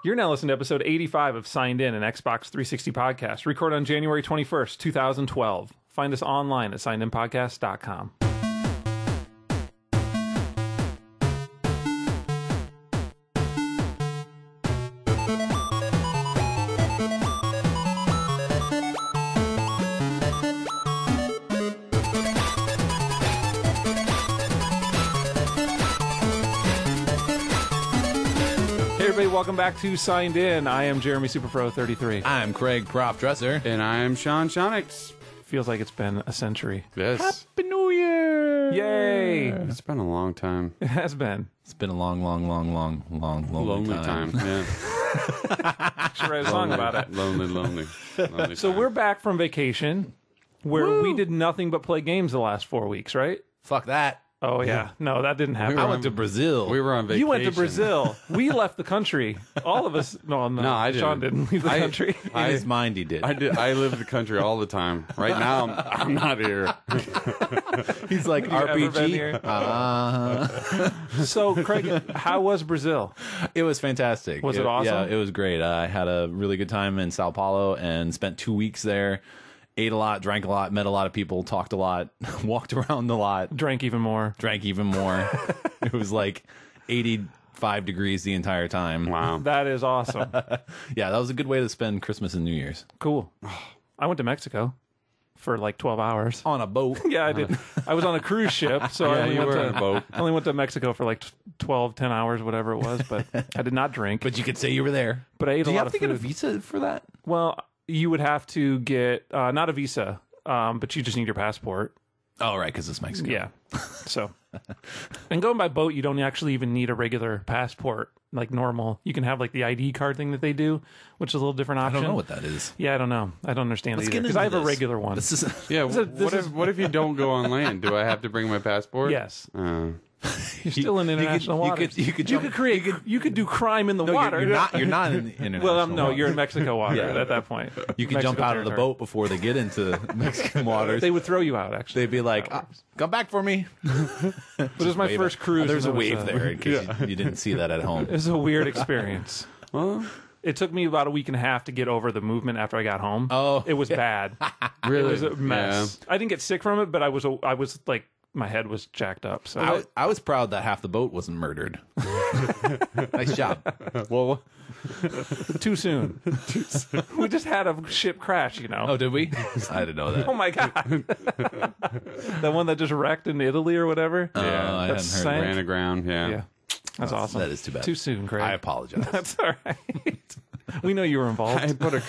You're now listening to episode 85 of Signed In, an Xbox 360 podcast, recorded on January 21st, 2012. Find us online at signedinpodcast.com. Welcome back to Signed In. I am Jeremy Superpro33. I'm Craig Prop Dresser. And I'm Sean Shonix. Feels like it's been a century. Yes. Happy New Year! Yay! It's been a long time. It has been. It's been a long lonely time. Yeah. Should write a song about it. Lonely So time. we're back from vacation where we did nothing but play games the last 4 weeks, right? Fuck that. Oh, yeah. No, that didn't happen. I went to Brazil. We were on vacation. You went to Brazil. We left the country. All of us. No, I didn't. Sean didn't leave the country. In his mind, he did. I live the country all the time. Right now, I'm not here. He's like, Have you ever been RPG. here? So, Craig, how was Brazil? It was fantastic. Was it awesome? Yeah, it was great. I had a really good time in Sao Paulo and spent 2 weeks there. Ate a lot, drank a lot, met a lot of people, talked a lot, walked around a lot. Drank even more. Drank even more. It was like 85 degrees the entire time. Wow. That is awesome. Yeah, that was a good way to spend Christmas and New Year's. Cool. I went to Mexico for like 12 hours. On a boat. Yeah, I did. I was on a cruise ship, so I only you went were to on a boat. I only went to Mexico for like 12, 10 hours, whatever it was, but I did not drink. But you could say you were there. But I ate Do a you lot have of to get a food. visa for that? Well, you would have to get not a visa, but you just need your passport. Oh, right, because it's Mexico. Yeah. So, and going by boat, you don't actually even need a regular passport like normal. You can have like the ID card thing that they do, which is a little different I option. don't know what that is. Yeah, I don't know. I don't understand Let's it get either because into I have a this. regular one. This is Yeah. This What if you don't go on land? Do I have to bring my passport? Yes. You're still in international you waters. you could jump- You could do crime in the no, water. You're not in international. Well, no, waters. you're in Mexico water Yeah. at that point. You can jump out of the boat before they get into Mexican waters. They would throw you out, actually. They'd be like, "Come back for me." But it was my Wave first it. cruise. There's a and it was, wave there in case you didn't see that at home. It was a weird experience. Well, It took me about a week and a half to get over the movement after I got home. Oh, It was bad. really? It was a mess. I didn't get sick from it, but I was like, my head was jacked up. So I was proud that half the boat wasn't murdered. Nice job. Well, too soon. We just had a ship crash, you know. Oh, did we? I didn't know that. Oh my god! That one that just wrecked in Italy or whatever. yeah, I that's hadn't heard sank. ran aground. Yeah. Yeah, that's awesome. That is too bad. Too soon, Craig. I apologize. That's all right. We know you were involved. I put a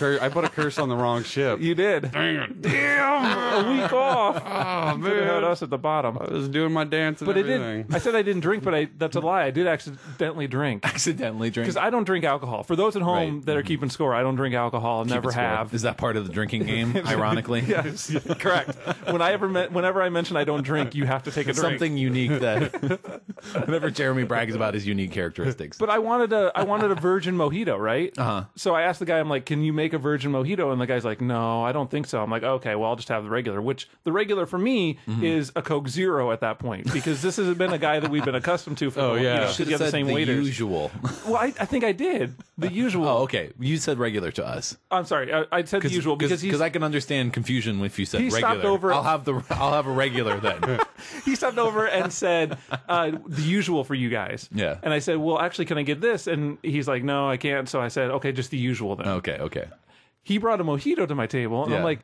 curse on the wrong ship. You did. Dang it. Damn, a week off. Oh Could have had man. us at the bottom. I was doing my dance and But it everything. did. I said I didn't drink, but that's a lie. I did accidentally drink. Accidentally drink. Because I don't drink alcohol. For those at home Right. that are keeping score, I don't drink alcohol. Never Score. have. Is that part of the drinking game? Ironically, Yes, correct. Whenever I mention I don't drink, you have to take a drink. something unique that whenever Jeremy brags about his unique characteristics. But I wanted a virgin mojito, right? Uh-huh. So I asked the guy, I'm like, can you make a virgin mojito? And the guy's like, no, I don't think so. I'm like, okay, well, I'll just have the regular, which the regular for me is a Coke Zero at that point, because this has been a guy that we've been accustomed to for Oh, yeah. to Should get have the said same the waiters. usual. Well, I think I did. The usual. Oh, okay. You said regular to us. I'm sorry. I said the usual because I can understand confusion if you said he regular. stopped over- I'll have a regular then. he stopped over and said the usual for you guys. Yeah. And I said, well, actually, can I get this? And he's like, no, I can't. So I said, okay, just the usual then. Okay. He brought a mojito to my table, and Yeah. I'm like,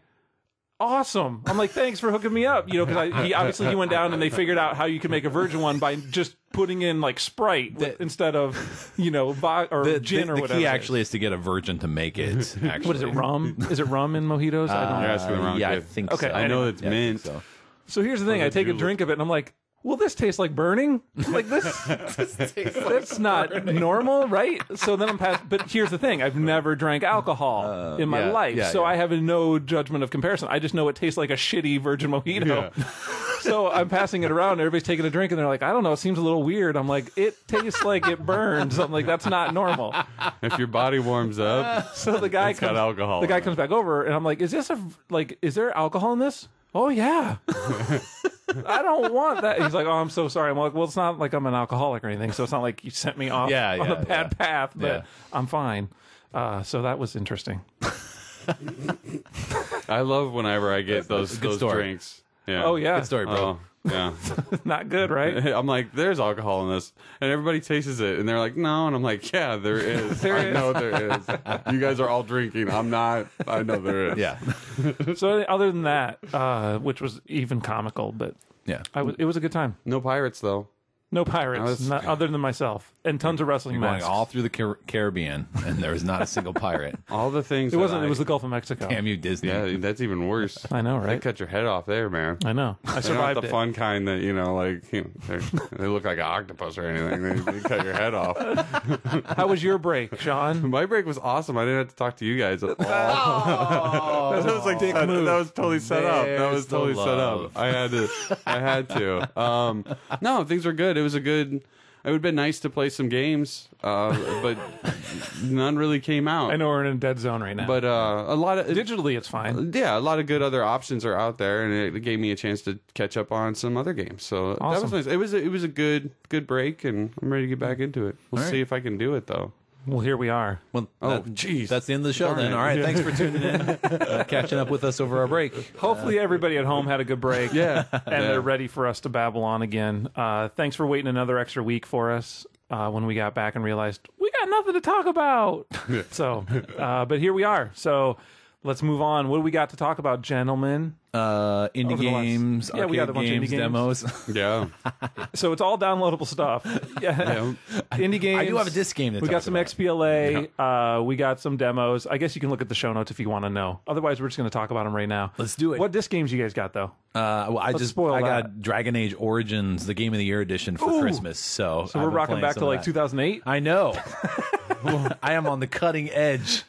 awesome. I'm like, thanks for hooking me up. You know, because he went down and they figured out how you can make a virgin one by just putting in like Sprite instead of, you know, gin or the whatever. key actually is to get a virgin to make it. Actually, What is it, rum? Is it rum in mojitos? I don't You're know. asking the wrong yeah, I kid. think Okay, so. I know anyway. it's Yeah, I mint. think so. So here's the thing. I take a drink of it, and I'm like, well, this tastes like burning. Like this, that's not normal, right? So then I'm past. But here's the thing: I've never drank alcohol in my yeah, life, yeah, so yeah. I have no judgment of comparison. I just know it tastes like a shitty virgin mojito. So I'm passing it around, and everybody's taking a drink, and they're like, I don't know, it seems a little weird. I'm like, it tastes like it burns. I'm like, that's not normal. If your body warms up, So the guy It's got comes, alcohol the guy in it. comes back over, and I'm like, is there alcohol in this? Oh, yeah. I don't want that. He's like, oh, I'm so sorry. I'm like, well, it's not like I'm an alcoholic or anything, so it's not like you sent me off on a bad path, but I'm fine. So that was interesting. I love whenever I get those drinks. Yeah. Oh, yeah. Good story, bro. Oh, yeah. Not good, right? I'm like, there's alcohol in this, and everybody tastes it, and they're like, no, and I'm like, yeah, there is. I know there is. You guys are all drinking. I'm not. I know there is. Yeah. So other than that, which was even comical, but Yeah. it was a good time. No pirates though. No pirates, other than myself, and tons of wrestling Going masks. all through the Caribbean, and there was not a single pirate. All the things. It wasn't. It was the Gulf of Mexico. Damn you, Disney. Yeah, that's even worse. I know, They right? cut your head off there, man. I know. I They're not survived the it. fun kind that they look like an octopus or anything. They cut your head off. How was your break, Sean? My break was awesome. I didn't have to talk to you guys at all. Oh, That was like dick move. that was totally set up. That There's was the totally set love. up. I had to. No, things were good. It was a good. It would have been nice to play some games, but none really came out. I know we're in a dead zone right now. But a lot of digitally, it's fine. yeah, a lot of good other options are out there, and it gave me a chance to catch up on some other games. So that Awesome. was nice. It was a good break, and I'm ready to get back into it. We'll All right. see if I can do it though. Well, here we are. Well, Oh, jeez. that's the end of the show Darn then. it. All right, thanks for tuning in, catching up with us over our break. Hopefully, everybody at home had a good break. Yeah, And they're ready for us to babble on again. Thanks for waiting another extra week for us when we got back and realized we got nothing to talk about. So, but here we are. So let's move on. What do we got to talk about, gentlemen? Indie Over the last- games, Yeah, we got arcade a bunch of games, indie games. demos. Yeah. So it's all downloadable stuff. Yeah. Indie games. I do have a disc game to We got talk some about. XBLA. We got some demos. I guess you can look at the show notes if you want to know. Otherwise, we're just going to talk about them right now. Let's do it. What disc games you guys got, though? Well, I spoil got that. Dragon Age Origins, the Game of the Year edition for Ooh. Christmas. So So we're rocking back to like 2008. I know. I am on the cutting edge.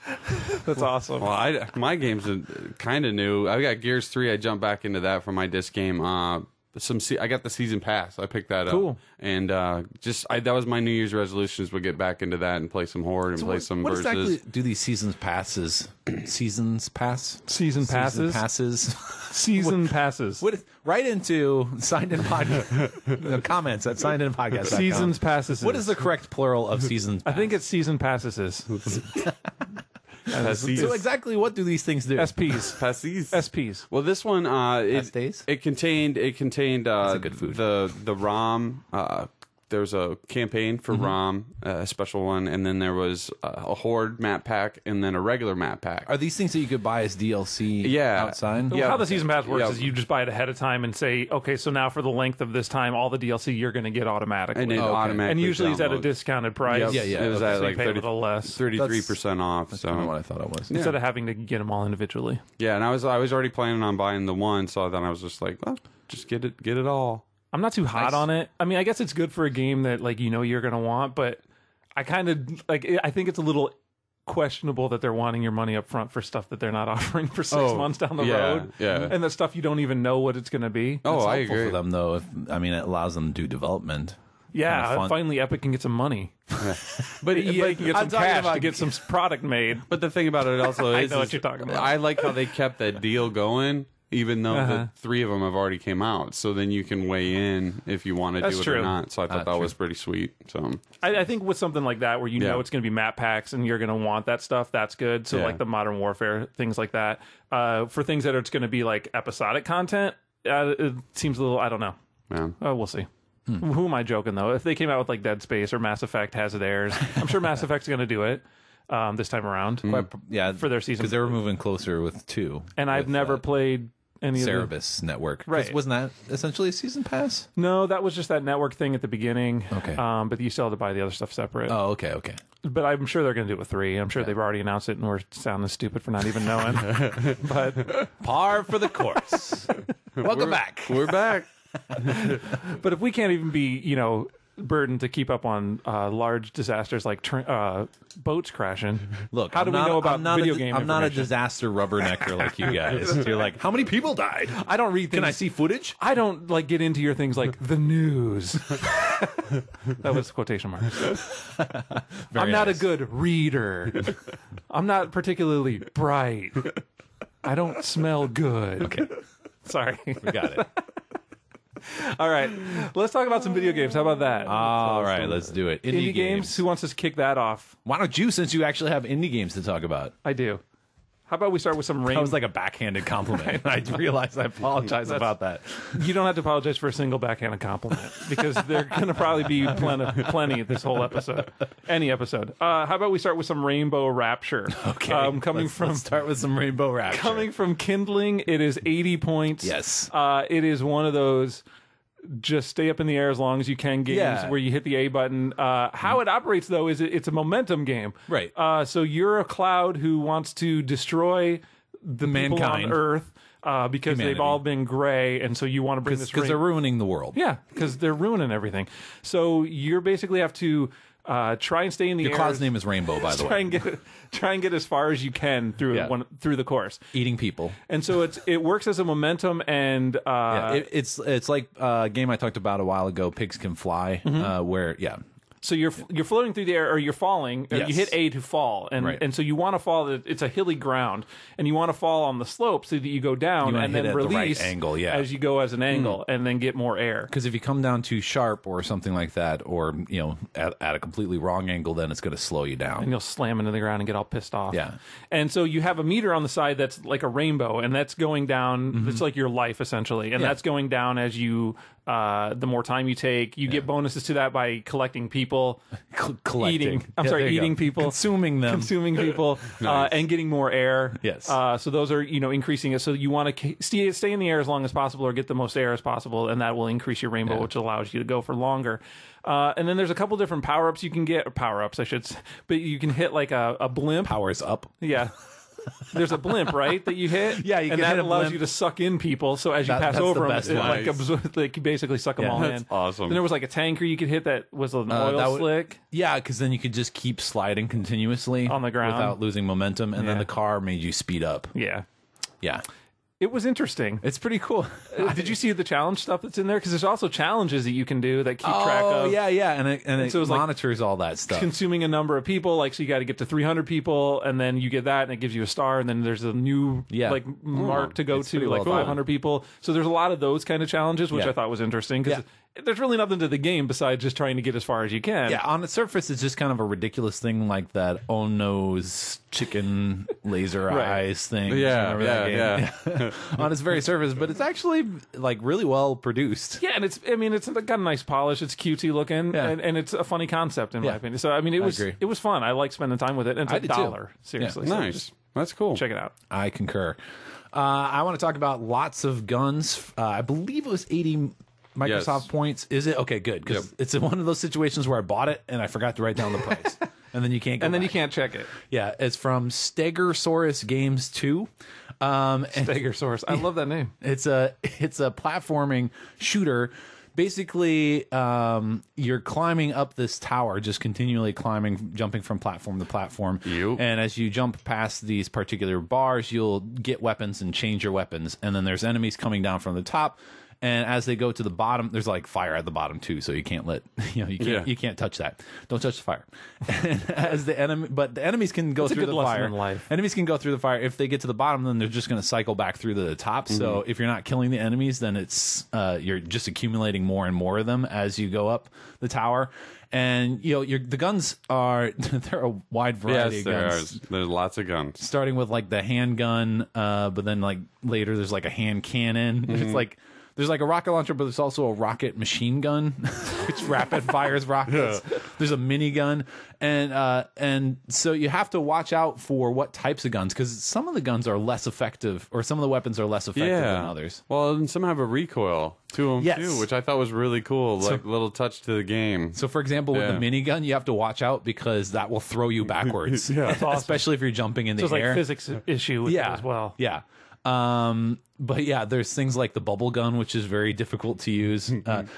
That's awesome. Well, my games are kind of new. I got Gears 3. I jumped back into that for my disc game. I got the season pass. I picked that up. Cool. And that was my New Year's resolutions. Would get back into that and play some Horde and play some What versus. exactly do these season passes? Seasons pass? Season passes? passes. Season passes. What? Right into signed in podcast comments at signed in podcast. Seasons passes. What is the correct plural of seasons? I think it's season passes. Passes. So exactly what do these things do? SPs. Passes. SPs. Well, this one Pasties? it contained a good food. the ROM. There was a campaign for ROM, a special one, and then there was a Horde map pack, and then a regular map pack. Are these things that you could buy as DLC Yeah. outside? Yeah. How the season pass works Yeah. is you just buy it ahead of time and say, okay, so now for the length of this time, all the DLC you're going to get automatically. And it okay. automatically And usually it's at a downloads. discounted price. Yep. Yeah, yeah. It was Okay. at So you like pay a little less 33% off. That's kind of what So I thought it was. instead of having to get them all individually. yeah, and I was already planning on buying the one, so then I was just like, well, just get it all. I'm not too hot on it. I mean, I guess it's good for a game that like you're going to want, but I kind of like I think it's a little questionable that they're wanting your money up front for stuff that they're not offering for 6 months down the road. Yeah. And the stuff you don't even know what it's going to be. Oh, It's I helpful agree. for them though. It allows them to do development. Yeah, kinda fun. finally Epic can get some money. But EA can get I'm some talking cash about- to get some product made. But the thing about it also I is, know what you're talking about. I like how they kept that deal going, even though the 3 of them have already came out. So then you can weigh in if you want to That's do it true. or not. So I thought that true. was pretty sweet. So I think with something like that, where you Yeah. know it's going to be map packs and you're going to want that stuff, that's good. So Yeah. like the Modern Warfare, things like that. For things that it's going to be like episodic content, it seems a little, I don't know. yeah. Oh, we'll see. Who am I joking though? If they came out with like Dead Space or Mass Effect has theirs, I'm sure Mass Effect's going to do it this time around. Yeah, For their season. because they were moving closer with 2. And I've with, never played any of the... Cerebus Network. 'Cause Right. Wasn't that essentially a season pass? No, that was just that network thing at the beginning. Okay. But you still have to buy the other stuff separate. Oh, okay. But I'm sure they're going to do it with 3. I'm sure they've already announced it, and we're sounding stupid for not even knowing. But Par for the course. Welcome back. We're back. but if we can't even be, burdened to keep up on large disasters like boats crashing, Look, how do we know about video game I'm not a information? disaster rubbernecker like you guys. You're like, how many people died? I don't read things. Can I see footage? I don't like get into your things like the news. That was quotation marks. I'm not a good reader. I'm not particularly bright. I don't smell good. Okay. Sorry. We got it. All right. Let's talk about some video games. How about that? All right, let's do it. Indie games. Who wants to kick that off? Why don't you, since you actually have indie games to talk about? I do. How about we start with some rain? That was like a backhanded compliment. I realized. I apologize about that. You don't have to apologize for a single backhanded compliment because they're going to probably be plenty this whole episode, any episode. How about we start with some Rainbow Rapture? Okay, let's start with some Rainbow Rapture. Coming from Kindling, it is 80 points. Yes, it is one of those just stay up in the air as long as you can games where you hit the A button. How it operates, though, is it's a momentum game. Right. So you're a cloud who wants to destroy the people on Earth because they've all been gray, and so you want to bring this because they're ruining the world. Yeah, because they're ruining everything. So you basically have to try and stay in the air. Your cloud's name is Rainbow, by the way. Try and get as far as you can through through the course. Eating people. And so it works as a momentum, and it's like a game I talked about a while ago, Pigs Can Fly, where so you're floating through the air, or you're falling. Or you hit A to fall, and so you want to fall. It's a hilly ground, and you want to fall on the slope so that you go down and then release the right angle, as you go as an angle, and then get more air. Because if you come down too sharp or something like that, or at a completely wrong angle, then it's going to slow you down, and you'll slam into the ground and get all pissed off. Yeah, and so you have a meter on the side that's like a rainbow, and that's going down. It's like your life essentially, and that's going down as you. The more time you take, you get bonuses to that by collecting people, eating people, consuming people, and getting more air. Yes. So those are increasing it. So you want to stay in the air as long as possible, or get the most air as possible, and that will increase your rainbow, which allows you to go for longer. And then there's a couple different power-ups you can get, or power-ups I should say, but you can hit like a blimp. Powers up. Yeah. There's a blimp, right, that you hit? Yeah, you and can that hit a allows blimp. you to suck in people. So as you pass over them, it you basically suck them all That's in. awesome. Then there was like a tanker you could hit that was an oil slick. Yeah, because then you could just keep sliding continuously on the ground without losing momentum, and then the car made you speed up. Yeah. Yeah. It was interesting. It's pretty cool. Did you see the challenge stuff that's in there? Because there's also challenges that you can do that keep track of. Oh, yeah, and it so it monitors all that stuff. Consuming a number of people, like so you got to get to 300 people, and then you get that, and it gives you a star, and then there's a new mark to go to, like 500 people. So there's a lot of those kind of challenges, which I thought was interesting because there's really nothing to the game besides just trying to get as far as you can. Yeah, on the surface, it's just kind of a ridiculous thing like that nose chicken laser eyes thing. Yeah. On its very surface, but it's actually like really well produced. Yeah, and it's got a nice polish. It's cutesy looking, and it's a funny concept in my opinion. So I mean, it was fun. I like spending time with it. And it's $1, seriously. Yeah. Nice. That's cool. Check it out. I concur. I want to talk about lots of guns. I believe it was 80 Microsoft points. Is it? Okay, good. Because it's one of those situations where I bought it and I forgot to write down the price. And then you can't you can't check it. Yeah, it's from Stegosaurus Games 2. Stegosaurus. I love that name. It's a platforming shooter. Basically, you're climbing up this tower, just continually climbing, jumping from platform to platform. And as you jump past these particular bars, you'll get weapons and change your weapons. And then there's enemies coming down from the top. And as they go to the bottom, there's like fire at the bottom too, so you can't you can't touch that. Don't touch the fire. And but the enemies can go through the fire. In life. Enemies can go through the fire. If they get to the bottom, then they're just going to cycle back through to the top. So if you're not killing the enemies, then it's you're just accumulating more and more of them as you go up the tower. And the guns are they're a wide variety of guns. There's lots of guns. Starting with like the handgun, but then like later there's like a hand cannon. It's like there's like a rocket launcher, but there's also a rocket machine gun, which rapid fires rockets. There's a minigun, and so you have to watch out for what types of guns, because some of the guns are less effective, or some of the weapons are less effective than others. Well, and some have a recoil to them too, which I thought was really cool, like little touch to the game. So, for example, with the minigun, you have to watch out because that will throw you backwards, That's awesome. Especially if you're jumping in the air. So it's like physics issue with it as well. Yeah. But yeah, there's things like the bubble gun, which is very difficult to use. And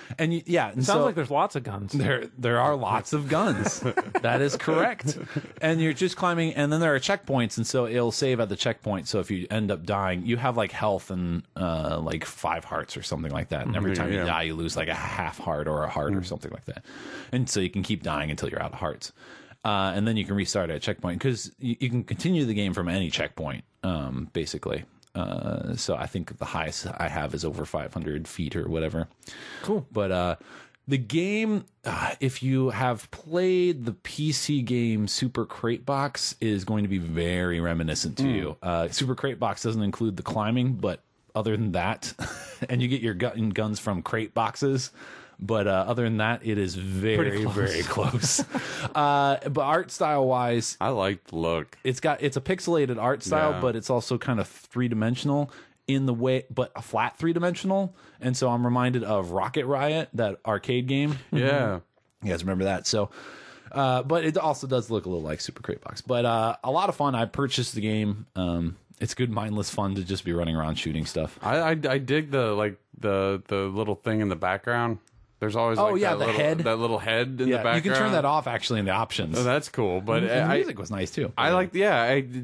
Sounds like there's lots of guns. There are lots of guns. That is correct. And you're just climbing, and then there are checkpoints, and so it'll save at the checkpoint. So if you end up dying, you have like health and like 5 hearts or something like that. And every time you die, you lose like a half heart or a heart or something like that. And so you can keep dying until you're out of hearts. And then you can restart at a checkpoint, because you can continue the game from any checkpoint, basically. So I think the highest I have is over 500 feet or whatever. Cool. But the game, if you have played the PC game Super Crate Box, is going to be very reminiscent to you. Super Crate Box doesn't include the climbing, but other than that, and you get your guns from crate boxes. But other than that, it is very, very close. But art style wise, I like the look. it's a pixelated art style, but it's also kind of 3-dimensional in the way, but a flat 3-dimensional. And so I'm reminded of Rocket Riot, that arcade game. Yeah. You guys remember that? So, but it also does look a little like Super Crate Box. But a lot of fun. I purchased the game. It's good, mindless fun to just be running around shooting stuff. I dig the little thing in the background. There's always the head. That little head in the background. You can turn that off actually in the options. Oh, that's cool. But the music was nice too. I like,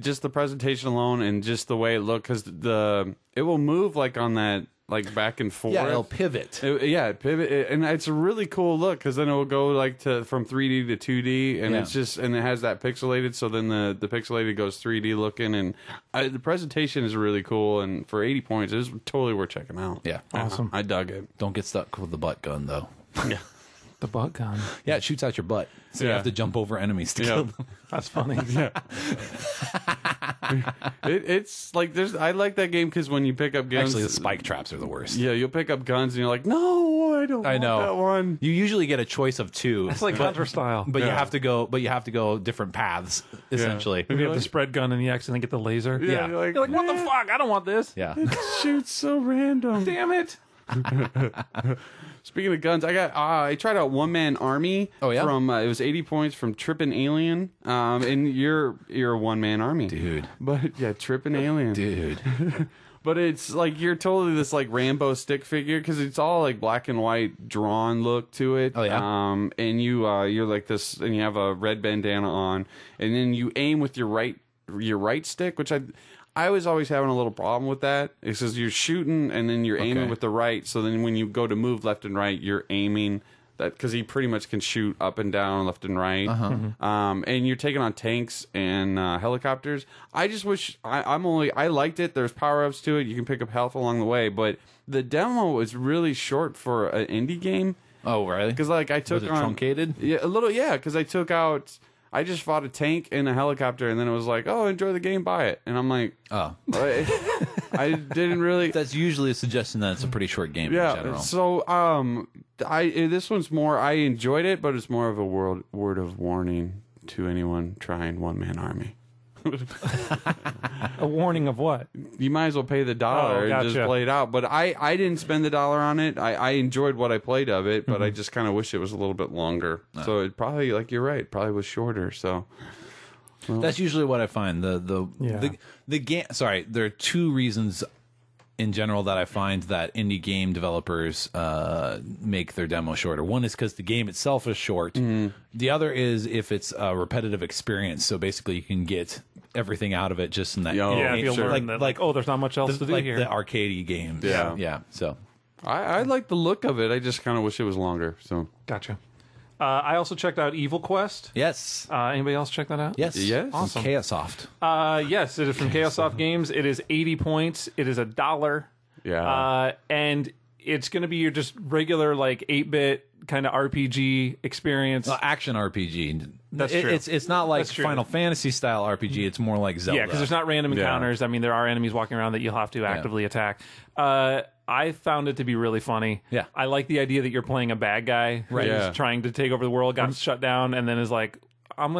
just the presentation alone and just the way it looked, because it will move like on that, like back and forth. Yeah, it'll pivot. Pivot, and it's a really cool look, because then it will go like from 3D to 2D, and it's just, and it has that pixelated. So then the pixelated goes 3D looking, and the presentation is really cool. And for 80 points, it's totally worth checking out. Yeah, awesome. I dug it. Don't get stuck with the butt gun though. Yeah. The butt gun. Yeah, it shoots out your butt, so you have to jump over enemies to kill them. That's funny. Yeah. It's like I like that game because when you pick up guns, Actually, the spike traps are the worst. Yeah, you'll pick up guns and you're like, no, I don't want that one. You usually get a choice of two. It's like Counter style. But you have to go different paths, essentially. If you have the spread gun and you accidentally get the laser. Yeah. You're like, what the fuck? I don't want this. Yeah. It shoots so random. Damn it. Speaking of guns, I tried out One Man Army. Oh, yeah? From it was 80 points from Trippin' Alien. And you're a one man army, Dude. But yeah, Trippin' Alien, Dude. But it's like you're totally this like Rambo stick figure, because it's all like black and white drawn look to it. Oh, yeah? And you're like this, and you have a red bandana on, and then you aim with your right stick, which I was always having a little problem with that. It says you're shooting and then you're aiming with the right. So then when you go to move left and right, you're aiming that, because he pretty much can shoot up and down, left and right. And you're taking on tanks and helicopters. I just wish I liked it. There's power ups to it. You can pick up health along the way, but the demo was really short for an indie game. Oh, really? Because like I took Was it truncated? Yeah, a little. Yeah, because I just fought a tank and a helicopter, and then it was like, oh, enjoy the game, buy it. And I'm like, Oh. I didn't really. That's usually a suggestion that it's a pretty short game in general. So this one's more, I enjoyed it, but it's more of a word of warning to anyone trying One Man Army. A warning of what? You might as well pay the $1 and just play it out. But I didn't spend the $1 on it. I enjoyed what I played of it, but I just kind of wish it was a little bit longer. So it probably, like you're right, probably was shorter. So That's usually what I find. The game. Sorry, there are two reasons in general that I find that indie game developers make their demo shorter. One is because the game itself is short. The other is if it's a repetitive experience. So basically, you can get everything out of it just in that. If you learn that, like, oh, there's not much else to do here. The arcadey games. Yeah. So I like the look of it. I just kind of wish it was longer. So gotcha. I also checked out EvilQuest. Yes. Anybody else check that out? Yes. Awesome. Chaosoft. Yes, it is from Chaosoft Games. It is 80 points. It is $1. Yeah. And it's going to be your just regular like 8-bit kind of RPG experience. Action RPG. That's true. It's not like Final Fantasy style RPG. It's more like Zelda. Yeah, because there's not random encounters. I mean, there are enemies walking around that you'll have to actively attack. I found it to be really funny. Yeah. I like the idea that you're playing a bad guy who's trying to take over the world, got shut down, and then is like,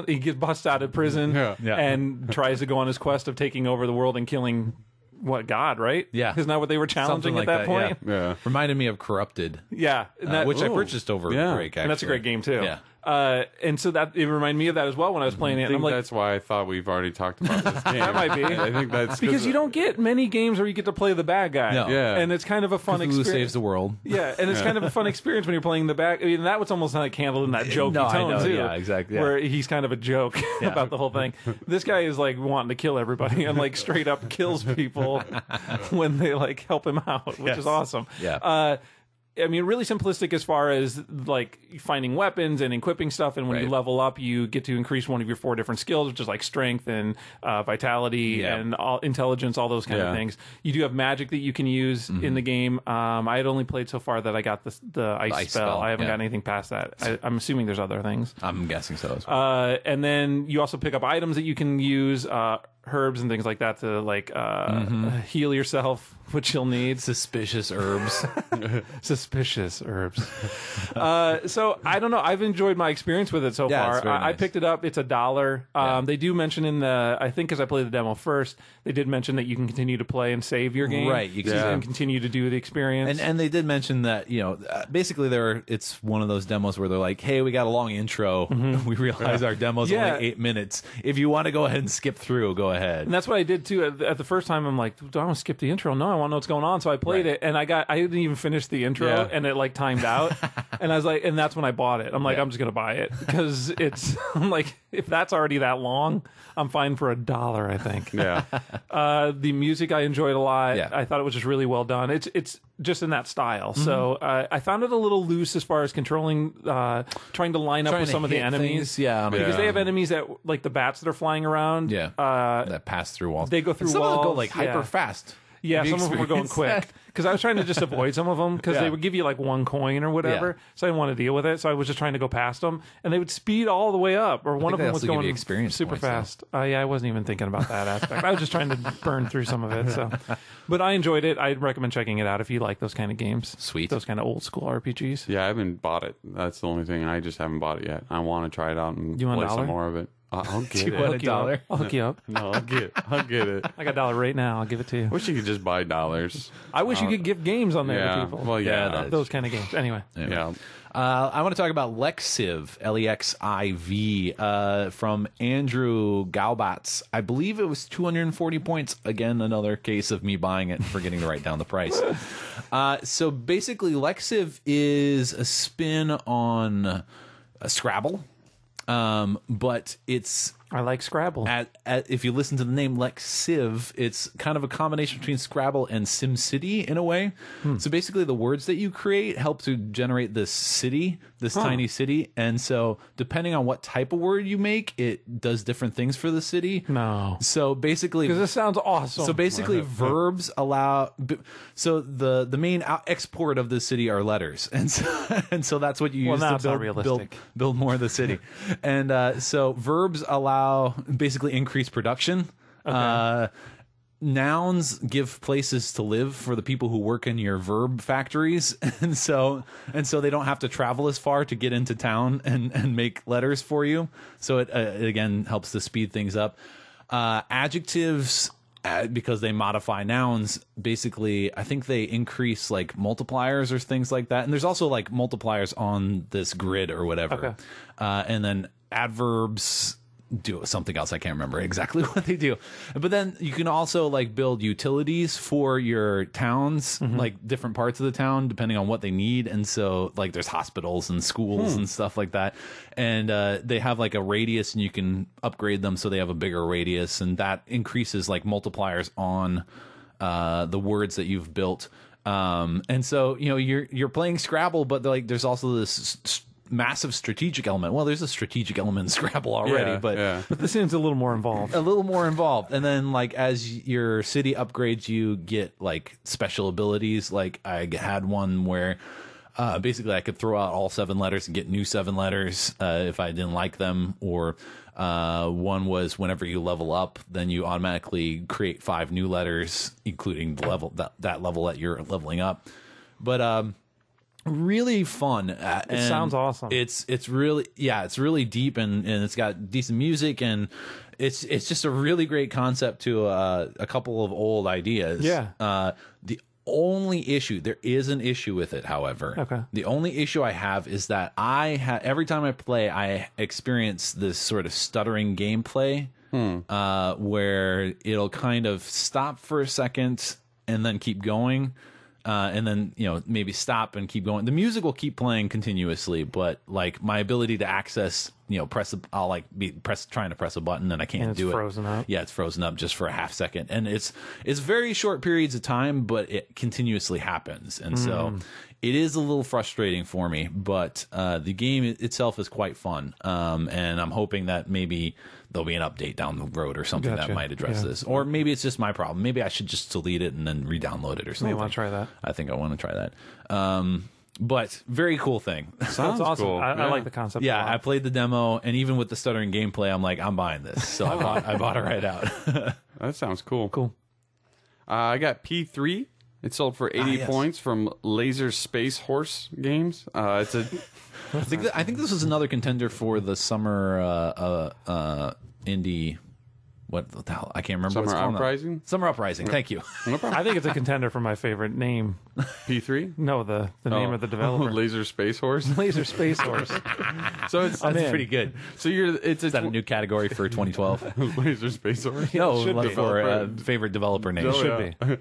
he gets busted out of prison and tries to go on his quest of taking over the world and killing God, right? Yeah. Isn't that what they were challenging Something at like that point? Yeah. Reminded me of Corrupted. Yeah. Which I purchased over break, actually. And that's a great game, too. Yeah. And so that it reminded me of that as well when I was playing it. I And think I'm like, that's why I thought we've already talked about this game. That might be. I think that's because you don't get many games where you get to play the bad guy. No. Yeah. And it's kind of a fun Who experience. saves the world. Yeah, and it's kind of a fun experience when you're playing the back. I mean, that was almost like handled in that jokey No, I tone know, too. yeah, exactly, yeah. Where he's kind of a joke about the whole thing. This guy is like wanting to kill everybody and like straight up kills people when they like help him out, which is awesome. Yeah. I mean, really simplistic as far as like finding weapons and equipping stuff. And when you level up, you get to increase one of your 4 different skills, which is like strength and vitality and intelligence, all those kind of things. You do have magic that you can use in the game. I had only played so far that I got the ice spell. I haven't got anything past that. I'm assuming there's other things. I'm guessing so as well. And then you also pick up items that you can use, herbs and things like that to like heal yourself, which you'll need. Suspicious herbs. Suspicious herbs. So I don't know. I've enjoyed my experience with it so far. I picked it up. It's $1. They do mention in the, I think because I played the demo first, they did mention that you can continue to play and save your game. Right. You can and continue to do the experience. And they did mention that, you know, basically it's one of those demos where they're like, hey, we got a long intro. We realize our demo's only 8 minutes. If you want to go ahead and skip through, go ahead. And that's what I did too. At the first time, I'm like, do I want to skip the intro? No, I want to know what's going on. So I played it, and I didn't even finish the intro, and it like timed out. And I was like, and that's when I bought it. I'm like, I'm just gonna buy it because I'm like, if that's already that long, I'm fine for $1, I think. Yeah. The music I enjoyed a lot. Yeah. I thought it was just really well done. It's just in that style. So I found it a little loose as far as controlling, trying to line up with some of the enemies. Because they have enemies that like the bats that are flying around. That pass through walls. They go through some walls. Of them go like hyper fast. Yeah, some of them were going quick because I was trying to just avoid some of them because they would give you like 1 coin or whatever. So I didn't want to deal with it. So I was just trying to go past them, and they would speed all the way up. Or one of them was going super fast. I wasn't even thinking about that aspect. I was just trying to burn through some of it. So, but I enjoyed it. I'd recommend checking it out if you like those kind of games. Sweet, those kind of old school RPGs. Yeah, I haven't bought it. That's the only thing. I just haven't bought it yet. I want to try it out and play some more of it. I'll get it. $1? I'll hook you up. No, I'll get it. I got $1 right now. I'll give it to you. I wish you could just buy dollars. I wish you could give games on there to people. Well, those kind of games. Anyway. Yeah. I want to talk about Lexiv, Lexiv, from Andrew Galbatz. I believe it was 240 points. Again, another case of me buying it and forgetting to write down the price. So basically, Lexiv is a spin on Scrabble. But it's I like Scrabble. If you listen to the name Lexiv, it's kind of a combination between Scrabble and SimCity in a way. So basically, the words that you create help to generate this city, this tiny city. And so, depending on what type of word you make, it does different things for the city. No. So basically, because this sounds awesome. So basically, verbs allow. So the main export of the city are letters, and so that's what you use to build more of the city. And so verbs allow basically increased production. Nouns give places to live for the people who work in your verb factories, and so they don't have to travel as far to get into town and make letters for you. So it again helps to speed things up. Adjectives, because they modify nouns, basically I think they increase like multipliers or things like that. And there's also like multipliers on this grid or whatever. And then adverbs do something else. I can't remember exactly what they do. But then you can also like build utilities for your towns, like different parts of the town, depending on what they need. And so like there's hospitals and schools and stuff like that. And they have like a radius, and you can upgrade them so they have a bigger radius, and that increases like multipliers on the words that you've built. And so, you know, you're playing Scrabble, but like there's also this massive strategic element. Well, there's a strategic element in Scrabble already, but this seems a little more involved. And then like as your city upgrades, you get like special abilities. Like I had one where basically I could throw out all 7 letters and get new 7 letters if I didn't like them. Or one was whenever you level up, then you automatically create 5 new letters, including the level that level that you're leveling up. But really fun. It sounds awesome. It's really deep, and it's got decent music, and it's just a really great concept to a couple of old ideas. The only issue, there is an issue with it, however. The only issue I have is that every time I play, I experience this sort of stuttering gameplay where it'll kind of stop for a second and then keep going. And then, you know, maybe stop and keep going. The music will keep playing continuously, but like my ability to access, you know, I'll like be trying to press a button and I can't do it. It's frozen up. Yeah, it's frozen up just for a half second. And it's very short periods of time, but it continuously happens. And so It is a little frustrating for me, but the game itself is quite fun, and I'm hoping that maybe there'll be an update down the road or something that might address this. Or maybe it's just my problem. Maybe I should just delete it and then re-download it or something. You want to try that? I think I want to try that. But very cool thing. Sounds awesome. Cool. I like the concept. Yeah, I played the demo, and even with the stuttering gameplay, I'm like, I'm buying this. So I bought it right out. That sounds cool. Cool. I got P3. It sold for 80 points from Laser Space Horse Games. It's a. I think this was another contender for the summer indie. What the hell? I can't remember. Summer what's called Uprising? now. Summer Uprising. Thank you. I think it's a contender for my favorite name. P3? No, the name of the developer. Laser Space Horse. Laser Space Horse. So it's That's pretty good. So it's Is that a new category for 2012? Laser Space Horse. No, should like be. for favorite developer name. Should be.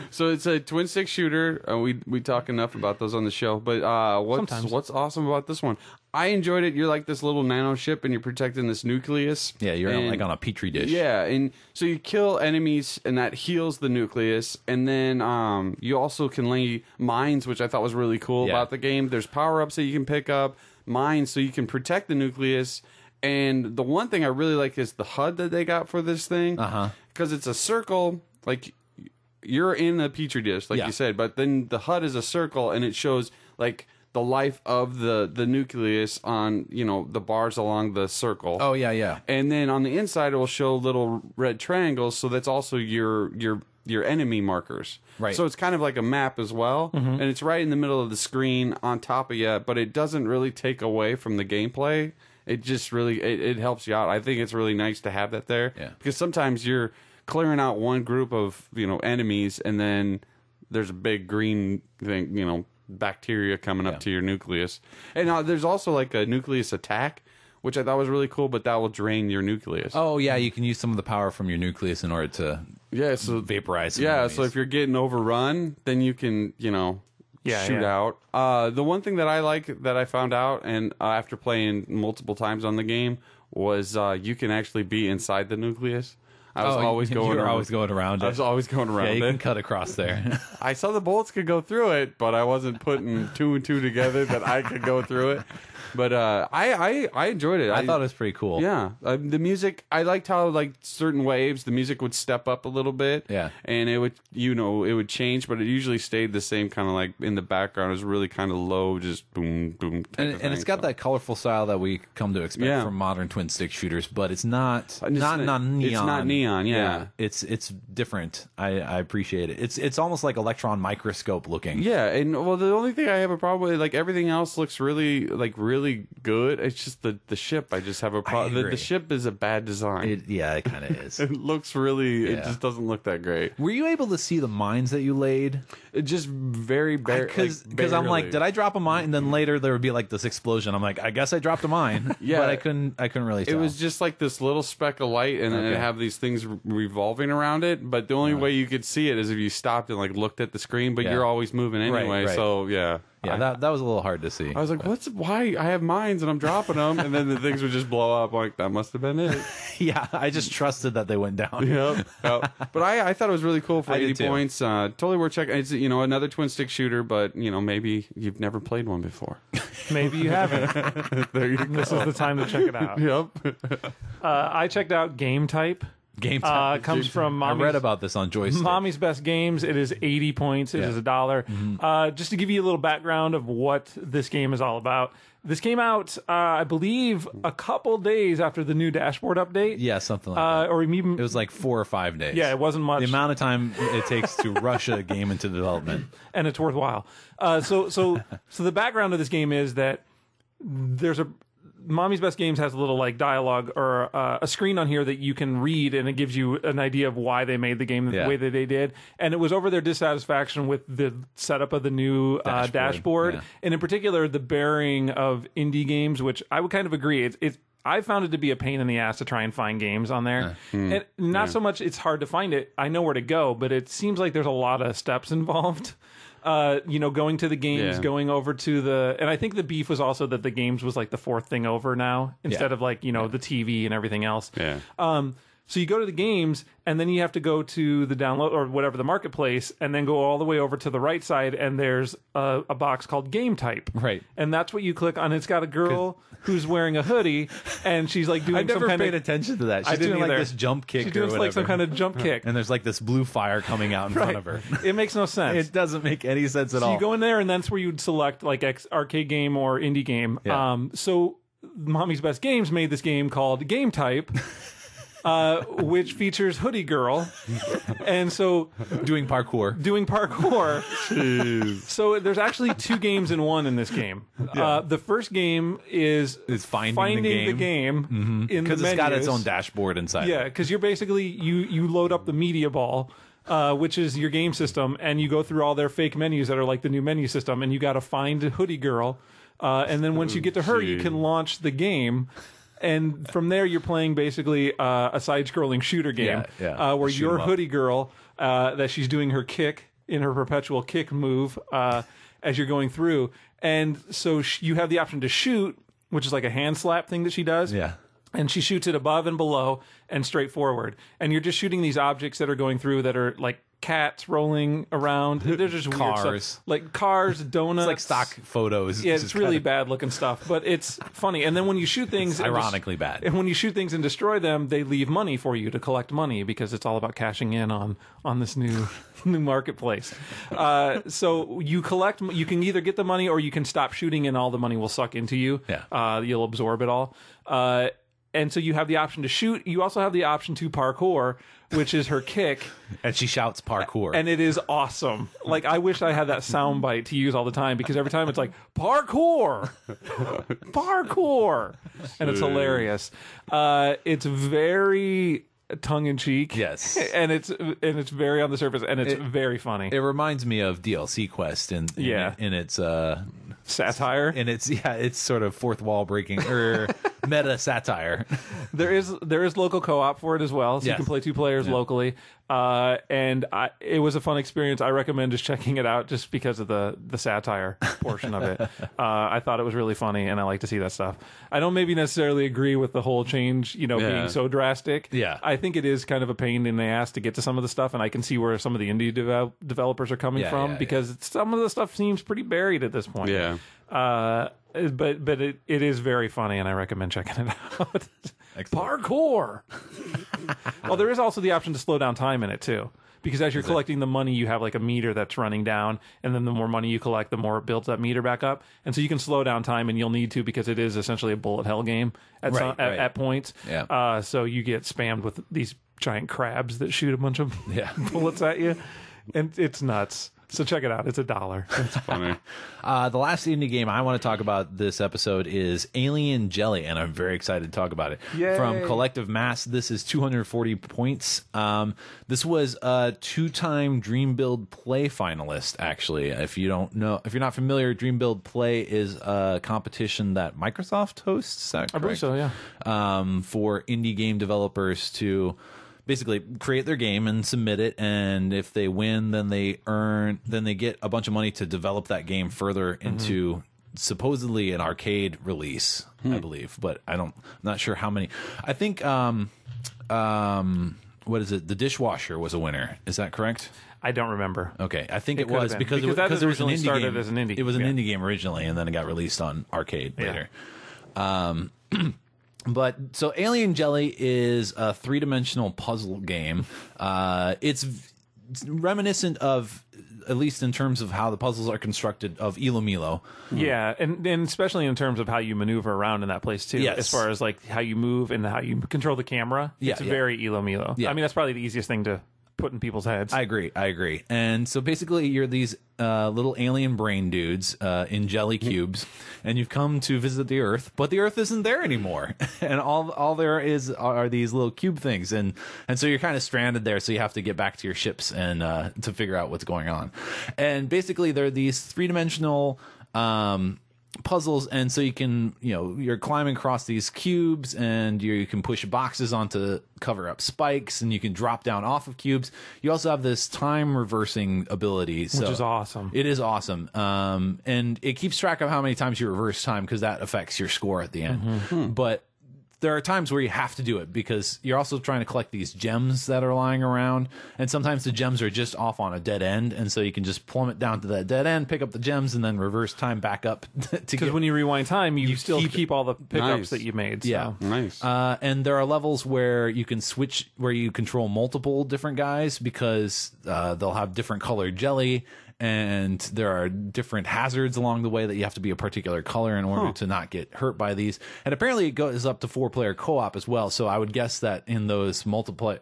So it's a twin stick shooter. We talk enough about those on the show, but what's awesome about this one? I enjoyed it. You're like this little nano ship, and you're protecting this nucleus. Yeah, you're like on a petri dish. Yeah, and so you kill enemies, and that heals the nucleus. And then you also can lay mines, which I thought was really cool about the game. There's power ups that you can pick up, mines, so you can protect the nucleus. And the one thing I really like is the HUD that they got for this thing, because it's a circle, like. You're in a petri dish, like you said, but then the HUD is a circle, and it shows like the life of the nucleus on the bars along the circle. Oh yeah. And then on the inside, it will show little red triangles, so that's also your enemy markers. Right. So it's kind of like a map as well, and it's right in the middle of the screen on top of you, but it doesn't really take away from the gameplay. It just really it helps you out. I think it's really nice to have that there, because sometimes you're clearing out one group of enemies, and then there's a big green thing, bacteria coming up to your nucleus. And there's also like a nucleus attack, which I thought was really cool, but that will drain your nucleus. Oh yeah, you can use some of the power from your nucleus in order to vaporize some enemies. So if you're getting overrun, then you can shoot out. The one thing that I like that I found out, and after playing multiple times on the game, was you can actually be inside the nucleus. I was always going around. I was always going around. Yeah, you it. can cut across there. I saw the bullets could go through it, but I wasn't putting two and two together that I could go through it. But I enjoyed it. I thought it was pretty cool. Yeah, the music. I liked how like certain waves, the music would step up a little bit. Yeah, and it would it would change, but it usually stayed the same kind of like in the background. It was really kind of low, just boom boom. And it's got that colorful style that we come to expect from modern twin stick shooters, but it's not neon. It's not neon. Yeah. It's different. I appreciate it. It's almost like electron microscope looking. Yeah, and well, the only thing I have a problem with, like everything else looks really good. It's just the ship. I just have a problem. The ship is a bad design. It kind of is. It looks really. It just doesn't look that great. Were you able to see the mines that you laid? It just very because I'm like, did I drop a mine? And then later there would be like this explosion. I'm like, I guess I dropped a mine. Yeah, but I couldn't really tell. It was just like this little speck of light, and then it have these things revolving around it. But the only way you could see it is if you stopped and like looked at the screen. But you're always moving anyway, right. So yeah, that was a little hard to see. I was like, why I have mines and I'm dropping them, and then the things would just blow up. Like that must have been it. Yeah, I just trusted that they went down. Yep. But I thought it was really cool for 80 points. Totally worth checking. It's another twin stick shooter, but maybe you've never played one before. Maybe you haven't. There you go. This is the time to check it out. Yep. I checked out Game Type. Game Type comes from Mommy's, I read about this on Joystick. Mommy's Best Games. It is 80 points. It is $1. Mm-hmm. Just to give you a little background of what this game is all about. This came out, I believe, a couple days after the new dashboard update. Yeah, something like that. Or even it was like 4 or 5 days. Yeah, it wasn't much. The amount of time it takes to rush a game into development, and it's worthwhile. So the background of this game is that there's Mommy's Best Games has a little like dialogue or a screen on here that you can read, and it gives you an idea of why they made the game the way that they did. And it was over their dissatisfaction with the setup of the new dashboard. And in particular, the bearing of indie games, which I would kind of agree. I found it to be a pain in the ass to try and find games on there. And not so much it's hard to find it. I know where to go, but it seems like there's a lot of steps involved. Going to the games, going over to and I think the beef was also that the games was like the fourth thing over now instead of like, the TV and everything else. Yeah. So you go to the games, and then you have to go to the download or whatever, the marketplace, and then go all the way over to the right side, and there's a box called Game Type. Right. And that's what you click on. It's got a girl who's wearing a hoodie, and she's like doing I never some kind paid of... attention to that. I She's didn't doing like either. this jump kick She's or doing whatever. like some kind of jump kick. And there's like this blue fire coming out in front of her. It makes no sense. It doesn't make any sense at So all. you go in there, and that's where you'd select like arcade game or indie game. Yeah. So Mommy's Best Games made this game called Game Type, which features Hoodie Girl, and so doing parkour. So there's actually 2 games in one in this game. The first game is finding the game in the because it's got its menus. own dashboard inside. Yeah, because you're basically you load up the media ball, which is your game system, and you go through all their fake menus that are like the new menu system, and you got to find Hoodie Girl, and then once you get to her, you can launch the game. And from there, you're playing basically a side-scrolling shooter game where you're Hoodie Girl, that she's doing her kick in her perpetual kick move as you're going through. And so you have the option to shoot, which is like a hand slap thing that she does. Yeah. And she shoots it above and below and straight forward. And you're just shooting these objects that are going through that are like cats rolling around. They're just weird Cars. stuff. Like cars, donuts. It's like stock photos. Yeah, it's really bad looking stuff, but it's funny. And then when you shoot things, ironically bad. And when you shoot things and destroy them, they leave money for you to collect money because it's all about cashing in on this new marketplace. So you collect. You can either get the money or you can stop shooting, and all the money will suck into you. Yeah. You'll absorb it all. And so you have the option to shoot. You also have the option to parkour, which is her kick. And she shouts parkour. And it is awesome. Like, I wish I had that sound bite to use all the time, because every time it's like, parkour! Parkour! And it's hilarious. It's very tongue-in-cheek. Yes. And it's very on the surface, and it's very funny. It reminds me of DLC Quest in its satire. And it's sort of fourth wall breaking or meta satire. There is local co-op for it as well, so you can play 2 players locally. And it was a fun experience. I recommend just checking it out just because of the satire portion of it. I thought it was really funny, and I like to see that stuff. I don't maybe necessarily agree with the whole change, being so drastic. Yeah. I think it is kind of a pain in the ass to get to some of the stuff, and I can see where some of the indie developers are coming from, because some of the stuff seems pretty buried at this point. Yeah. But it is very funny, and I recommend checking it out. Parkour. Well, there is also the option to slow down time in it too, because as you're collecting the money, you have like a meter that's running down, and then the more money you collect, the more it builds that meter back up, and so you can slow down time, and you'll need to, because it is essentially a bullet hell game at points. Yeah. So you get spammed with these giant crabs that shoot a bunch of bullets at you, and it's nuts. So check it out. It's $1. It's funny. The last indie game I want to talk about this episode is Alien Jelly, and I'm very excited to talk about it. Yay. From Collective Mass, this is 240 points. This was a 2-time Dream Build Play finalist, actually. If you're not familiar, Dream Build Play is a competition that Microsoft hosts. Is that correct? I believe so, yeah. For indie game developers to basically create their game and submit it, and if they win, then they get a bunch of money to develop that game further into supposedly an arcade release, I believe, but I'm not sure how many. I think what is it? The Dishwasher was a winner. Is that correct? I don't remember. Okay, I think it could was have been. because that it was an originally indie started game. as an indie. It was an Yeah. indie game originally, and then it got released on arcade later. But so Alien Jelly is a 3-dimensional puzzle game. It's reminiscent of, at least in terms of how the puzzles are constructed, of Ilo Milo. Yeah, and especially in terms of how you maneuver around in that place too. Yes. As far as like how you move and how you control the camera. It's very Ilo Milo. Yeah. I mean, that's probably the easiest thing to put in people's heads. I agree. And so basically you're these little alien brain dudes in jelly cubes, and you've come to visit the Earth, but the Earth isn't there anymore. And all there are these little cube things, and so you're kind of stranded there, so you have to get back to your ships and to figure out what's going on. And basically there are these 3-dimensional puzzles, and so you can, you're climbing across these cubes, and you can push boxes onto cover up spikes, and you can drop down off of cubes. You also have this time reversing ability, which is awesome. It is awesome. And it keeps track of how many times you reverse time, because that affects your score at the end. But there are times where you have to do it because you're also trying to collect these gems that are lying around, and sometimes the gems are just off on a dead end, and so you can just plummet down to that dead end, pick up the gems, and then reverse time back up. Because when you rewind time, you still keep all the pickups that you made. So. Yeah, nice. And there are levels where you can switch, where you control multiple different guys because they'll have different colored jelly. And there are different hazards along the way that you have to be a particular color in order to not get hurt by these. And apparently it goes up to 4-player co-op as well. So I would guess that in those multiple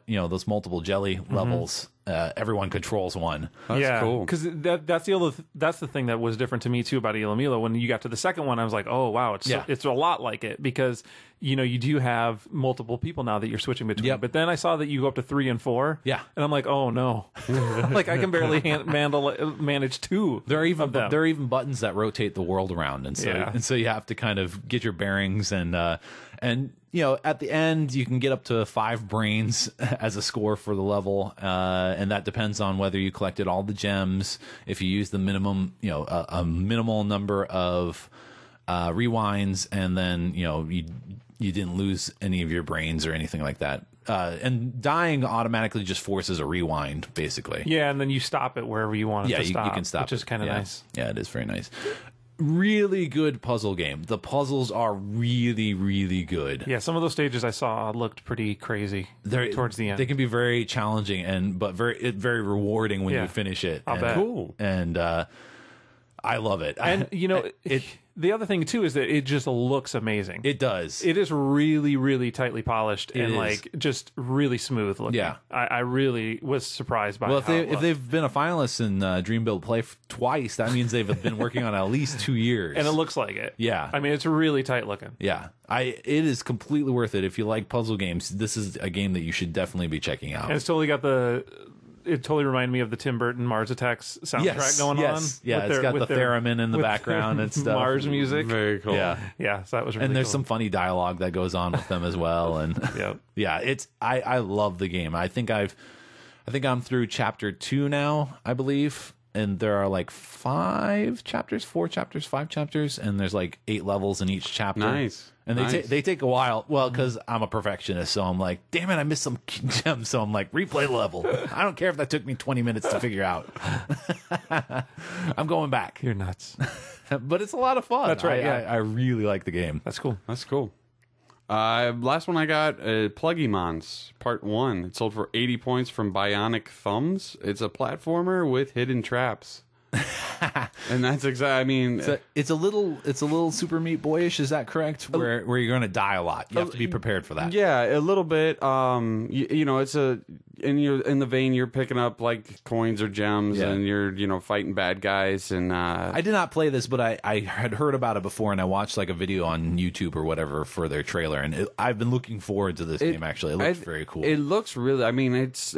jelly levels, everyone controls one. That's cool. Because that's the thing that was different to me too about Ilomilo. When you got to the second one, I was like, oh wow, it's a lot like it because you do have multiple people now that you're switching between. Yep. But then I saw that you go up to 3 and 4. Yeah, and I'm like, oh no, like I can barely manage 2. There are even buttons that rotate the world around, and so you have to kind of get your bearings and at the end you can get up to 5 brains as a score for the level, and that depends on whether you collected all the gems, if you use the minimum, a minimal number of rewinds, and then you didn't lose any of your brains or anything like that. And dying automatically just forces a rewind, basically. Yeah, and then you stop it wherever you want it to stop. You can stop, which is kind of nice. Yeah, it is very nice. Really good puzzle game. The puzzles are really, really good. Yeah, some of those stages I saw looked pretty crazy towards the end. They can be very challenging but very rewarding when you finish it. I'll bet. Cool. And I love it. And the other thing too is that it just looks amazing. It does. It is really, really tightly polished and like just really smooth looking. Yeah, I really was surprised by. Well, if they've been a finalist in Dream Build Play twice, that means they've been working on it at least 2 years, and it looks like it. Yeah, I mean it's really tight looking. Yeah, it is completely worth it if you like puzzle games. This is a game that you should definitely be checking out. And it's totally got it totally reminded me of the Tim Burton Mars Attacks soundtrack going on. Yeah, it's got the theremin in the background and stuff. Mars music. Very cool. Yeah. So that was really And there's cool. some funny dialogue that goes on with them as well. And I love the game. I think I'm through chapter 2 now, I believe. And there are like 4 chapters, 5 chapters, and there's like 8 levels in each chapter. Nice. And they take a while. Well, because I'm a perfectionist, so I'm like, damn it, I missed some gems. So I'm like, replay the level. I don't care if that took me 20 minutes to figure out. I'm going back. You're nuts. But it's a lot of fun. That's right. I really like the game. That's cool. That's cool. Last one I got, Pugemons Part 1. It sold for 80 points from Bionic Thumbs. It's a platformer with hidden traps. And that's exactly. I mean, it's a little Super Meat Boyish. Is that correct? Where you're going to die a lot. You have to be prepared for that. Yeah, a little bit. It's in the vein you're picking up like coins or gems, and you're fighting bad guys. And I did not play this, but I had heard about it before, and I watched like a video on YouTube or whatever for their trailer, and I've been looking forward to this game. Actually, it looks very cool. It looks really. I mean, it's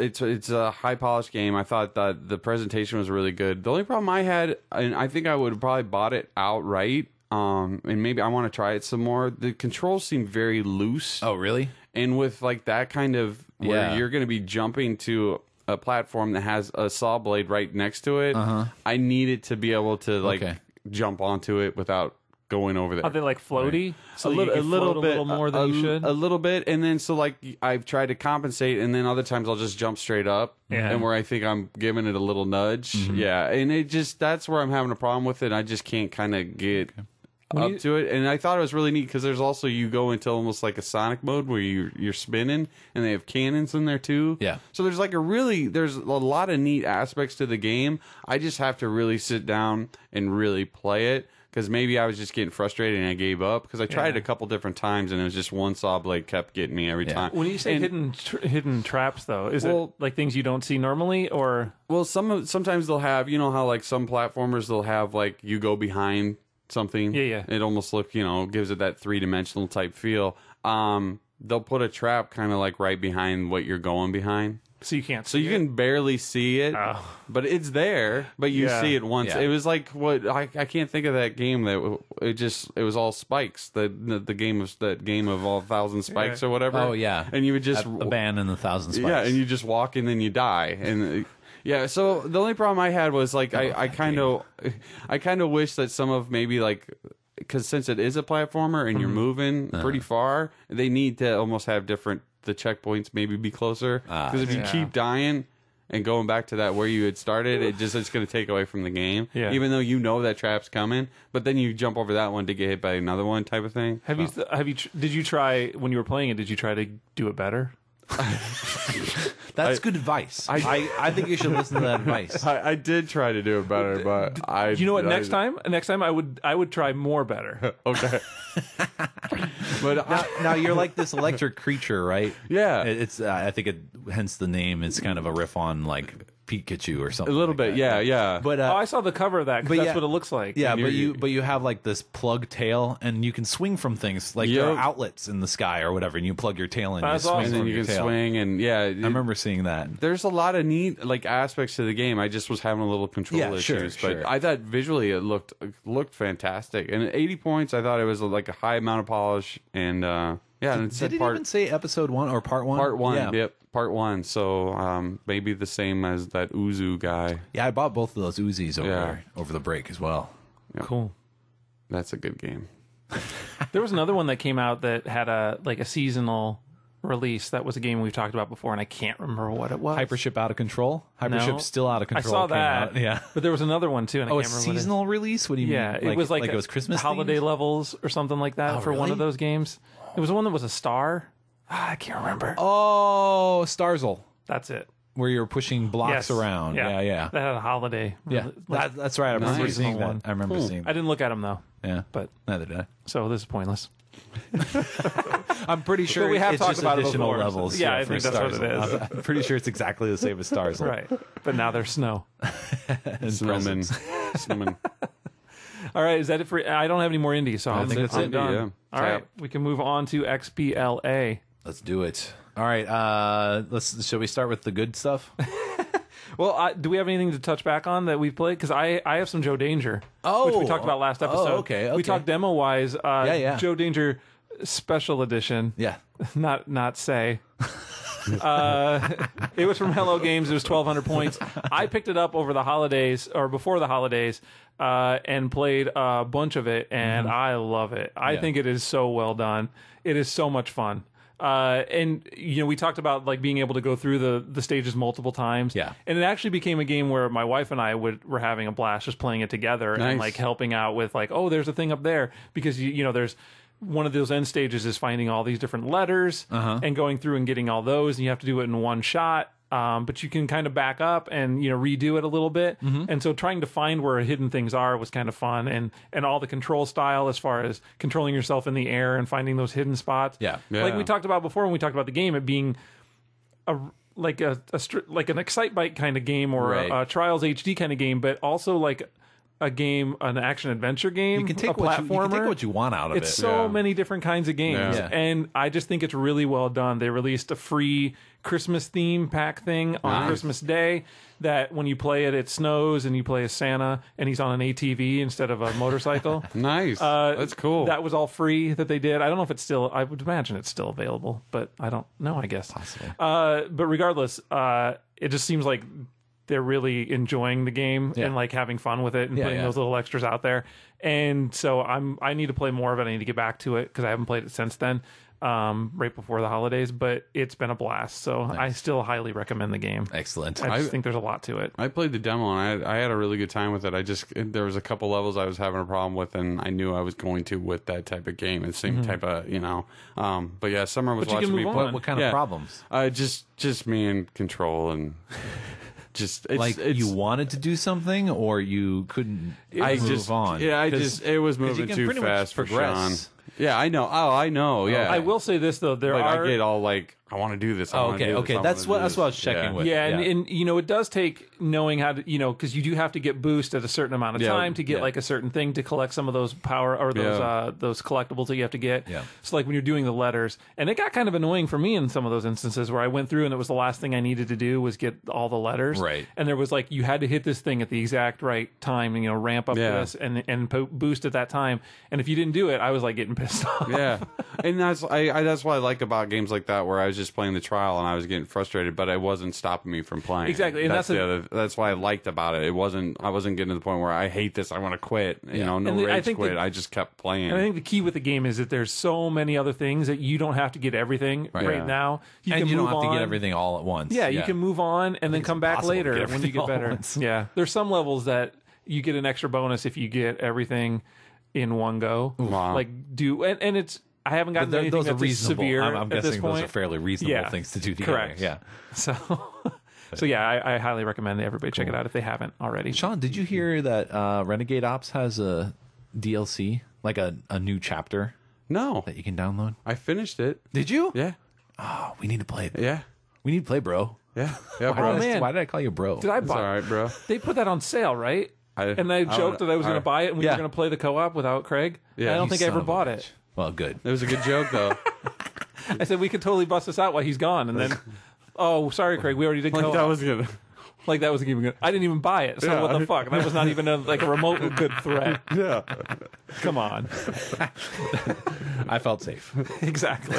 a high polished game. I thought that the presentation was really good. The only problem I had, and I think I would have probably bought it outright. And maybe I want to try it some more. The controls seem very loose. Oh, really? And with like that kind of where you're going to be jumping to a platform that has a saw blade right next to it, I needed to be able to jump onto it without going over there. Are they like floaty? Right. So a little bit more than you should. A little bit, and then so like I've tried to compensate, and then other times I'll just jump straight up, and where I think I'm giving it a little nudge, and it just that's where I'm having a problem with it. I just can't kind of get up to it, and I thought it was really neat because there's also you go into almost like a Sonic mode where you're spinning, and they have cannons in there too. Yeah. So there's like there's a lot of neat aspects to the game. I just have to really sit down and really play it. Because maybe I was just getting frustrated and I gave up. Because I tried it a couple different times and it was just one saw blade kept getting me every time. When you say hidden traps, though, is it like things you don't see normally, or? Well, sometimes they'll have, you know how like some platformers they'll have like you go behind something. Yeah. It almost gives it that 3-dimensional type feel. They'll put a trap kind of like right behind what you're going behind. So you can't see So you can barely see it, but it's there, but you see it once. Yeah. It was like what I can't think of that game that it was all spikes. The game of all 1,000 spikes or whatever. Oh yeah. And you would just the band and the 1,000 spikes. Yeah, and you just walk and then you die. And so the only problem I had was like I kind of wish that some of maybe like because since it is a platformer and you're moving pretty far, they need to almost have the checkpoints maybe be closer. Because if you keep dying and going back to that where you had started, it's going to take away from the game. Yeah. Even though you know that trap's coming, but then you jump over that one to get hit by another one type of thing. Did you try when you were playing it? Did you try to do it better? That's good advice. I think you should listen to that advice. I did try to do it better, but you know what? Next time I would try more better. Okay. But now you're like this electric creature, right? Yeah. It's I think hence the name. It's kind of a riff on like Pikachu or something. A little bit, yeah. But I saw the cover of that because that's what it looks like. Yeah, but you have like this plug tail, and you can swing from things like there are outlets in the sky or whatever, and you plug your tail in. That's awesome. And then you can swing, and I remember seeing that. There's a lot of neat like aspects to the game. I just was having a little control issues, but I thought visually it looked fantastic. And at 80 points, I thought it was like a high amount of polish, and and it said did it even say episode 1 or part 1? Part 1, yep. Part 1, so maybe the same as that Uzu guy. Yeah, I bought both of those Uzis over the break as well. Yep. Cool. That's a good game. There was another one that came out that had a seasonal release. That was a game we've talked about before, and I can't remember what it was. Hypership Out of Control? Hypership's still out of control. I saw that. Yeah. But there was another one too, and I can't remember seasonal release? What do you mean? Yeah, it was like it was Christmas holiday levels or something like that for one of those games. It was one that was a star. I can't remember. Oh, Starzl. That's it. Where you're pushing blocks around. Yeah. That had a holiday. Yeah, that's right. I remember seeing that. I remember seeing that. I didn't look at them, though. Yeah. But neither did I. So this is pointless. I'm pretty sure but we have it's talked just about additional it levels. Yeah, I think that's what it is. I'm pretty sure it's exactly the same as Starzl. Right. But now there's snow. Snowman. All right, is that it for... I don't have any more indies, so I think that's it. done. Yeah. All right, we can move on to XBLA. Let's do it. All right, shall we start with the good stuff? Well, do we have anything to touch back on that we've played? Because I have some Joe Danger, which we talked about last episode. Okay. We talked demo-wise. Joe Danger Special Edition. Yeah. Not say. It was from Hello Games. It was 1,200 points. I picked it up over the holidays, or before the holidays, and played a bunch of it, and I love it. I think it is so well done. It is so much fun. And we talked about like being able to go through the stages multiple times. Yeah. And it actually became a game where my wife and I were having a blast just playing it together and like helping out with like, oh, there's a thing up there, because there's one of those end stages is finding all these different letters and going through and getting all those, and you have to do it in one shot. But you can kind of back up and redo it a little bit, and so trying to find where hidden things are was kind of fun, and all the control style as far as controlling yourself in the air and finding those hidden spots. Like we talked about before when we talked about the game, it being like an Excitebike kind of game or a Trials HD kind of game, but also like a game, an action adventure game, you can take a platformer. You can take what you want out of it. It's so many different kinds of games, and I just think it's really well done. They released a free Christmas theme pack thing on Christmas Day that when you play it, it snows and you play as Santa and he's on an ATV instead of a motorcycle. Nice. That's cool. That was all free that they did. I don't know if it's still, I would imagine it's still available, but I don't know, I guess. Possibly. But regardless, it just seems like they're really enjoying the game and like having fun with it and putting those little extras out there. And so I need to play more of it. I need to get back to it because I haven't played it since then, right before the holidays, but it's been a blast. So I still highly recommend the game. Excellent. I just think there's a lot to it. I played the demo and I had a really good time with it. There was a couple levels I was having a problem with, and I knew I was going to with that type of game. It's the same type of, but yeah, Summer was watching me play. What kind of problems? Just me and control and just you wanted to do something or you couldn't move on. Yeah, it was moving too fast for Sean. Yeah, I know. Oh, I know. Yeah, I will say this though: I get all like, I want to do this. Okay. That's what I was checking with. Yeah, and it does take knowing how to, because you do have to get boost at a certain amount of time to get like a certain thing to collect some of those power or those collectibles that you have to get. Yeah. So like when you're doing the letters, and it got kind of annoying for me in some of those instances where I went through and it was the last thing I needed to do was get all the letters. Right. And there was like you had to hit this thing at the exact right time and ramp up this and boost at that time. And if you didn't do it, I was like getting pissed off. Yeah, and that's that's what I like about games like that, where I was just playing the trial and I was getting frustrated, but it wasn't stopping me from playing. Exactly, and that's what I liked about it. I wasn't getting to the point where I hate this, I want to quit. You know, no rage quit. I just kept playing. And I think the key with the game is that there's so many other things that you don't have to get everything right now. You don't have to get everything all at once. Yeah, you can move on and then come back later when you get better. Yeah, there's some levels that you get an extra bonus if you get everything in one go. Wow. Like and it's I haven't gotten anything that's reasonable. severe. I'm at guessing this point. those are fairly reasonable things to do together. Correct. Yeah. So yeah, I highly recommend that everybody check it out if they haven't already. Sean, did you hear that Renegade Ops has a DLC, like a new chapter? No, that you can download. I finished it. Did you? Yeah. Oh, we need to play it. Yeah. We need to play, bro. Yeah. Yeah, bro. Oh, man. Why did I call you bro? Did I It's buy? all right, bro. They put that on sale, right? And I joked that I was going to buy it and we were going to play the co-op without Craig. Yeah. I don't think I ever bought it. Well, good. It was a good joke, though. I said we could totally bust this out while he's gone, and then, oh, sorry, Craig, we already did co-op. That was good. Like that wasn't even good. I didn't even buy it. So what the fuck? That was not even a remote good threat. Yeah. Come on. I felt safe. Exactly.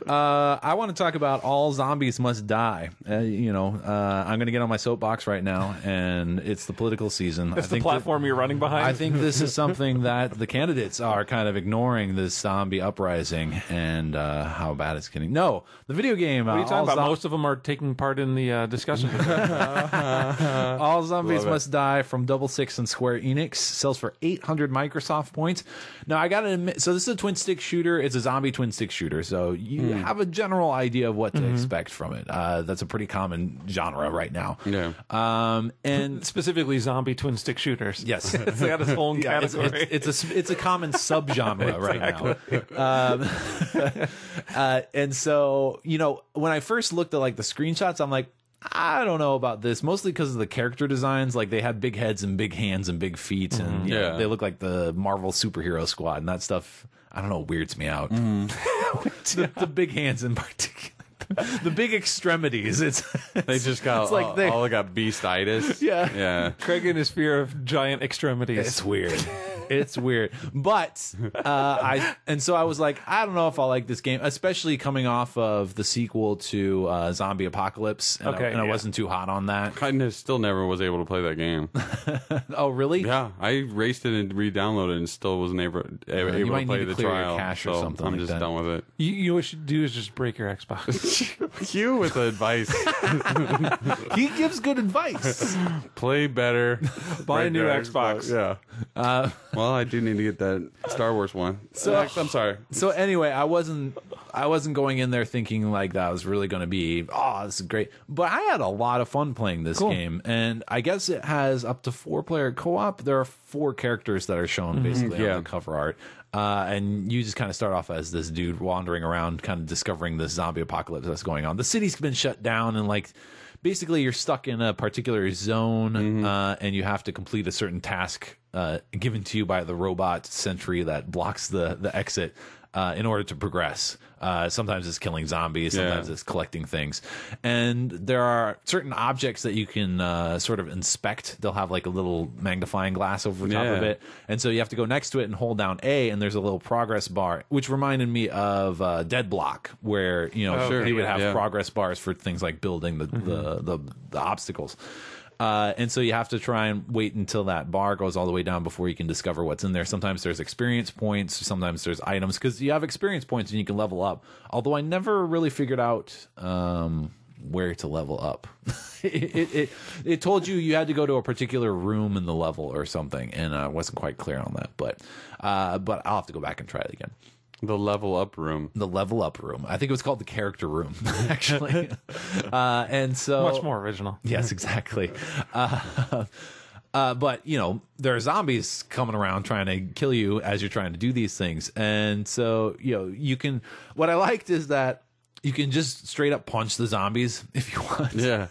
I want to talk about All Zombies Must Die. I'm going to get on my soapbox right now, and it's the political season. That's the platform you're running behind? I think this is something that the candidates are kind of ignoring, this zombie uprising and how bad it's getting. No, the video game. What are you talking about? Most of them are taking part in the discussion. All Zombies Must Die from Double Six and Square Enix sells for 800 Microsoft points. Now, I gotta admit, so this is a twin stick shooter. It's a zombie twin stick shooter, so you have a general idea of what to expect from it. That's a pretty common genre right now. Yeah. And specifically zombie twin stick shooters. Yes, it's got its own category. It's a common subgenre right now. And so when I first looked at like the screenshots, I'm like, I don't know about this, mostly because of the character designs. Like they have big heads and big hands and big feet, and they look like the Marvel superhero squad, and that stuff, I don't know, weirds me out. The big hands in particular. The big extremities. They just got all got beastitis. Yeah. Craig and his fear of giant extremities. It's weird. It's weird. But so I was like, I don't know if I'll like this game, especially coming off of the sequel to Zombie Apocalypse. And I wasn't too hot on that. I still never was able to play that game. Oh, really? Yeah. I raced it and re-downloaded it and still wasn't able to play the trial. Cache or something I'm like just that. done with it. You know what you should do is just break your Xbox. You with the advice. He gives good advice. Play better. Buy a new Xbox. Yeah. Well, I do need to get that Star Wars one. So I'm sorry. So anyway, I wasn't going in there thinking like that was really going to be, oh, this is great. But I had a lot of fun playing this game, and I guess it has up to 4-player co-op. There are 4 characters that are shown basically on the cover art. And you just kind of start off as this dude wandering around, kind of discovering this zombie apocalypse that's going on. The city's been shut down, and like basically you're stuck in a particular zone, and you have to complete a certain task given to you by the robot sentry that blocks the exit in order to progress. Sometimes it's killing zombies, sometimes it's collecting things. And there are certain objects that you can sort of inspect. They'll have like a little magnifying glass over top of it. And so you have to go next to it and hold down A, and there's a little progress bar, which reminded me of Dead Block, where they would have progress bars for things like building the obstacles. And so you have to try and wait until that bar goes all the way down before you can discover what's in there. Sometimes there's experience points, sometimes there's items, because you have experience points and you can level up. Although I never really figured out where to level up. It told you had to go to a particular room in the level or something, and I wasn't quite clear on that. But I'll have to go back and try it again. The level up room. The level up room. I think it was called the character room, actually. And so much more original. Yes, exactly. But there are zombies coming around trying to kill you as you're trying to do these things, and so you can. What I liked is that you can just straight up punch the zombies if you want. Yeah.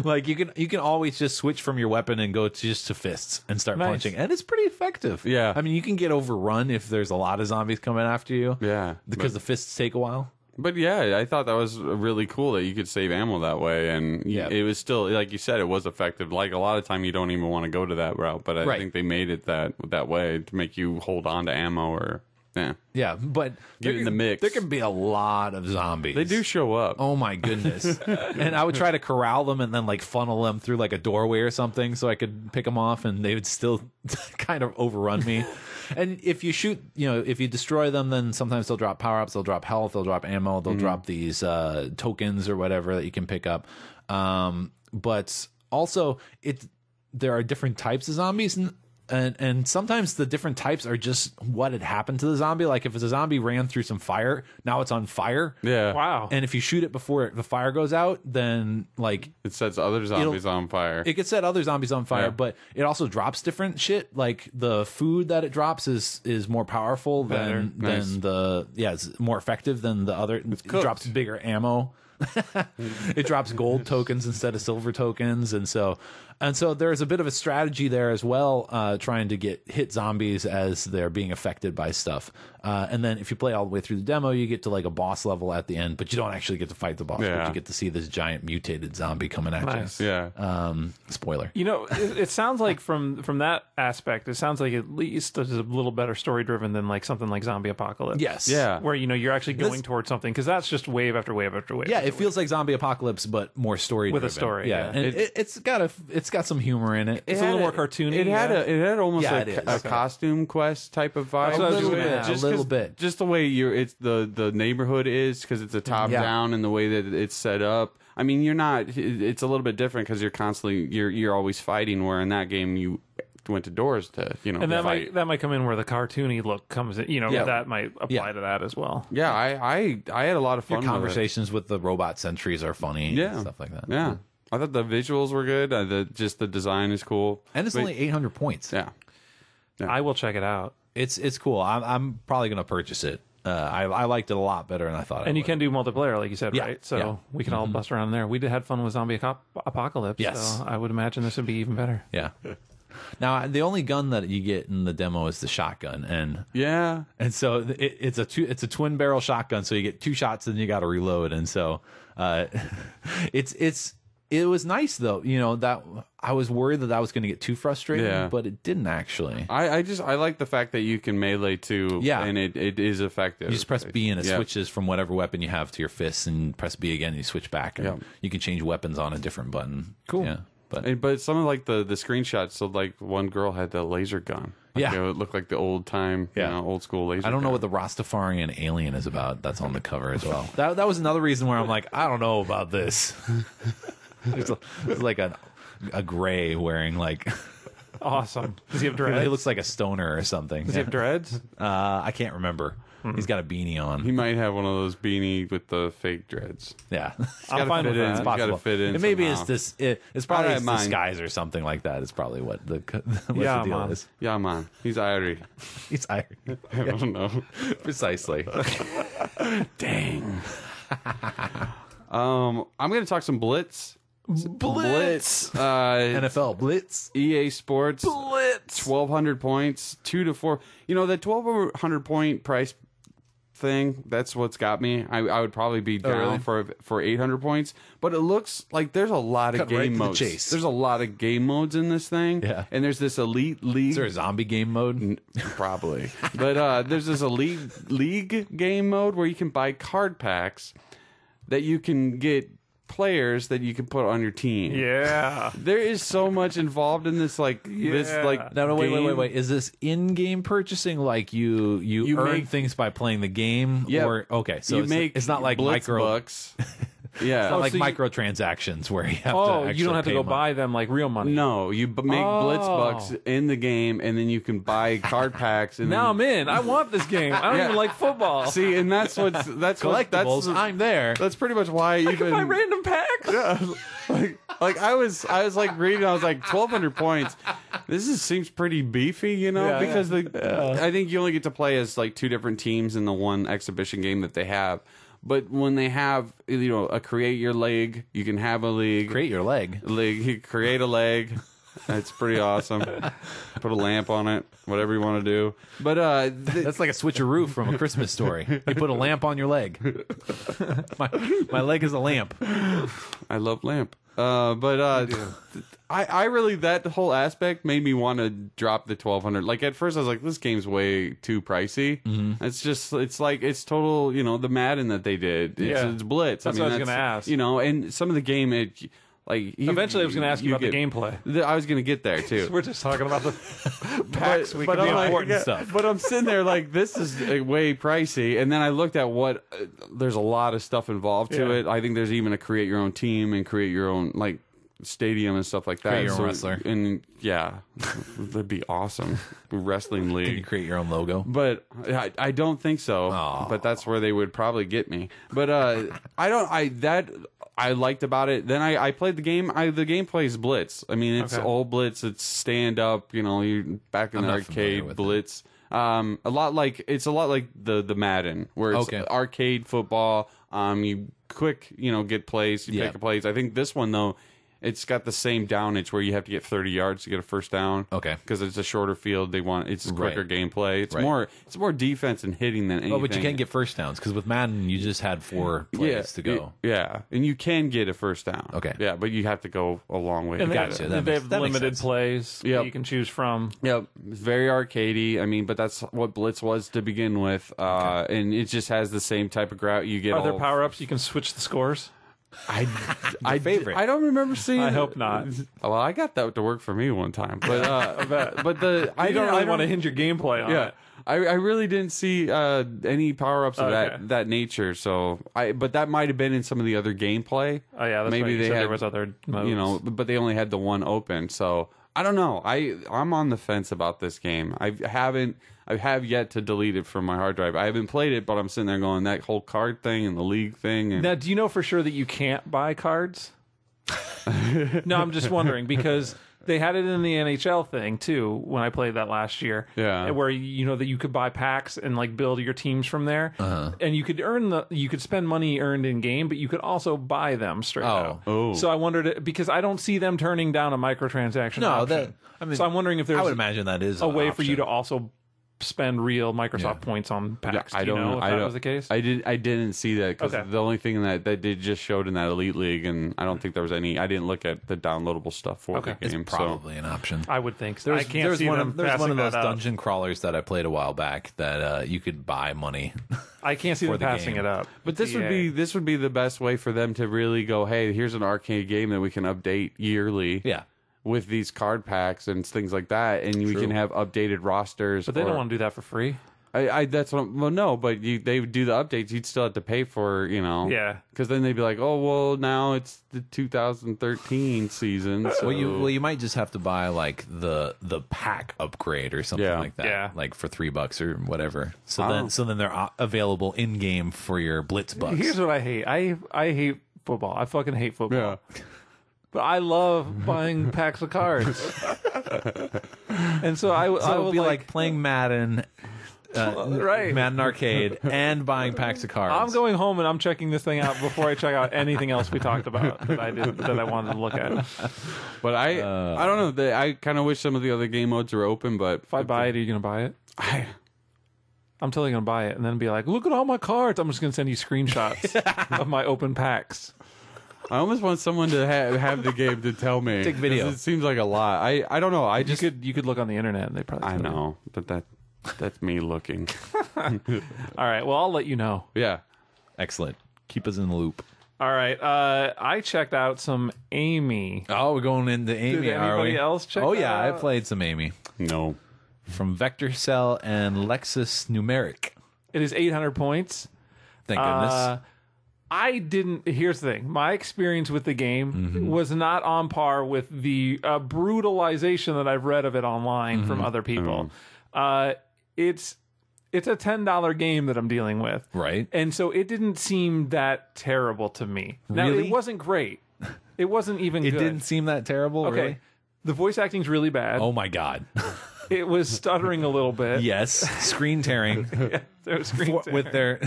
Like you can always just switch from your weapon and go to fists and start punching, and it's pretty effective. Yeah, I mean you can get overrun if there's a lot of zombies coming after you. Yeah, because the fists take a while. But yeah, I thought that was really cool that you could save ammo that way, and it was still, like you said, it was effective. Like a lot of time, you don't even want to go to that route, but I think they made it that way to make you hold on to ammo or Yeah, but Get in the mix. There can be a lot of zombies. They do show up. Oh my goodness! And I would try to corral them and then like funnel them through like a doorway or something so I could pick them off, and they would still kind of overrun me. And if you shoot, if you destroy them, then sometimes they'll drop power ups, they'll drop health, they'll drop ammo, they'll drop these tokens or whatever that you can pick up. But also, there are different types of zombies. And sometimes the different types are just what had happened to the zombie. Like if it's a zombie ran through some fire, now it's on fire. Yeah. Wow. And if you shoot it before the fire goes out, then like it sets other zombies on fire. It could set other zombies on fire, but it also drops different shit. Like the food that it drops is more powerful than it's more effective than the other. It drops bigger ammo. It drops gold tokens instead of silver tokens, and so there's a bit of a strategy there as well, trying to hit zombies as they're being affected by stuff. And then if you play all the way through the demo, you get to like a boss level at the end, but you don't actually get to fight the boss. But you get to see this giant mutated zombie coming at you. Yeah. Spoiler. It sounds like from that aspect, it sounds like at least it's a little better story driven than like something like Zombie Apocalypse. Yes. Yeah. Where you're actually going towards something, because that's just wave after wave after wave. Yeah, it feels like Zombie Apocalypse, but more story with driven. a story. Yeah, and it's got some humor in it. It's a little more cartoony. It had almost a Okay. costume quest type of vibe. A little bit. Just the way the neighborhood is, because it's a top down, and the way that it's set up. I mean, it's a little bit different because you're constantly you're always fighting. Where in that game you went to doors to and fight. that might come in where the cartoony look comes in. That might apply to that as well. Yeah, I had a lot of fun. Your conversations with the robot sentries are funny. And stuff like that. Yeah, I thought the visuals were good. The design is cool, and it's only 800 points. Yeah, I will check it out. It's cool. I'm probably gonna purchase it. I liked it a lot better than I thought. And you can do multiplayer, like you said, right? So yeah. we can all bust around there. We had fun with Zombie Apocalypse. Yes. So I would imagine this would be even better. Yeah. Now the only gun that you get in the demo is the shotgun, and so it's a twin barrel shotgun. So you get 2 shots, and you got to reload, and so it was nice though. That I was worried that was going to get too frustrating, but it didn't actually. I like the fact that you can melee too, and it is effective. You just press B and it switches from whatever weapon you have to your fists, and press B again and you switch back, and you can change weapons on a different button. Cool. Yeah. But some of like the screenshots, so like one girl had the laser gun. It looked like the old time, old school laser gun. I don't know what the Rastafarian alien is about. That's on the cover as well. That was another reason where I'm like, I don't know about this. It's like a gray wearing like. Awesome. Does he have dreads? He looks like a stoner or something. Does he have dreads? I can't remember. He's got a beanie on. He might have one of those beanie with the fake dreads. Yeah, I'm fine with that. It's possible. Fit in. And maybe somehow. it's probably his disguise or something like that. It's probably what the deal is. Yeah, man. He's Irie. He's Irish. I don't know. Precisely. Dang. I'm going to talk some Blitz. Blitz. NFL Blitz. EA Sports. Blitz. 1,200 points. 2 to 4. The 1,200 point price thing, that's what's got me. I would probably be down for 800 points, but it looks like there's a lot of game modes. There's a lot of game modes in this thing. Yeah. And there's this elite league. Is there a zombie game mode? Probably. But there's this elite league game mode where you can buy card packs that you can get players that you can put on your team. Yeah. There is so much involved in this wait. Is this in-game purchasing, like you earn things by playing the game? Yeah. Or okay, so it's not like Blitz micro bucks. Yeah. It's not like microtransactions where you have to actually you don't have to go money. buy them like real money. No, you make Blitz bucks in the game, and then you can buy card packs. And now I'm in. I want this game. I don't even like football. See, and that's collectibles. I'm there. That's pretty much why I can buy random packs. Yeah, like I was like reading. I was like 1,200 points. This seems pretty beefy, because I think you only get to play as like 2 different teams in the one exhibition game that they have. But when they have, a create your leg, you can have a league. Create your leg. You create a leg. That's pretty awesome. Put a lamp on it, whatever you want to do. But that's like a switcheroo from A Christmas Story. You put a lamp on your leg. My leg is a lamp. I love lamp. I really, that whole aspect made me want to drop the 1,200. Like at first I was like, this game's way too pricey. It's total, the Madden that they did. It's Blitz. That's what I was going to ask. And some of the game, eventually I was going to ask you about the gameplay. I was going to get there too. We're just talking about the packs. But the important stuff. But I'm sitting there like, this is way pricey. And then I looked at what, there's a lot of stuff involved to it. I think there's even a create your own team and create your own, stadium and stuff like that. Create your own wrestler. And that'd be awesome. Wrestling league. Can you create your own logo? But I don't think so. But that's where they would probably get me. But I liked about it. Then I played the game. The gameplay is Blitz. I mean, it's old Blitz. It's stand up. You back in the arcade Blitz. It's a lot like the Madden, where it's arcade football. You quick, get plays. You pick a plays. I think this one though, it's got the same downage where you have to get 30 yards to get a first down. Okay. Because it's a shorter field. It's quicker gameplay. It's more defense and hitting than anything. Oh, but you can't get first downs because with Madden you just had 4 plays to go. Yeah, and you can get a first down. Okay. Yeah, but you have to go a long way. And they have limited plays that you can choose from. Yep. It's very arcadey. I mean, but that's what Blitz was to begin with. And it just has the same type of grout you get. Are there power-ups? You can switch the scores? I don't remember seeing. I hope not. Well, I got that to work for me one time, but I don't really want to hinge your gameplay on it. I really didn't see any power ups of that nature. So but that might have been in some of the other gameplay. Oh yeah, that's maybe right. There was other modes. But they only had the one open. So I don't know. I'm on the fence about this game. I have yet to delete it from my hard drive. I haven't played it, but I'm sitting there going, that whole card thing and the league thing. And... Now, do you know for sure that you can't buy cards? No, I'm just wondering, because they had it in the NHL thing, too, when I played that last year. Yeah. Where, that you could buy packs and, build your teams from there. And you could spend money earned in-game, but you could also buy them straight out. Oh. So I wondered, because I don't see them turning down a microtransaction option. So I'm wondering if there's... I would imagine that is a way for you to also spend real Microsoft points on packs. I don't know if that was the case. I didn't see that because the only thing that they just showed in that Elite League, and I don't think there was any. I didn't look at the downloadable stuff for the game. It's probably an option. I would think so. There's one of those dungeon crawlers that I played a while back that you could buy money. I can't see them passing it up. But this would be the best way for them to really go, hey, here's an arcade game that we can update yearly. Yeah. With these card packs and things like that, and we can have updated rosters. But they don't want to do that for free. That's what. Well, no, but they would do the updates. You'd still have to pay for, Yeah. Because then they'd be like, oh, well, now it's the 2013 season. So. Well, you might just have to buy the pack upgrade or something like that. Yeah. Like for $3 or whatever. So then they're available in game for your Blitz bucks. Here's what I hate. I hate football. I fucking hate football. Yeah. But I love buying packs of cards, and so I would be like playing Madden, right? Madden Arcade, and buying packs of cards. I'm going home and I'm checking this thing out before I check out anything else we talked about that I wanted to look at. But I don't know. I kind of wish some of the other game modes were open. But if I buy it, are you gonna buy it? I'm totally gonna buy it and then be like, look at all my cards. I'm just gonna send you screenshots of my open packs. I almost want someone to have the game to tell me. Take video. It seems like a lot. I don't know. You could look on the internet and they probably. I know, but that's me looking. All right. Well, I'll let you know. Yeah. Excellent. Keep us in the loop. All right. I checked out some Amy. Oh, we're going into Amy. Did anybody else check? Oh yeah, I played some Amy. No. From Vector Cell and Lexus Numeric. It is 800 points. Thank goodness. Here's the thing. My experience with the game was not on par with the brutalization that I've read of it online from other people. It's a $10 game that I'm dealing with. Right. And so it didn't seem that terrible to me. Now, it wasn't great. It wasn't even good. It didn't seem that terrible, okay. Really? The voice acting's really bad. Oh, my God. It was stuttering a little bit. Yes, screen tearing. With their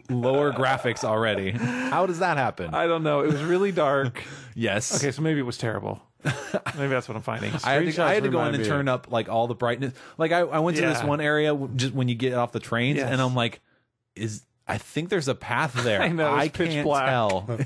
lower graphics already. How does that happen? I don't know. It was really dark. Yes. Okay, so maybe it was terrible. Maybe that's what I'm finding. I had to go in and turn up all the brightness. I went to this one area just when you get off the trains, and I'm like, I think there's a path there. I know, it's pitch can't black. tell.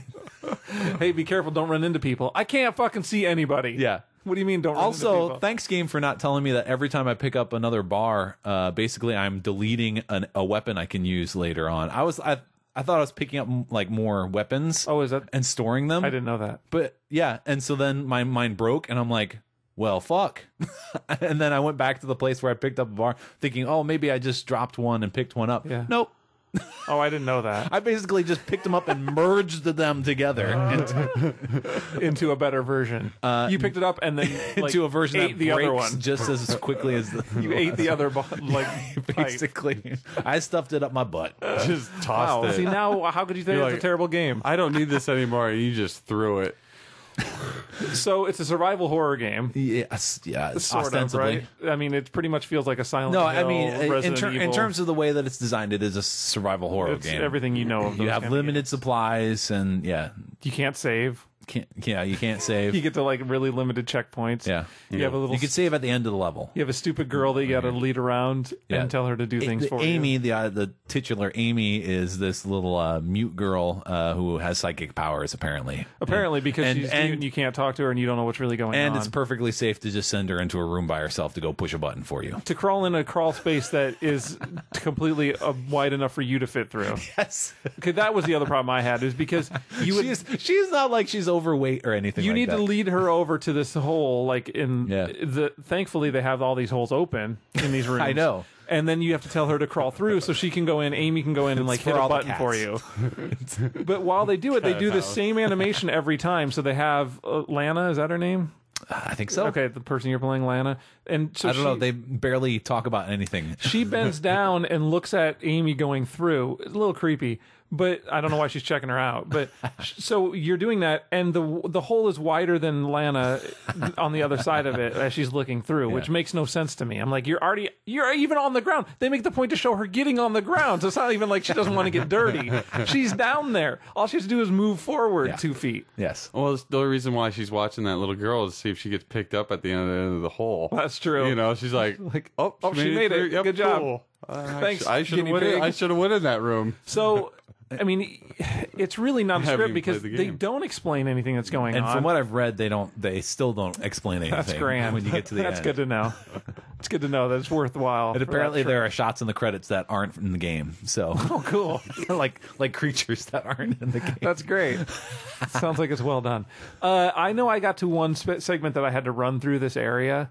Hey, be careful! Don't run into people. I can't fucking see anybody. Yeah. What do you mean? Don't run into Also, people? thanks game for not telling me that every time I pick up another bar, basically I'm deleting a weapon I can use later on. I thought I was picking up like more weapons. Oh, is that? And storing them. I didn't know that. But yeah, and so then my mind broke, and I'm like, well, fuck. And then I went back to the place where I picked up a bar, thinking, oh, maybe I just dropped one and picked one up. Yeah. Nope. Oh, I didn't know that. I basically just picked them up and merged them together Into a better version. You picked it up and then into a version ate that the breaks other one just as quickly as the You ate the other basically. I stuffed it up my butt. Just tossed Wow. it. See, now how could you think You're it's like, a terrible game? I don't need this anymore. You just threw it. So it's a survival horror game. Yes, Sort ostensibly. of, right? I mean, it pretty much feels like a Silent No, Hill, I mean, Resident in Evil. terms of the way that it's designed, it is a survival horror It's game. everything you know of those You have kind of limited games. supplies, and You can't save. you can't save. You get to like really limited checkpoints. Yeah. You have a little. You can save at the end of the level. You have a stupid girl that you got to lead around Yeah. and tell her to do things for Amy, you. the titular Amy, is this little mute girl who has psychic powers, apparently. Apparently, because and- she's and- mute and you can't talk to her and you don't know what's really going And on. it's perfectly safe to just send her into a room by herself to go push a button for you. to crawl in a crawl space that is completely wide enough for you to fit through. Yes. Okay, that was the other problem I had is because you would. She's not like she's overweight or anything You like need that. to lead her over to this hole, like in Yeah. Thankfully, they have all these holes open in these rooms. I know. And then you have to tell her to crawl through so she can go in. Amy can go in and like for hit a all the button for you. cats. But while they do it, they do the same animation every time. So they have Lana. Is that her name? I think so. Okay, the person you're playing, Lana. And so I don't know. They barely talk about anything. she bends down and looks at Amy going through. It's a little creepy, but I don't know why she's checking her out. But so you're doing that, and the hole is wider than Lana on the other side of it as she's looking through, which makes no sense to me. I'm like, you're even on the ground. They make the point to show her getting on the ground, so it's not even like she doesn't want to get dirty. She's down there. All she has to do is move forward 2 feet. Yes. Well, the only reason why she's watching that little girl is to see if she gets picked up at the end of the hole. That's true. You know, she's like, oh, she made it. through. Yep, Good job. cool. Thanks, I should guinea pig. have went in that room. So, I mean, it's really not a Haven't script even because played the they game. don't explain anything that's going And on. from what I've read, they still don't explain anything. That's grand. when you get to the That's end. good to know. It's good to know that it's worthwhile. And for apparently that there are shots in the credits that aren't in the game. So Oh, cool. like creatures that aren't in the game. That's great. Sounds like it's well done. I know I got to one segment that I had to run through this area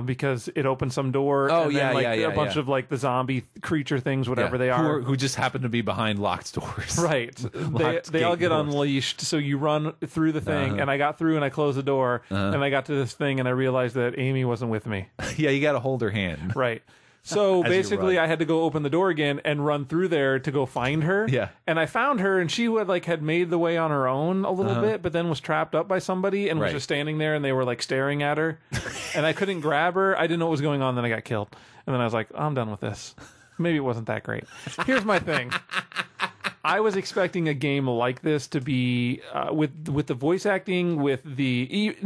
because it opened some door. Oh, and yeah, then, like, yeah, a yeah, bunch yeah. of like the zombie creature things, whatever they Who are. who just happen to be behind locked doors. Right. They all gate get doors. unleashed. So you run through the thing, and I got through and I closed the door, and I got to this thing and I realized that Amy wasn't with me. Yeah, you got to hold her hand. Right. So As you basically, run. I had to go open the door again and run through there to go find her. Yeah. And I found her, and she had made the way on her own a little bit, but then was trapped up by somebody and was Right. just standing there, and they were like staring at her, and I couldn't grab her. I didn't know what was going on. Then I got killed, and then I was like, I'm done with this. Maybe it wasn't that great. Here's my thing. I was expecting a game like this to be with the voice acting, with the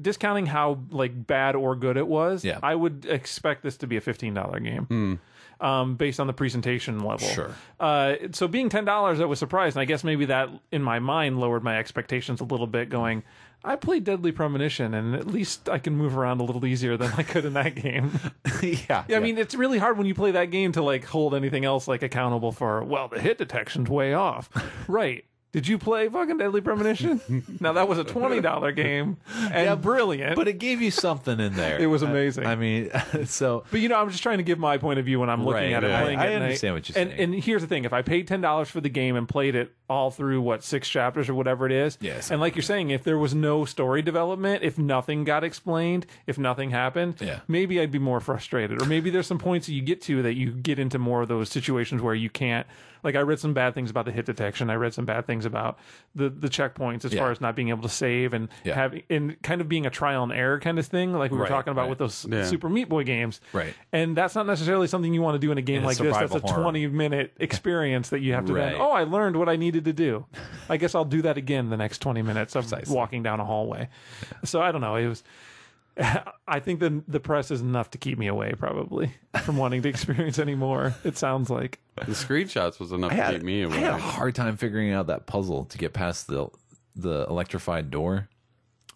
discounting how like bad or good it was. Yeah. I would expect this to be a $15 game. Based on the presentation level. Sure. So being $10, I was surprised. And I guess maybe that, in my mind, lowered my expectations a little bit, going, I played Deadly Premonition, and at least I can move around a little easier than I could in that game. Yeah. I mean, it's really hard when you play that game to like hold anything else like accountable for, well, the hit detection's way off. Right. Did you play fucking Deadly Premonition? Now, that was a $20 game and brilliant. But it gave you something in there. It was amazing. I mean, so But I'm just trying to give my point of view when I'm looking Right, at it, right. playing I it. understand what you're saying. And here's the thing: if I paid $10 for the game and played it all through 6 chapters or whatever it is, Yes. and like you're saying, if there was no story development, if nothing got explained, if nothing happened, Yeah. maybe I'd be more frustrated. Or maybe there's some points that you get to that you get into more of those situations where you can't. Like, I read some bad things about the hit detection. I read some bad things about the checkpoints as far as not being able to save and having and kind of being a trial and error kind of thing, like we were Right, talking about right. with those Super Meat Boy games. Right. And that's not necessarily something you want to do in a game In a like this. That's a survival horror. 20-minute experience that you have to Right. then, I learned what I needed to do. I guess I'll do that again the next 20 minutes of walking down a hallway. So I don't know. It was... I think the press is enough to keep me away, probably, from wanting to experience any more. It sounds like the screenshots was enough to keep me away. I had a hard time figuring out that puzzle to get past the electrified door.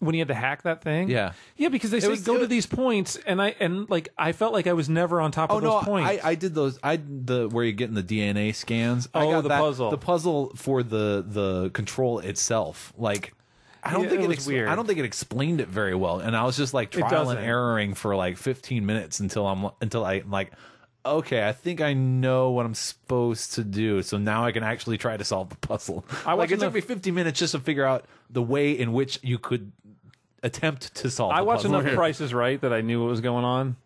When you had to hack that thing, yeah, because they say go to these points, and I felt like I was never on top of those points. I did those. Where you're getting the DNA scans. Oh, I got puzzle. The puzzle for the control itself. Like, I don't think it was weird. I don't think it explained it very well, and I was just like trial and erroring for like 15 minutes until I'm like, okay, I think I know what I'm supposed to do. So now I can actually try to solve the puzzle. It took me 15 minutes just to figure out the way in which you could attempt to solve. I the watched puzzle. enough Price is Right that I knew what was going on.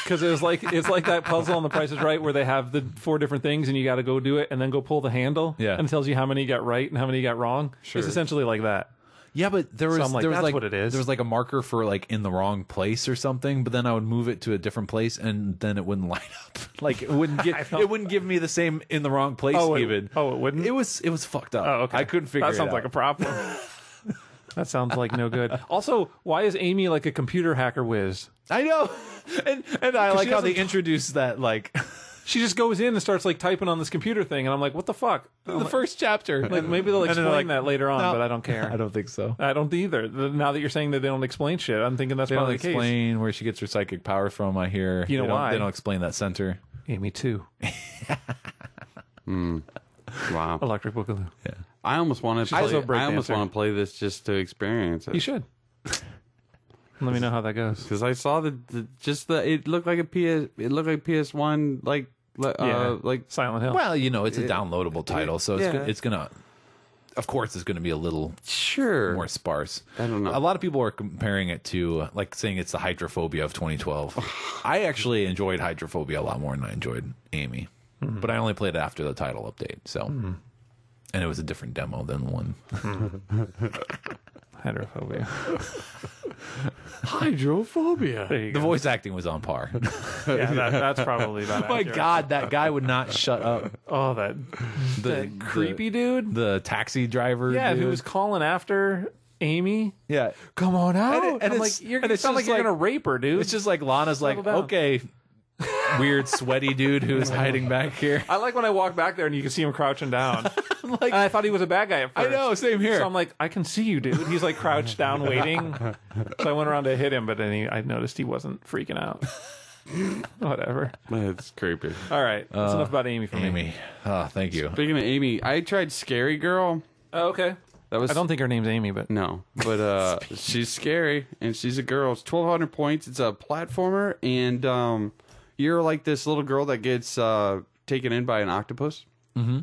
Because it's like that puzzle on The Price is Right where they have the 4 different things and you got to go do it and then go pull the handle. Yeah. And it tells you how many you got right and how many you got wrong. Sure. It's essentially like that. Yeah, but there was that's what it is. There was like a marker for like in the wrong place or something, but then I would move it to a different place and then it wouldn't light up. Like it wouldn't give me the same in the wrong place even. It wouldn't? It was fucked up. Oh, okay. I couldn't figure it out. That sounds like a problem. That sounds like no good. Also, why is Amy like a computer hacker whiz? I know. And I like how they introduced that like she just goes in and starts like typing on this computer thing and I'm like, what the fuck? the first chapter. Like maybe they'll explain that later on, but I don't care. I don't think so. I don't either. Now that you're saying that they don't explain shit, I'm thinking that's probably the case. They don't explain where she gets her psychic power from, I hear. You know why? They don't explain that center. Amy too. Wow. Electric Boogaloo. Yeah. I almost want to play this just to experience it. You should. Let me know how that goes. Because I saw it looked like PS1 like Silent Hill. Well, it's a downloadable title, so it's gonna. Of course, it's going to be a little more sparse. I don't know. A lot of people are comparing it to saying it's the Hydrophobia of 2012. I actually enjoyed Hydrophobia a lot more than I enjoyed Amy, but I only played it after the title update. So, and it was a different demo than the one. Hydrophobia. Hydrophobia. The voice acting was on par. Yeah, that's probably about My accurate. God, that guy would not shut up. Oh, that creepy dude. The taxi driver. Yeah, dude. who was calling after Amy. Yeah, come on out. And I'm it's like, and it sounds like you're gonna rape her, dude. It's just like Lana's like, okay, weird sweaty dude who's hiding back here. I like when I walk back there and you can see him crouching down. And I thought he was a bad guy at first. I know, same here. So I'm like, I can see you, dude. He's like crouched down waiting. So I went around to hit him, but then I noticed he wasn't freaking out. Whatever. It's creepy. All right, that's enough about Amy for me. Amy. Oh, thank you. Speaking of Amy, I tried Scarygirl. Oh, okay. I don't think her name's Amy, but no, but she's scary and she's a girl. It's 1,200 points. It's a platformer, and you're like this little girl that gets taken in by an octopus. Mm-hmm.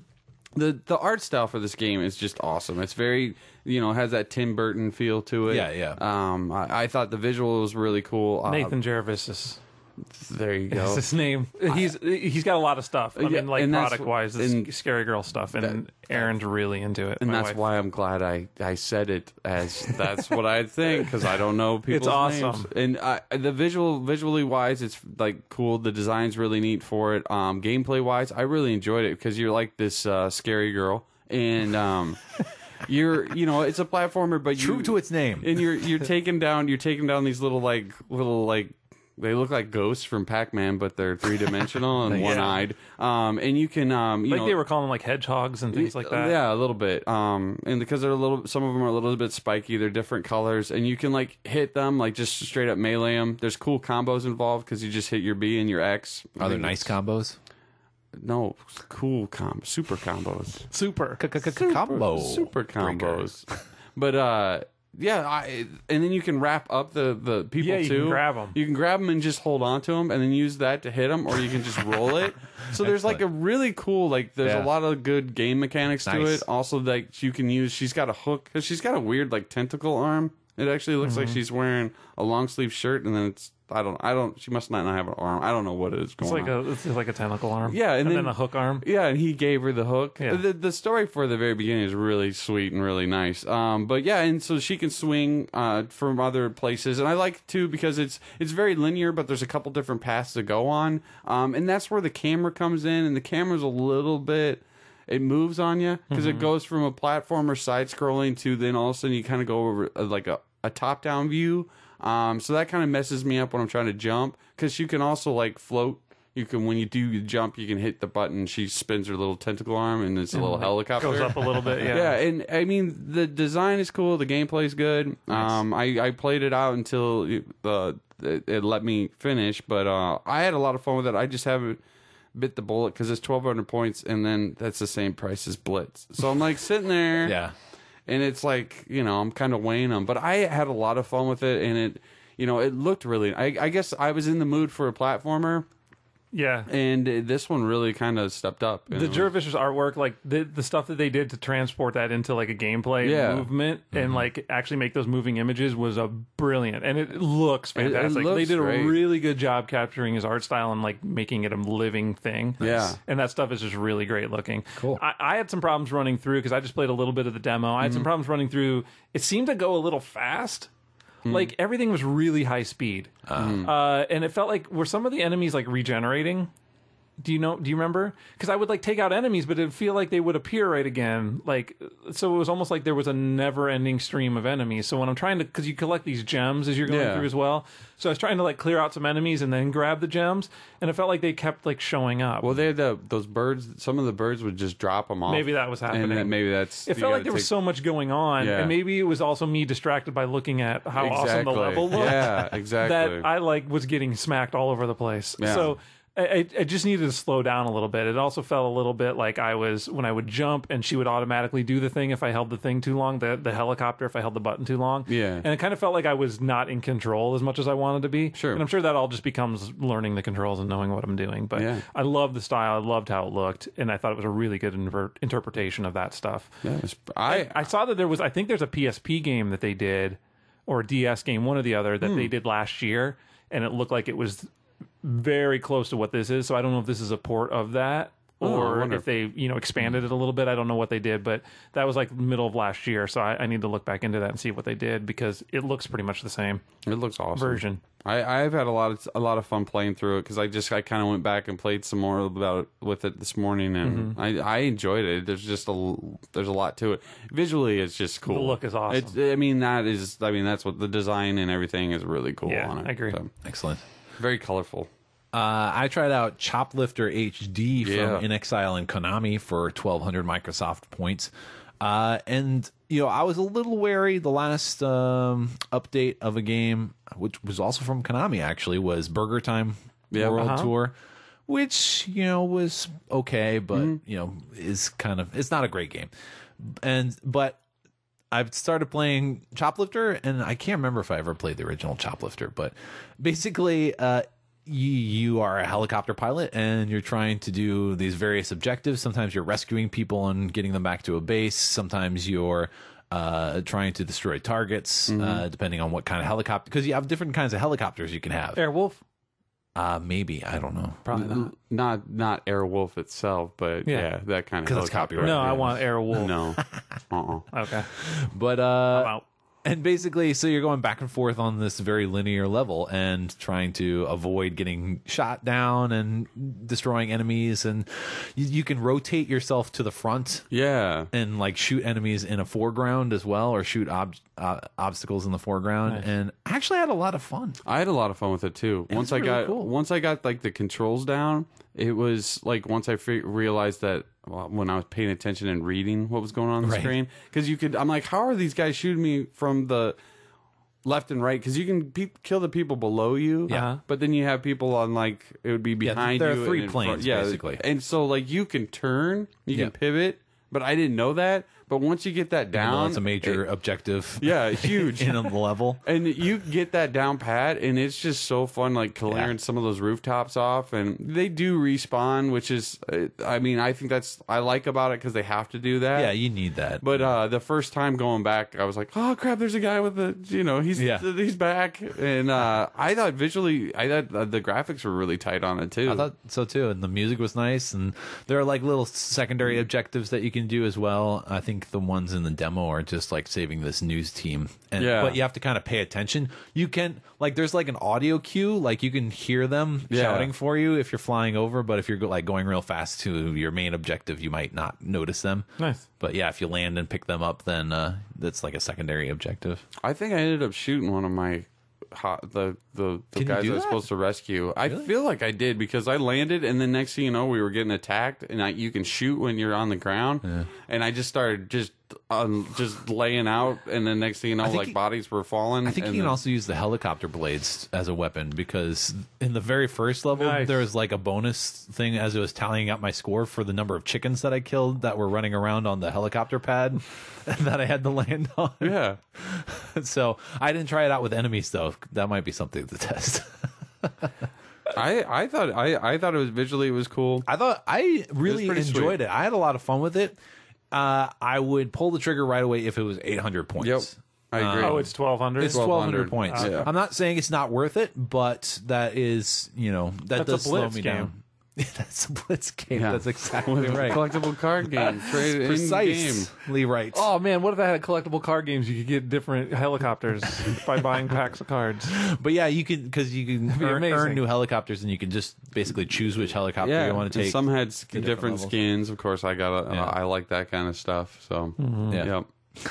The art style for this game is just awesome. It's very, has that Tim Burton feel to it. Yeah. I thought the visual was really cool. Nathan Jervis is. There you go. That's his name. He's got a lot of stuff. I mean, like product wise, this Scary Girl stuff, and Aaron's really into it. And that's why I'm glad I said it as that's what I think, because I don't know people's awesome. names. And the visually wise, it's like cool. The design's really neat for it. Gameplay wise, I really enjoyed it because you're like this scary girl, and you're it's a platformer, but true to its name, and you're taking down these little they look like ghosts from Pac-Man, but they're 3-dimensional and one-eyed. And you can, they were calling them like hedgehogs and things like that. Yeah, a little bit. And because some of them are a little bit spiky, they're different colors, and you can hit them, just straight up melee them. There's cool combos involved because you just hit your B and your X. Are there nice combos? No, cool super combos. Super combos. But yeah, and then you can wrap up the people too. Yeah, you can grab them. You can grab them and just hold on to them, and then use that to hit them, or you can just roll it. So there's a really cool there's a lot of good game mechanics to it. Also, you can use. She's got a hook because she's got a weird tentacle arm. It actually looks like she's wearing a long sleeve shirt, and then it's I don't. She must not have an arm. I don't know what it is going on. It's like a tentacle arm. Yeah, and then a hook arm. Yeah, and he gave her the hook. Yeah. The story for the very beginning is really sweet and really nice. But yeah, and so she can swing from other places, and I like too because it's very linear, but there's a couple different paths to go on. And that's where the camera comes in, and the camera's a little bit. It moves on you because it goes from a platformer side scrolling to then all of a sudden you kind of go over a top-down view. So that kind of messes me up when I'm trying to jump, because you can also like float. You can, when you do jump, you can hit the button. She spins her little tentacle arm, and it's a little helicopter. Goes up a little bit, yeah. Yeah, and I mean, the design is cool. The gameplay is good. Nice. I played it out until it let me finish, but I had a lot of fun with it. I just haven't bit the bullet because it's 1,200 points, and then that's the same price as Blitz. So I'm like sitting there, yeah, and it's like, you know, I'm kind of weighing them. But I had a lot of fun with it, and it, you know, it looked really. I guess I was in the mood for a platformer. Yeah, and this one really kind of stepped up. The Juravisher's artwork, like the stuff that they did to transport that into like a gameplay movement and like actually make those moving images was brilliant, and it looks fantastic. It looks they did great. a really good job capturing his art style and like making it a living thing. Yeah, and that stuff is just really great looking. Cool. I had some problems running through because I just played a little bit of the demo. I had some problems running through. It seemed to go a little fast. Like everything was really high speed, and it felt like were some of the enemies like regenerating. Do you remember? Because I would like take out enemies, but it'd feel like they would appear right again. Like, so it was almost like there was a never-ending stream of enemies. So when I'm trying to, because you collect these gems as you're going through as well. So I was trying to like clear out some enemies and then grab the gems, and it felt like they kept like showing up. Well, they had those birds. Some of the birds would just drop them off. Maybe that was happening. And maybe that's. It felt like there was so much going on, and maybe it was also me distracted by looking at how awesome the level looked. Yeah, exactly. That I like was getting smacked all over the place. Yeah. So. I just needed to slow down a little bit. It also felt a little bit like I was when I would jump and she would automatically do the thing if I held the thing too long, the helicopter if I held the button too long. Yeah. And it kind of felt like I was not in control as much as I wanted to be. Sure. And I'm sure that all just becomes learning the controls and knowing what I'm doing. But I loved the style. I loved how it looked. And I thought it was a really good interpretation of that stuff. Yeah, I saw that I think there's a PSP game that they did, or a DS game, one or the other, that they did last year. And it looked like it was very close to what this is, so I don't know if this is a port of that or if they expanded it a little bit. I don't know what they did, but that was like middle of last year, so I need to look back into that and see what they did, because it looks pretty much the same. It looks awesome. Version. I've had a lot of fun playing through it, because I kind of went back and played some more with it this morning, and I enjoyed it. There's a lot to it. Visually, it's just cool. The look is awesome. That's what the design and everything is really cool on it. I agree. So, excellent. very colorful. I tried out Choplifter HD from In Exile and Konami for 1,200 Microsoft points. And, I was a little wary. The last update of a game, which was also from Konami, actually, was Burger Time World Tour, which, was okay, but, is kind of, it's not a great game. But I've started playing Choplifter, and I can't remember if I ever played the original Choplifter, but basically, you are a helicopter pilot, and you're trying to do these various objectives. Sometimes you're rescuing people and getting them back to a base. Sometimes you're trying to destroy targets, depending on what kind of helicopter, because you have different kinds of helicopters you can have. Airwolf? Maybe, I don't know. Probably Not Airwolf itself, but that kind of helicopter. No, I want Airwolf. No. Okay. But I'm out. And basically, so you're going back and forth on this very linear level and trying to avoid getting shot down and destroying enemies. And you can rotate yourself to the front. Yeah. And like shoot enemies in a foreground as well, or shoot obstacles in the foreground. Nice. And I actually had a lot of fun. I had a lot of fun with it too. Once I got like the controls down, it was like once I realized that when I was paying attention and reading what was going on the screen, because I'm like, how are these guys shooting me from the left and right? Because you can kill the people below you, but then you have people on like it would be behind you. There are three planes, basically, and so like you can turn, you can pivot, but I didn't know that. But once you get that down, it's a major objective. Yeah, huge in the level, and you get that down pat, and it's just so fun, like clearing some of those rooftops off. And they do respawn, which is, I think I like about it because they have to do that. Yeah, you need that. But the first time going back, I was like, oh crap, there's a guy with he's back, and I thought visually, the graphics were really tight on it too. I thought so too, and the music was nice, and there are like little secondary objectives that you can do as well. I think think the ones in the demo are just like saving this news team. But you have to kind of pay attention. You can like there's like an audio cue, like you can hear them shouting for you if you're flying over. But if you're like going real fast to your main objective, you might not notice them. Nice. But yeah, if you land and pick them up, then that's like a secondary objective. I think I ended up shooting one of my the guys I was supposed to rescue. I feel like I did because I landed and then next thing you know we were getting attacked and you can shoot when you're on the ground and I just started just laying out and then next thing you know like bodies were falling. I think you can also use the helicopter blades as a weapon because in the very first level there was like a bonus thing as it was tallying up my score for the number of chickens that I killed that were running around on the helicopter pad that I had to land on. Yeah. So I didn't try it out with enemies though. That might be something to test. I thought it was visually it was cool. I really enjoyed it. I had a lot of fun with it. I would pull the trigger right away if it was 800 points. Yep. I agree. Oh, it's 1,200? It's 1,200 points. Yeah. I'm not saying it's not worth it, but that is, that does slow me down. That's a Blitz game. Yeah. That's exactly right. Collectible card game. Trade precisely right. Oh man, what if I had collectible card games? You could get different helicopters by buying packs of cards. But yeah, you can earn new helicopters, and you can just basically choose which helicopter you want to take. Some had different skins. Of course, I like that kind of stuff. So yep.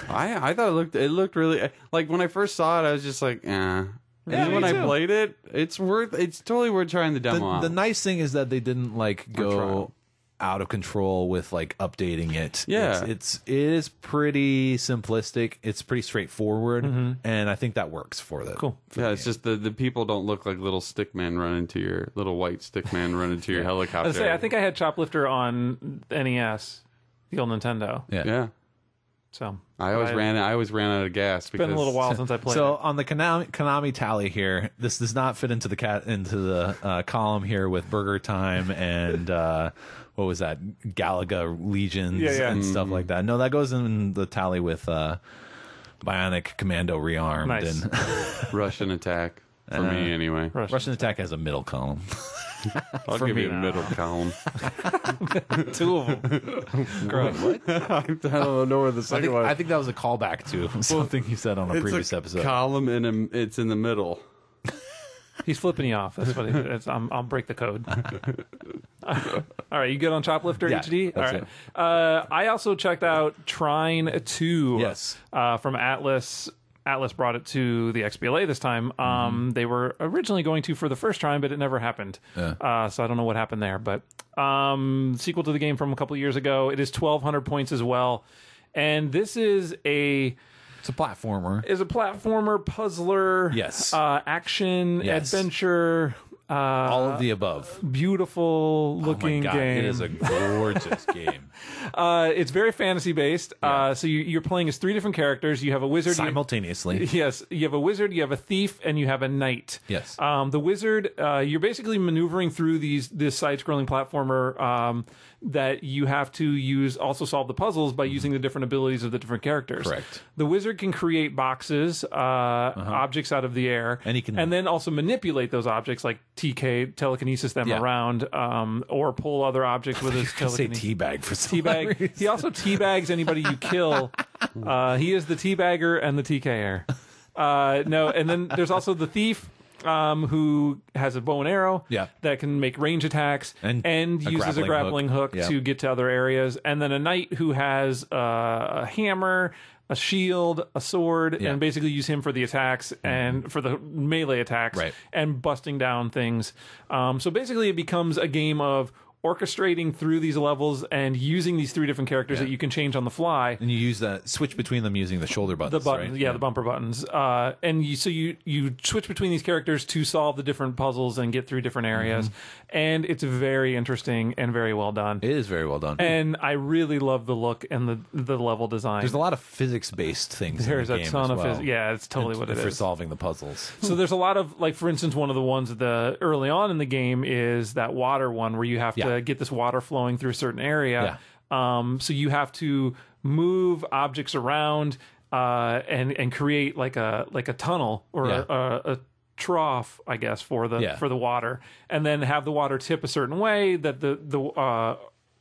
I thought it looked really like when I first saw it. I was just like, eh. Yeah, and when I played it, it's totally worth trying the demo out. The nice thing is that they didn't like go out of control with like updating it. Yeah, it is pretty simplistic. It's pretty straightforward, and I think that works for them. Cool. It's just the people don't look like little stickmen running to your little white stickman running to your helicopter. I think I had Choplifter on NES, the old Nintendo. Yeah. So I always ran out of gas. It's been a little while since I played. So on the Konami tally here, this does not fit into the column here with Burger Time and what was that, Galaga Legions and stuff like that. No, that goes in the tally with Bionic Commando Rearmed and Russian Attack for me anyway. Russian Attack has a middle column. I'll give you a middle column. Two of them. What? I don't know where the second one. I think that was a callback to something you said on a previous episode. Column and it's in the middle. He's flipping you off. That's what it is. I'll break the code. All right, you good on Choplifter HD? All right. I also checked out Trine 2. Yes. From Atlas. Atlas brought it to the XBLA this time. They were originally going to for the first Trine, but it never happened. Yeah. So I don't know what happened there. But sequel to the game from a couple years ago. It is 1,200 points as well. And this is It's a platformer. Is a platformer, puzzler, action, adventure, all of the above. Beautiful looking game. It is a gorgeous game. It's very fantasy based. So you're playing as 3 different characters. You have a wizard simultaneously. Yes, you have a wizard, you have a thief, and you have a knight. Yes. The wizard, you're basically maneuvering through this side-scrolling platformer that you have to also solve the puzzles by using the different abilities of the different characters. Correct. The wizard can create boxes, objects out of the air, and then also manipulate those objects, like telekinesis them around, or pull other objects with his telekinesis. Say teabag for some teabag. He also teabags anybody you kill. He is the teabagger and the TKer. No, and then there's also the thief. Who has a bow and arrow that can make range attacks and uses a grappling hook to get to other areas. And then a knight who has a hammer, a shield, a sword, and basically use him for the attacks and for the melee attacks and busting down things. So basically it becomes a game of orchestrating through these levels and using these 3 different characters that you can change on the fly. And you use that switch between them using the shoulder buttons. The buttons, right? the bumper buttons. And you switch between these characters to solve the different puzzles and get through different areas. And it's very interesting and very well done. It is very well done. And I really love the look and the level design. There's a lot of physics-based things There's in the a game ton as of well. physics. Yeah, it's totally what it is. For solving the puzzles. So there's a lot of, like, for instance, one of the ones early on in the game is that water one where you have to get this water flowing through a certain area. So you have to move objects around and create like a tunnel or a trough, I guess, for the water, and then have the water tip a certain way that the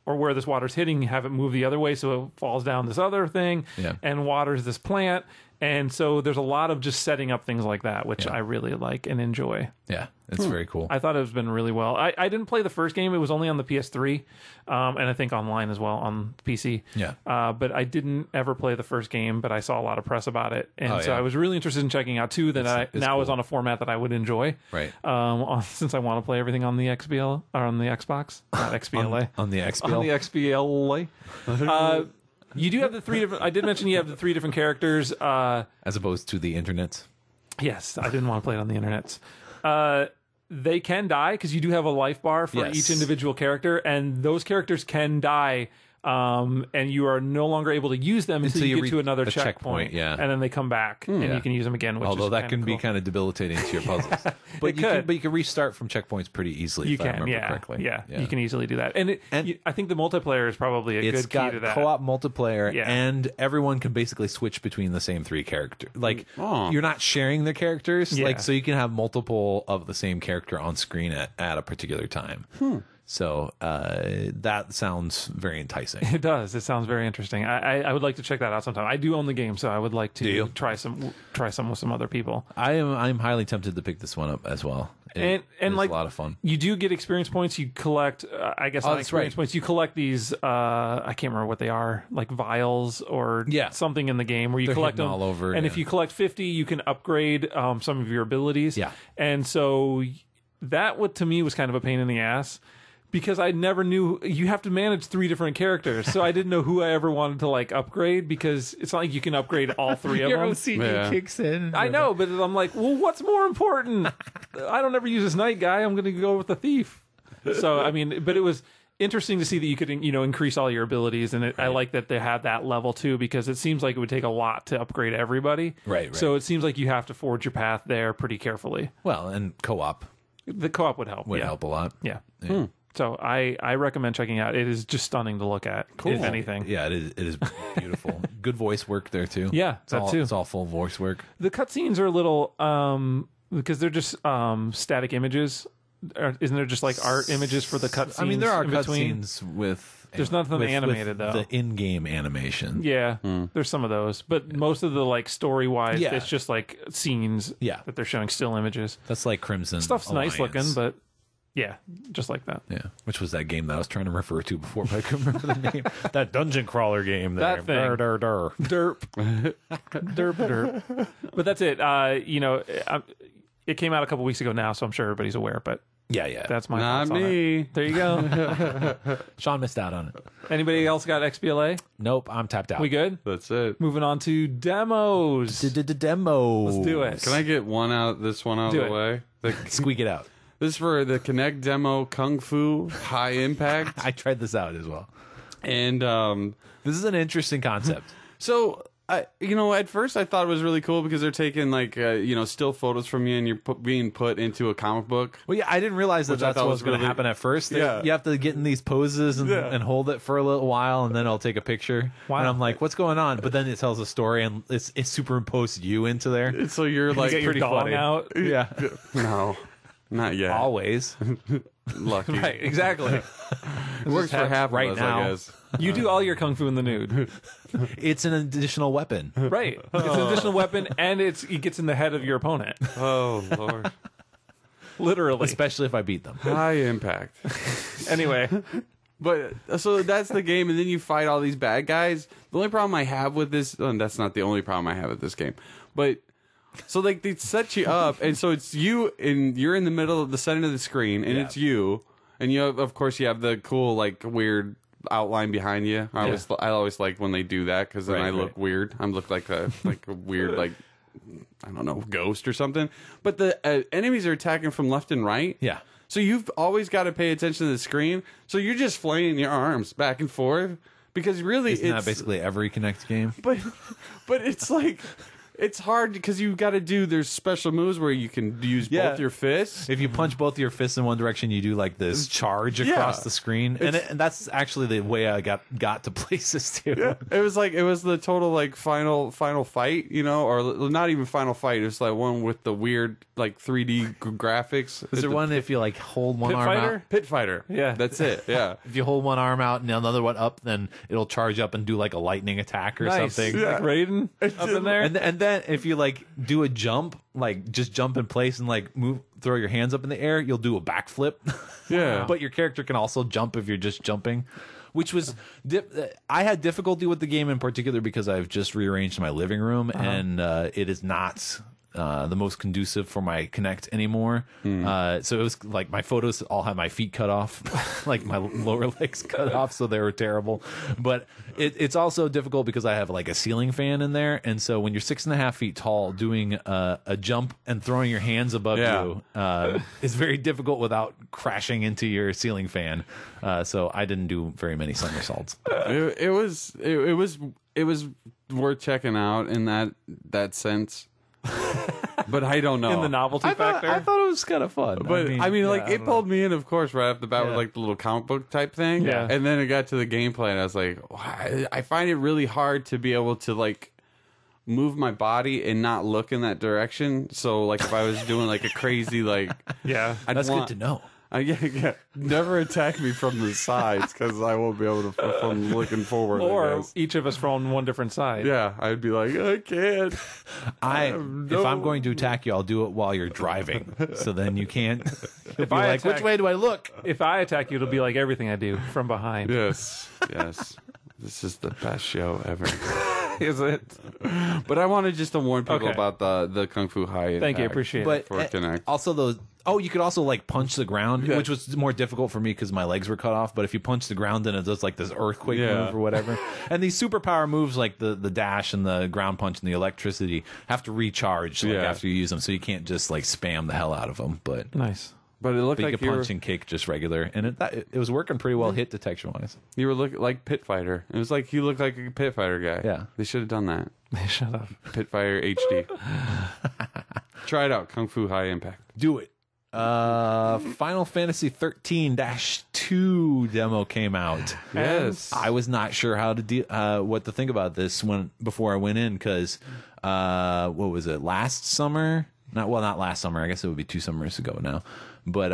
or where this water's hitting, have it move the other way so it falls down this other thing and waters this plant. And so there's a lot of just setting up things like that, which I really like and enjoy. Yeah, it's very cool. I thought it was been really well. I didn't play the first game. It was only on the PS3, and I think online as well on PC. Yeah. But I didn't ever play the first game, but I saw a lot of press about it. And so I was really interested in checking out, too, that it's now cool. is on a format that I would enjoy. Right. Since I want to play everything on the XBL, or on the Xbox, not XBLA. on the XBL? On the XBLA. You do have the 3 different... I did mention you have the 3 different characters. As opposed to the internet. Yes, I didn't want to play it on the internet. They can die, because you do have a life bar for each individual character, and those characters can die, and you are no longer able to use them until you get to another checkpoint. Yeah. And then they come back, and you can use them again. Which Although is that can cool. be kind of debilitating to your puzzles. But you can restart from checkpoints pretty easily. You if I remember correctly. Yeah, you can easily do that. And I think the multiplayer is probably a good key to that. It's got co-op multiplayer, and everyone can basically switch between the same 3 characters. Like, you're not sharing the characters, like so you can have multiple of the same character on screen at a particular time. So that sounds very enticing. It does. It sounds very interesting. I would like to check that out sometime. I do own the game, so I would like to try some with some other people. I'm highly tempted to pick this one up as well. And like a lot of fun. You do get experience points. You collect, I guess, on experience points. You collect these. I can't remember what they are, like vials or something in the game where you collect them all over. And if you collect 50, you can upgrade some of your abilities. Yeah. And so that to me was kind of a pain in the ass. Because I never knew you have to manage 3 different characters, so I didn't know who I ever wanted to like upgrade because it's not like you can upgrade all 3 of Your them. OCD kicks in. I know, but I'm like, well, what's more important? I don't ever use this knight guy. I'm going to go with the thief. So I mean, but it was interesting to see that you could increase all your abilities, and I like that they have that level too because it seems like it would take a lot to upgrade everybody. Right. So it seems like you have to forge your path there pretty carefully. Well, and co-op. The co-op would help. Would help a lot. Yeah. So I recommend checking out. It is just stunning to look at, if anything. Yeah, it is beautiful. Good voice work there, too. Yeah, too. It's all full voice work. The cutscenes are a little, because they're just static images. Isn't there just like art images for the cutscenes? I mean, there are cutscenes with... There's nothing animated, though. The in-game animation. Yeah, there's some of those. But most of the, like, story-wise, it's just like scenes that they're showing still images. That's like Crimson Stuff's Alliance. nice looking, but... Yeah, just like that. Yeah, which was that game that I was trying to refer to before, but I couldn't remember the name. That dungeon crawler game. There. That thing. Derp. Derp. But that's it. It came out a couple weeks ago now, so I'm sure everybody's aware. But yeah, that's my not thoughts me. On it. There you go. Sean missed out on it. Anybody else got XBLA? Nope, I'm tapped out. We good? That's it. Moving on to demos. Demos. Let's do it. Can I get this one out of the way? Squeak it out. This is for the Kinect demo Kung Fu High Impact. I tried this out as well. And this is an interesting concept. So, at first I thought it was really cool because they're taking like still photos from you and you're being put into a comic book. Well, yeah, I didn't realize that's what was going to happen at first. You have to get in these poses and hold it for a little while, and then I'll take a picture. Wow. And I'm like, what's going on? But then it tells a story, and it's superimposed you into there. And so you're like get pretty your dong funny. Out. Yeah. No. Not yet. Always. Lucky. Right, exactly. It works for half right of us, now. I guess. You do all your kung fu in the nude. It's an additional weapon. Right. It's an additional weapon, and it gets in the head of your opponent. Oh, Lord. Literally. Especially if I beat them. High impact. Anyway. But so that's the game, and then you fight all these bad guys. The only problem I have with this, and that's not the only problem I have with this game, but so like they set you up, and so it's you, and you're in the middle of the center of the screen, and it's you, and you have, of course, you have the cool like weird outline behind you. I always like when they do that because then I look weird. I look like a weird like I don't know, ghost or something. But the enemies are attacking from left and right. Yeah. So you've always got to pay attention to the screen. So you're just flailing your arms back and forth because really Isn't that basically every Kinect game? But it's like It's hard because you got to do. There's special moves where you can use both your fists. If you punch both your fists in one direction, you do like this charge across the screen, and that's actually the way I got to places too. Yeah. It was the total like final fight, or not even final fight. It was like one with the weird like 3D graphics. Is there one if you like hold one arm out? Pit Fighter. Yeah, that's it. Yeah. If you hold one arm out and another one up, then it'll charge up and do like a lightning attack or something. Yeah. Like Raiden up in there. And then if you like do a jump, like just jump in place and like throw your hands up in the air, you'll do a backflip. Yeah. But your character can also jump if you're just jumping. Which was, I had difficulty with the game in particular because I've just rearranged my living room and it is not the most conducive for my Kinect anymore. So it was like my photos all had my feet cut off, like my lower legs cut off, so they were terrible. But it's also difficult because I have like a ceiling fan in there, and so when you're 6.5 feet tall, doing a jump and throwing your hands above you is very difficult without crashing into your ceiling fan. So I didn't do very many somersaults. It was worth checking out in that sense. But I don't know. In the novelty factor? I thought it was kind of fun. But it pulled me in, of course, right off the bat with like the little comic book type thing. Yeah. And then it got to the gameplay, and I was like, I find it really hard to be able to like move my body and not look in that direction. So like if I was doing like a crazy like that's good to know. Yeah. Never attack me from the sides because I won't be able to from looking forward. Or each of us from one different side. Yeah, I'd be like, I can't. If I'm going to attack you, I'll do it while you're driving. So then you can't. You'll be like, which way do I look? If I attack you, it'll be like everything I do from behind. Yes. This is the best show ever. Is it? But I wanted just to warn people about the Kung Fu High. Thank you, appreciate it. For Kinect. Also those. Oh, you could also like punch the ground, which was more difficult for me because my legs were cut off. But if you punch the ground, then it does like this earthquake move or whatever. And these superpower moves like the dash and the ground punch and the electricity have to recharge after you use them, so you can't just like spam the hell out of them. But nice. But it looked you like could punch and kick just regular, and it was working pretty well hit detection wise. You were looking like Pit Fighter. It was like he looked like a Pit Fighter guy. Yeah, they should have done that. Shut up. Pit Fighter HD. Try it out. Kung Fu High Impact. Do it. Final Fantasy 13-2 demo came out. Yes, I was not sure how to what to think about this before I went in because what was it, last summer? Not last summer. I guess it would be 2 summers ago now. But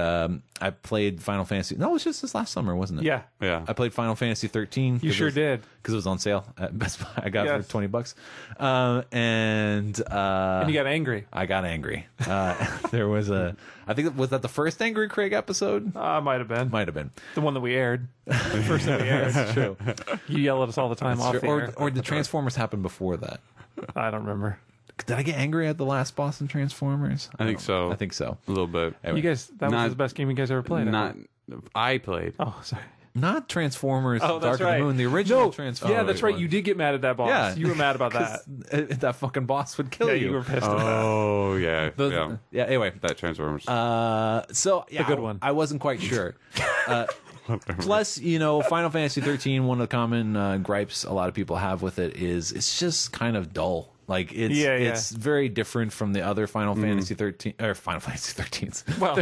I played Final Fantasy. No, it was just this last summer, wasn't it? Yeah. I played Final Fantasy 13. You sure did. Because it was on sale at Best Buy. I got it for $20. And you got angry. I got angry. There was I think, was that the first Angry Craig episode? Might have been. Might have been. The one that we aired. The first that we aired. That's true. You yell at us all the time off the air. Or did Transformers happen before that? I don't remember. Did I get angry at the last boss in Transformers? I think so. I think so. A little bit. Anyway. You guys, that was the best game you guys ever played. I played. Oh, sorry. Not Transformers, Dark of the Moon, the original Transformers. Yeah, that's right. You did get mad at that boss. Yeah. You were mad about that. That fucking boss would kill you. You were pissed at that. Oh, yeah. Yeah, anyway. That Transformers. So, yeah, a good one. I wasn't quite sure. Plus, Final Fantasy 13, one of the common gripes a lot of people have with it is it's just kind of dull. Like it's very different from the other Final Fantasy 13 or Final Fantasy 13s. Well,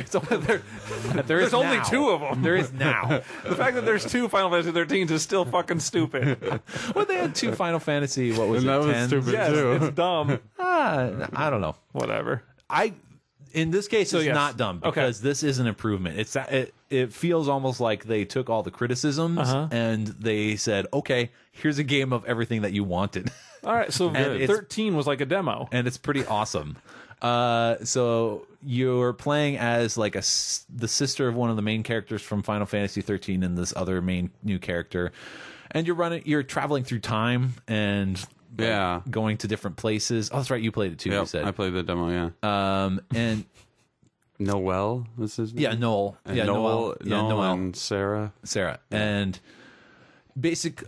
there's only 2 of them. There is now. The fact that there's 2 Final Fantasy 13s is still fucking stupid. Well, they had 2 Final Fantasy. What was and it? That 10? was stupid too. It's dumb. I don't know. Whatever. In this case, it's not dumb because this is an improvement. It feels almost like they took all the criticisms and they said, okay, here's a game of everything that you wanted. All right, so 13 was like a demo. And it's pretty awesome. So you're playing as like the sister of one of the main characters from Final Fantasy 13 and this other main new character. And you're traveling through time and going to different places. Oh, that's right, you played it too, you said. I played the demo, and Noel, this is Noel. Noel and Sarah. And basic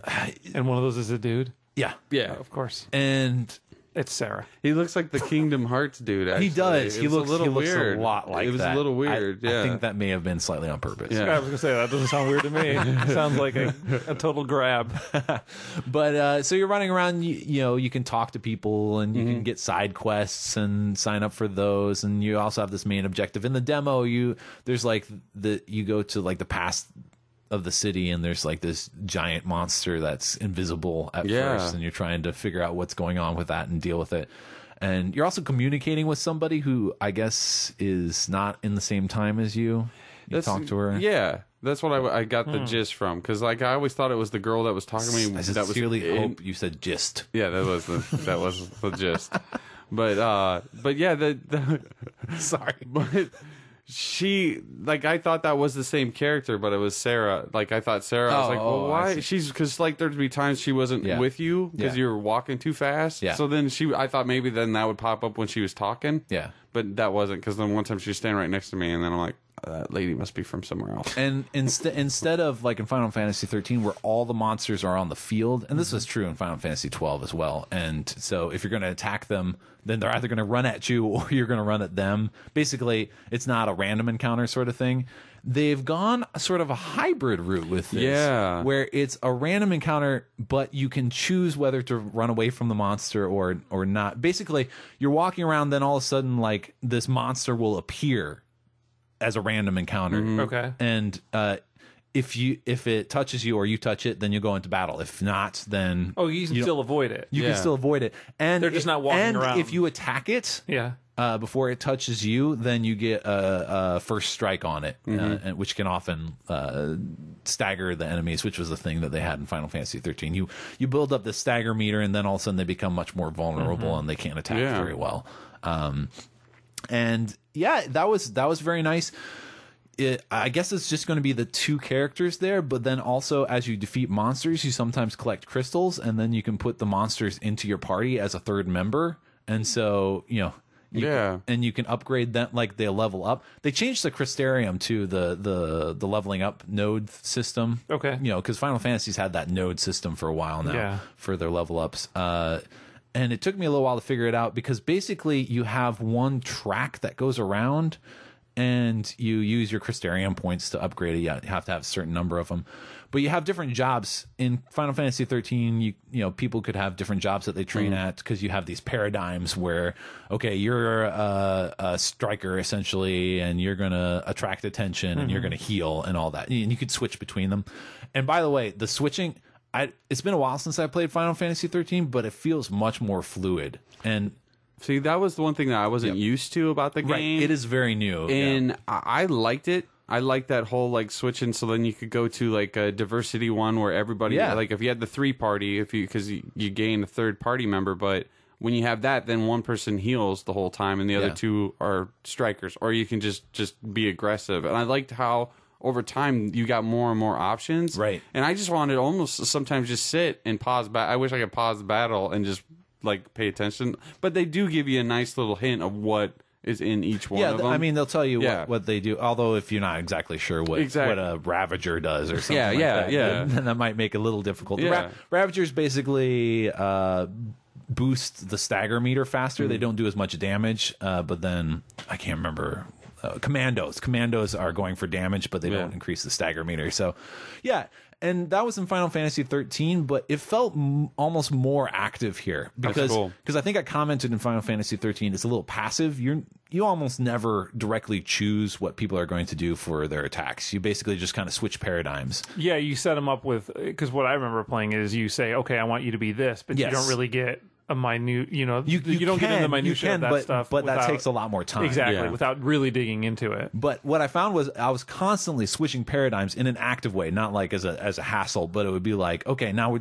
and one of those is a dude. Yeah, of course. And It's Sarah. He looks like the Kingdom Hearts dude. Actually. He does. He looks weird. a lot like that. It was a little weird. I think that may have been slightly on purpose. Yeah. I was gonna say that doesn't sound weird to me. It sounds like a total grab. But so you're running around. You know, you can talk to people and you can get side quests and sign up for those. And you also have this main objective in the demo. There's like you go to like the past of the city, and there's like this giant monster that's invisible at first, and you're trying to figure out what's going on with that and deal with it. And you're also communicating with somebody who I guess is not in the same time as you. You talk to her. Yeah, that's what I got the gist from, because like I always thought it was the girl that was talking to me. I sincerely hope you said gist. Yeah, that was the gist. But yeah, Sorry, but. She, like, I thought that was the same character, but it was Sarah. Like, I thought Sarah, I was like, well, why? Because, like, there'd be times she wasn't with you because you were walking too fast. Yeah. So then I thought maybe then that would pop up when she was talking. Yeah. But that wasn't, because then one time she was standing right next to me, and then I'm like, that lady must be from somewhere else. And instead of like in Final Fantasy 13, where all the monsters are on the field, and this was true in Final Fantasy 12 as well. And so if you're going to attack them, then they're either going to run at you or you're going to run at them. Basically, it's not a random encounter sort of thing. They've gone sort of a hybrid route with this, where it's a random encounter, but you can choose whether to run away from the monster or not. Basically, you're walking around, then all of a sudden, like this monster will appear as a random encounter. Okay. And if it touches you or you touch it, then you go into battle. If not, then you can still avoid it. You can still avoid it. And they're just not walking around. And if you attack it, before it touches you, then you get a first strike on it, and which can often stagger the enemies, which was the thing that they had in Final Fantasy 13. You build up the stagger meter, and then all of a sudden they become much more vulnerable and they can't attack very well. And yeah, that was very nice. I guess it's just going to be the two characters there, but then also as you defeat monsters, you sometimes collect crystals, and then you can put the monsters into your party as a third member. And so, you can upgrade them, like they'll level up. They changed the Crystarium to the leveling up node system. Okay. You know, because Final Fantasy's had that node system for a while now for their level ups. And it took me a little while to figure it out, because basically you have one track that goes around, and you use your Crystarium points to upgrade it. You have to have a certain number of them. But you have different jobs. In Final Fantasy 13, you know, people could have different jobs that they train at, because you have these paradigms where, okay, you're a striker, essentially, and you're going to attract attention, and you're going to heal and all that. And you could switch between them. And by the way, the switching... it's been a while since I played Final Fantasy 13, but it feels much more fluid. And see, that was the one thing that I wasn't used to about the game. Right, it is very new, and I liked it. I liked that whole like switching, so then you could go to like a diversity one where everybody, like if you had the 3-party, because you gain a third party member, but when you have that, then one person heals the whole time, and the other two are strikers, or you can just be aggressive. And I liked how over time you got more and more options, right? And I just wanted to almost sometimes just sit and pause. I wish I could pause the battle and just like pay attention, but they do give you a nice little hint of what is in each one of them. I mean, they'll tell you what they do, although if you're not exactly sure what a Ravager does or something then that might make it a little difficult. Ravagers basically boost the stagger meter faster. They don't do as much damage, but then I can't remember. Commandos are going for damage, but they don't increase the stagger meter. So and that was in Final Fantasy 13, but it felt almost more active here, because I think I commented in Final Fantasy 13 it's a little passive. You almost never directly choose what people are going to do for their attacks. You basically just kind of switch paradigms. Yeah, you set them up with, because what I remember playing is you say, okay, I want you to be this, but you don't really get a minute, you don't get into the minutiae of that stuff. But that takes a lot more time. Exactly, without really digging into it. But what I found was I was constantly switching paradigms in an active way, not like as a hassle, but it would be like, okay, now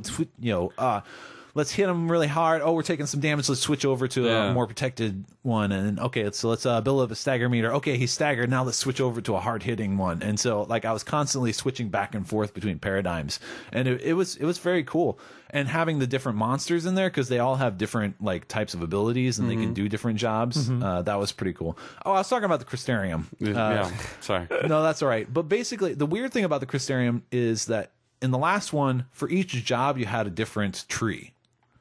let's hit them really hard. Oh, we're taking some damage. Let's switch over to a more protected one. And okay, so let's build up a stagger meter. Okay, he's staggered. Now let's switch over to a hard hitting one. And so like I was constantly switching back and forth between paradigms, and it was very cool. And having the different monsters in there, because they all have different like types of abilities and they can do different jobs. That was pretty cool. Oh, I was talking about the Crystarium. Sorry. No, that's all right. But basically, the weird thing about the Crystarium is that in the last one, for each job, you had a different tree.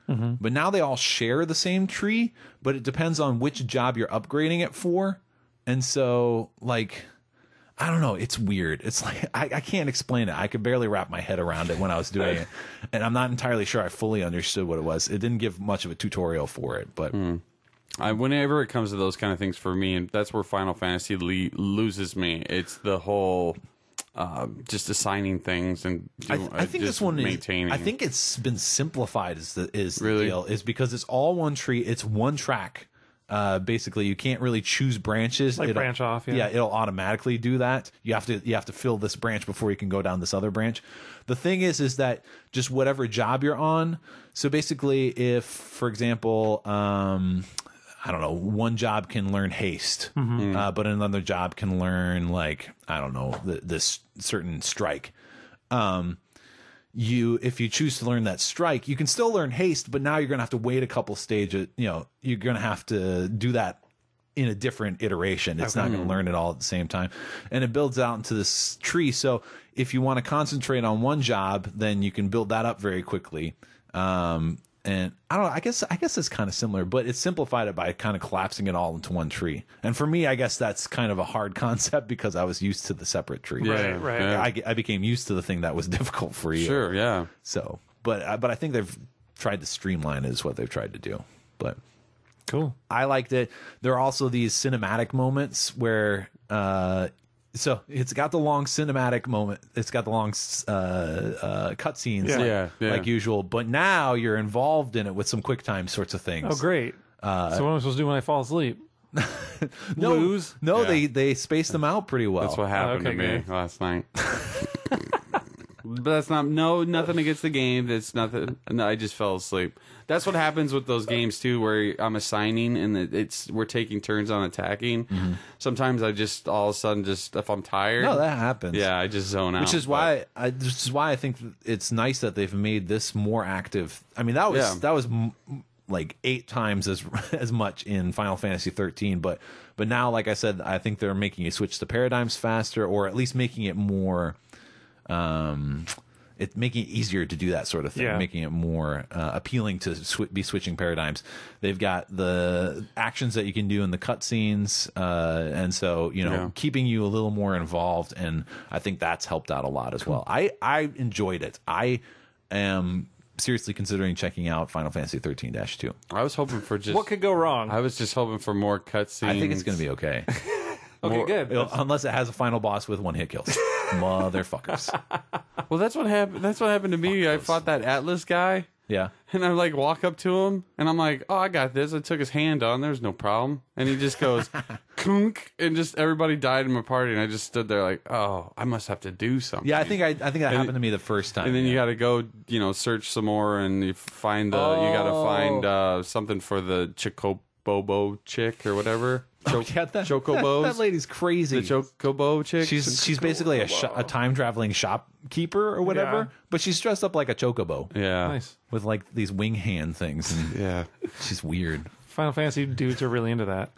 but now they all share the same tree, but it depends on which job you're upgrading it for. And so, like, I don't know. It's weird. It's like I can't explain it. I could barely wrap my head around it when I was doing it, and I'm not entirely sure I fully understood what it was. It didn't give much of a tutorial for it, but whenever it comes to those kind of things for me, and that's where Final Fantasy loses me. It's the whole just assigning things and I think this one maintaining. I think it's been simplified. Is Really? the deal is because it's all one tree. It's one track. Basically, you can't really choose branches. Like branch off. Yeah, it'll automatically do that. You have to fill this branch before you can go down this other branch. The thing is that just whatever job you're on. So basically, if, for example, I don't know, one job can learn haste, but another job can learn, like, I don't know, this certain strike. If you choose to learn that strike, you can still learn haste, but now you're going to have to wait a couple stages. You're going to have to do that in a different iteration. It's not going to learn it all at the same time. And it builds out into this tree. So if you want to concentrate on one job, then you can build that up very quickly. And I don't know, I guess it's kind of similar, but it's simplified it by kind of collapsing it all into one tree. And for me, I guess that's kind of a hard concept because I was used to the separate tree. Yeah, right. Yeah. I became used to the thing that was difficult for you. Sure, yeah. So, but I think they've tried to streamline it is what they've tried to do. But Cool. I liked it. There are also these cinematic moments where so it's got the long cinematic moment. It's got the long cutscenes, Yeah, like usual. But now you're involved in it with some quick time sorts of things. Oh, great. So what am I supposed to do when I fall asleep? No, Lose? No, Yeah. they spaced them out pretty well. That's what happened okay, to me good. last night. But that's nothing against the game. That's nothing. No, I just fell asleep. That's what happens with those games too, where I'm assigning and we're taking turns on attacking. Sometimes I just all of a sudden if I'm tired. No, that happens. Yeah, I just zone out. Which is why I think it's nice that they've made this more active. I mean, that was like 8 times as much in Final Fantasy 13, but now, like I said, I think they're making you switch the paradigms faster, or at least making it more. Making it easier to do that sort of thing, making it more appealing to be switching paradigms. They've got the actions that you can do in the cutscenes, and so keeping you a little more involved, and I think that's helped out a lot as well. I enjoyed it. I am seriously considering checking out Final Fantasy 13-2. I was hoping for just What could go wrong? I was just hoping for more cutscenes. I think it's going to be okay. Okay, good. Unless it has a final boss with 1 hit kills. Motherfuckers. Well, that's what happened. That's what happened to me. I fought that Atlas guy. Yeah. And I like walk up to him, and I'm like, "Oh, I got this." I took his hand on. There's no problem. And he just goes, "Kunk," and just everybody died in my party, and I just stood there like, "Oh, I must have to do something." Yeah, I think that happened to me the first time. And then you got to go, search some more, and you find you got to find something for the Chocobo chick or whatever. Chocobos. That lady's crazy. The Chocobo chick. She's basically a time traveling shopkeeper or whatever, Yeah. but she's dressed up like a chocobo. Yeah. Nice. With like these wing hand things, and Yeah. she's weird. Final Fantasy dudes are really into that.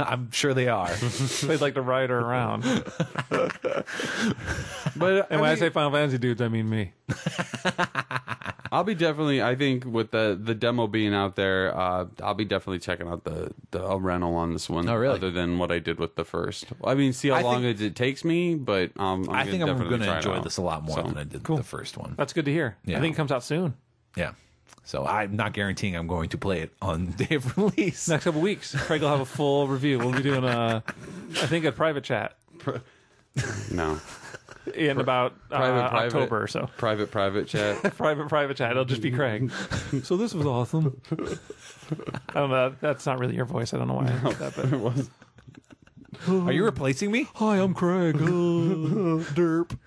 I'm sure they are. They'd like to ride her around. But And when I say Final Fantasy dudes, I mean me. I'll be definitely. I think with the demo being out there, I'll be definitely checking out the rental on this one. Oh, really? Other than what I did with the first. I mean, see how long it takes me, but I think I'm going to enjoy it out. this a lot more than I did the first one. That's good to hear. Yeah. I think it comes out soon. Yeah. So I'm not guaranteeing I'm going to play it on the day of release. Next couple weeks, Craig will have a full review. We'll be doing I think a private chat No. in about Private. October or so. Private chat. Private chat. It'll just be Craig. So this was awesome. I don't know. That's not really your voice. I don't know why I did that. But It was. Are you replacing me? hi, I'm Craig. Derp.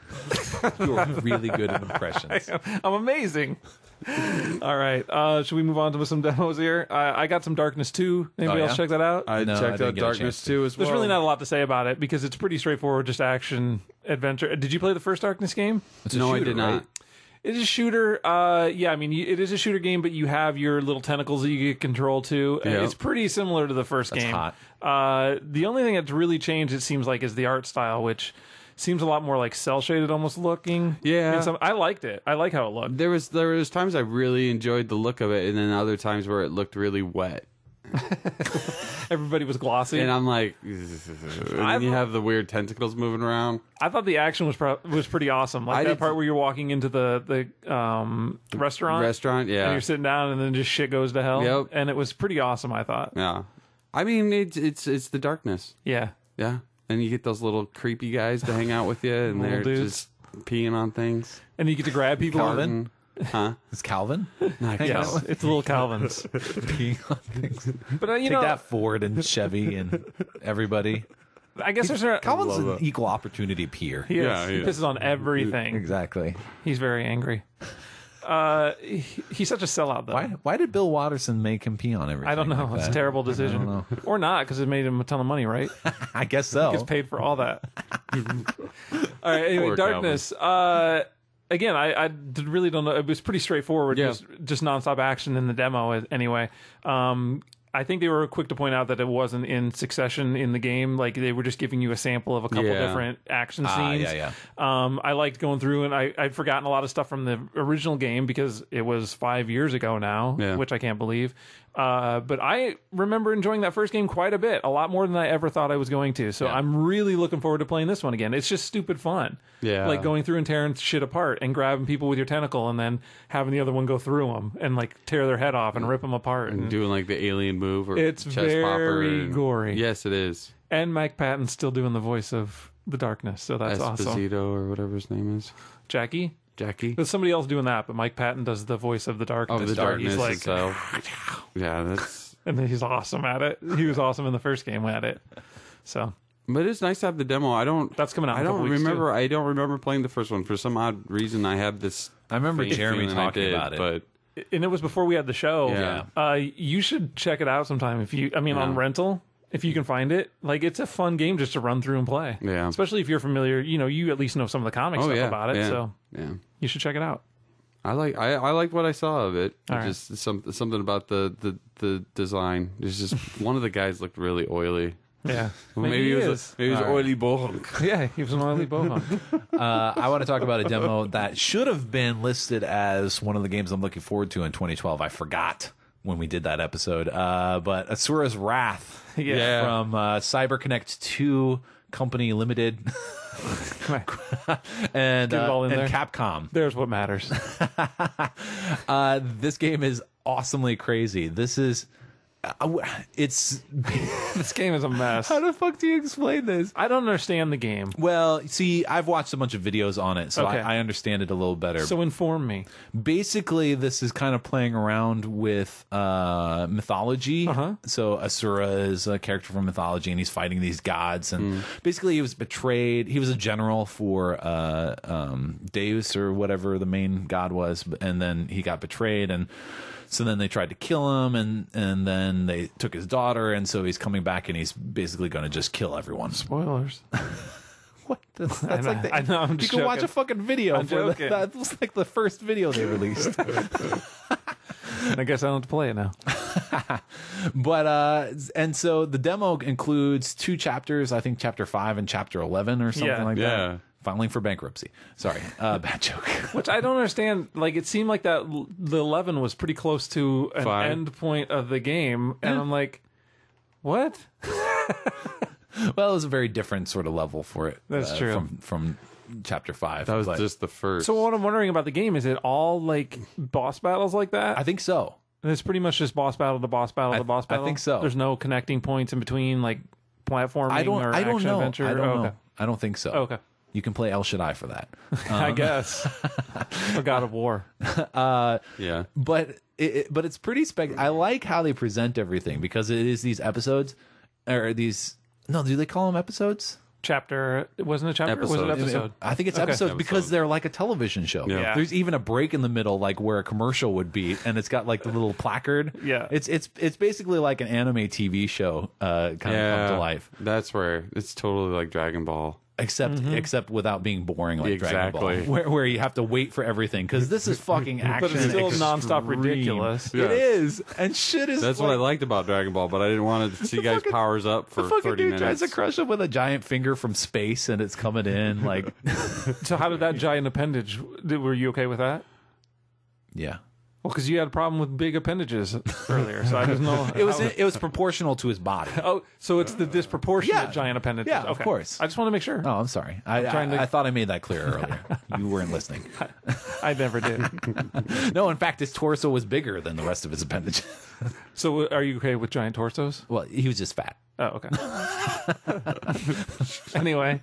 You're really good at impressions. I'm amazing. All right. Should we move on to some demos here? I got some Darkness 2. Anybody else check that out? I No, I checked didn't out get a Darkness chance to. 2 as well. There's really not a lot to say about it because it's pretty straightforward, just action adventure. Did you play the first Darkness game? It's a No, I shooter, did not. right? It is a shooter. Yeah, I mean, it is a shooter game, but you have your little tentacles that you get control to. Yeah. It's pretty similar to the first That's game. hot. The only thing that's really changed, it seems like, is the art style, which seems a lot more like cell shaded almost looking. Yeah, I liked it. I like how it looked. There was times I really enjoyed the look of it, and then other times where it looked really wet. Everybody was glossy, and I'm like, and then you have the weird tentacles moving around. I thought the action was pretty awesome. Like that part where you're walking into the restaurant, yeah, and you're sitting down, and then just shit goes to hell. Yep. And it was pretty awesome. I thought. Yeah, I mean it's the darkness. Yeah, yeah, and you get those little creepy guys to hang out with you, and they're just peeing on things, and you get to grab people. Calvin? Huh? It's Calvin? Yes, it's little Calvins. Peeing on things. But Take that Ford and Chevy and everybody. I guess Calvin's an equal opportunity peer. He pisses on everything. Exactly. He's very angry. He's such a sellout, though. Why did Bill Watterson make him pee on everything? I don't know. Like It's a terrible decision. I don't know. Or not, because it made him a ton of money, right? I guess so. He gets paid for all that. All right, anyway, Poor Darkness. Again, I really don't know. It was pretty straightforward, just nonstop action in the demo anyway. I think they were quick to point out that it wasn't in succession in the game. Like, they were just giving you a sample of a couple different action scenes. I liked going through, and I'd forgotten a lot of stuff from the original game because it was 5 years ago now, which I can't believe. But I remember enjoying that first game quite a bit, a lot more than I ever thought I was going to. So I'm really looking forward to playing this one again. It's just stupid fun. Yeah. Like going through and tearing shit apart and grabbing people with your tentacle and then having the other one go through them and like tear their head off and rip them apart. And doing like the alien move or it's chest very popper gory. Yes, it is. And Mike Patton's still doing the voice of the Darkness, so that's awesome. Esposito or whatever his name is. Jackie? There's somebody else doing that, but Mike Patton does the voice of the Darkness. Of the Darkness he's like, itself. Yeah, that's... And then he's awesome at it. He was awesome in the first game at it. So... But it's nice to have the demo. That's coming out. I don't remember playing the first one for some odd reason. I have this. I remember Jeremy talking about it, but and it was before we had the show. Yeah. You should check it out sometime on rental if you can find it. Like, it's a fun game just to run through and play. Yeah. Especially if you're familiar. You at least know some of the comic stuff about it. Yeah. So you should check it out. I liked what I saw of it. All right. Just something about the design. There's just one of the guys looked really oily. Yeah, well, maybe he was oily bohunk. Yeah, he was an oily bohunk. I want to talk about a demo that should have been listed as one of the games I'm looking forward to in 2012. I forgot when we did that episode. But Asura's Wrath from CyberConnect 2 Company Limited and Capcom. There's what matters. This game is awesomely crazy. This is... this game is a mess. How the fuck do you explain this? I don't understand the game. Well, see, I've watched a bunch of videos on it, so I understand it a little better. So inform me. Basically, this is kind of playing around with mythology. So Asura is a character from mythology, and he's fighting these gods. And basically, he was betrayed. He was a general for Deus or whatever the main god was, and then he got betrayed and... So then they tried to kill him, and then they took his daughter, and so he's coming back, and he's basically going to just kill everyone. Spoilers. What? That's like the... I know, I'm just You can joking. watch a fucking video for that. That's like the first video they released. I guess I don't have to play it now. But and so the demo includes 2 chapters, I think chapter 5 and chapter 11 or something like that. Filing for bankruptcy. Sorry, bad joke. Which I don't understand. Like, it seemed like that the 11 was pretty close to an end point of the game, and I'm like, what? Well, it was a very different sort of level for it. That's true. From chapter 5. That was just the first. So what I'm wondering about the game, is it all like boss battles like that? I think so. And it's pretty much just boss battle to boss battle to boss battle? I think so. There's no connecting points in between, like platforming or action adventure? I don't know. I don't think so. Okay. You can play El Shaddai for that. I guess. Or God of War. Yeah. But it's pretty I like how they present everything, because it is these episodes, or these... No, do they call them episodes? Chapter. It wasn't a chapter? Or was it episode? I think it's episodes because they're like a television show. Yeah. There's even a break in the middle, like where a commercial would be, and it's got like the little placard. Yeah. It's basically like an anime TV show kind of come to life. That's where it's totally like Dragon Ball. except without being boring like Dragon Ball, Exactly. where you have to wait for everything because this is fucking action. But it's still extreme. nonstop ridiculous. It is, and shit is. That's what I liked about Dragon Ball, but I didn't want to see guys powers up for The fucking 30 dude minutes. tries to crush him with a giant finger from space, and it's coming in like. So how did that giant appendage? Were you okay with that? Yeah. Well, because you had a problem with big appendages earlier, so I just know It was proportional to his body. Oh, so it's the disproportionate Yeah. giant appendages. Yeah, okay. of course. I just want to make sure. Oh, I'm sorry. trying to- I thought I made that clear earlier. You weren't listening. I never did. No, in fact, his torso was bigger than the rest of his appendages. So, are you okay with giant torsos? Well, he was just fat. Oh, okay. Anyway,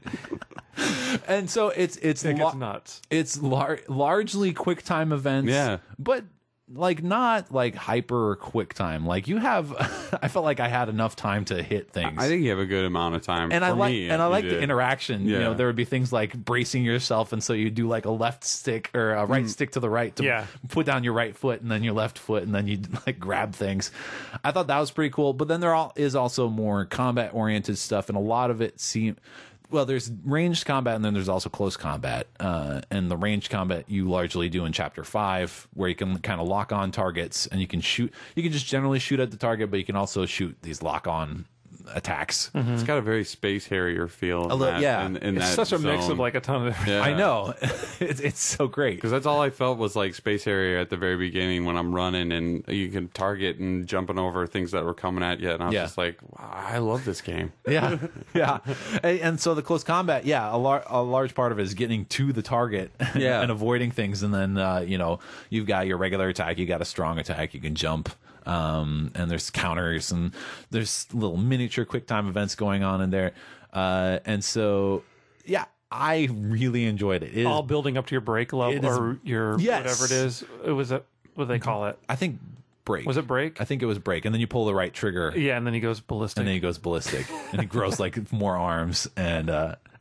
And so it's it gets nuts. it's largely quick time events. Yeah. But like not like hyper quick time. Like you have I felt like I had enough time to hit things. I think you have a good amount of time. and I For like me, and I you like the did. interaction. You Yeah. know, there would be things like bracing yourself, and so you do like a left stick or a right stick to the right to Yeah. put down your right foot, and then your left foot, and then you like grab things. I thought that was pretty cool. But then is also more combat oriented stuff, and a lot of it seemed. Well, there's ranged combat, and then there's also close combat. And the ranged combat you largely do in Chapter 5, where you can kind of lock on targets, and you can shoot. You can just generally shoot at the target, but you can also shoot these lock on attacks. It's got a very Space Harrier feel. A little- yeah. in It's that such a mix zone. of like a ton of. Yeah. I know. It's so great. Because that's all I felt was like Space Harrier at the very beginning when I'm running and you can target and jumping over things that were coming at you. And I was Yeah. just like, wow, I love this game. Yeah, yeah, and so the close combat, yeah, a large part of it is getting to the target, Yeah. and avoiding things, and then you've got your regular attack, you got a strong attack, you can jump, and there's counters, and there's little miniature quick time events going on in there, and so yeah, I really enjoyed it. It is, All building up to your break level It is- or your Yes. whatever it is. It was a what do they call it? I think break. Was it break? I think it was break, and then you pull the right trigger, Yeah, and then he goes ballistic. and then he goes ballistic, and he grows like more arms, and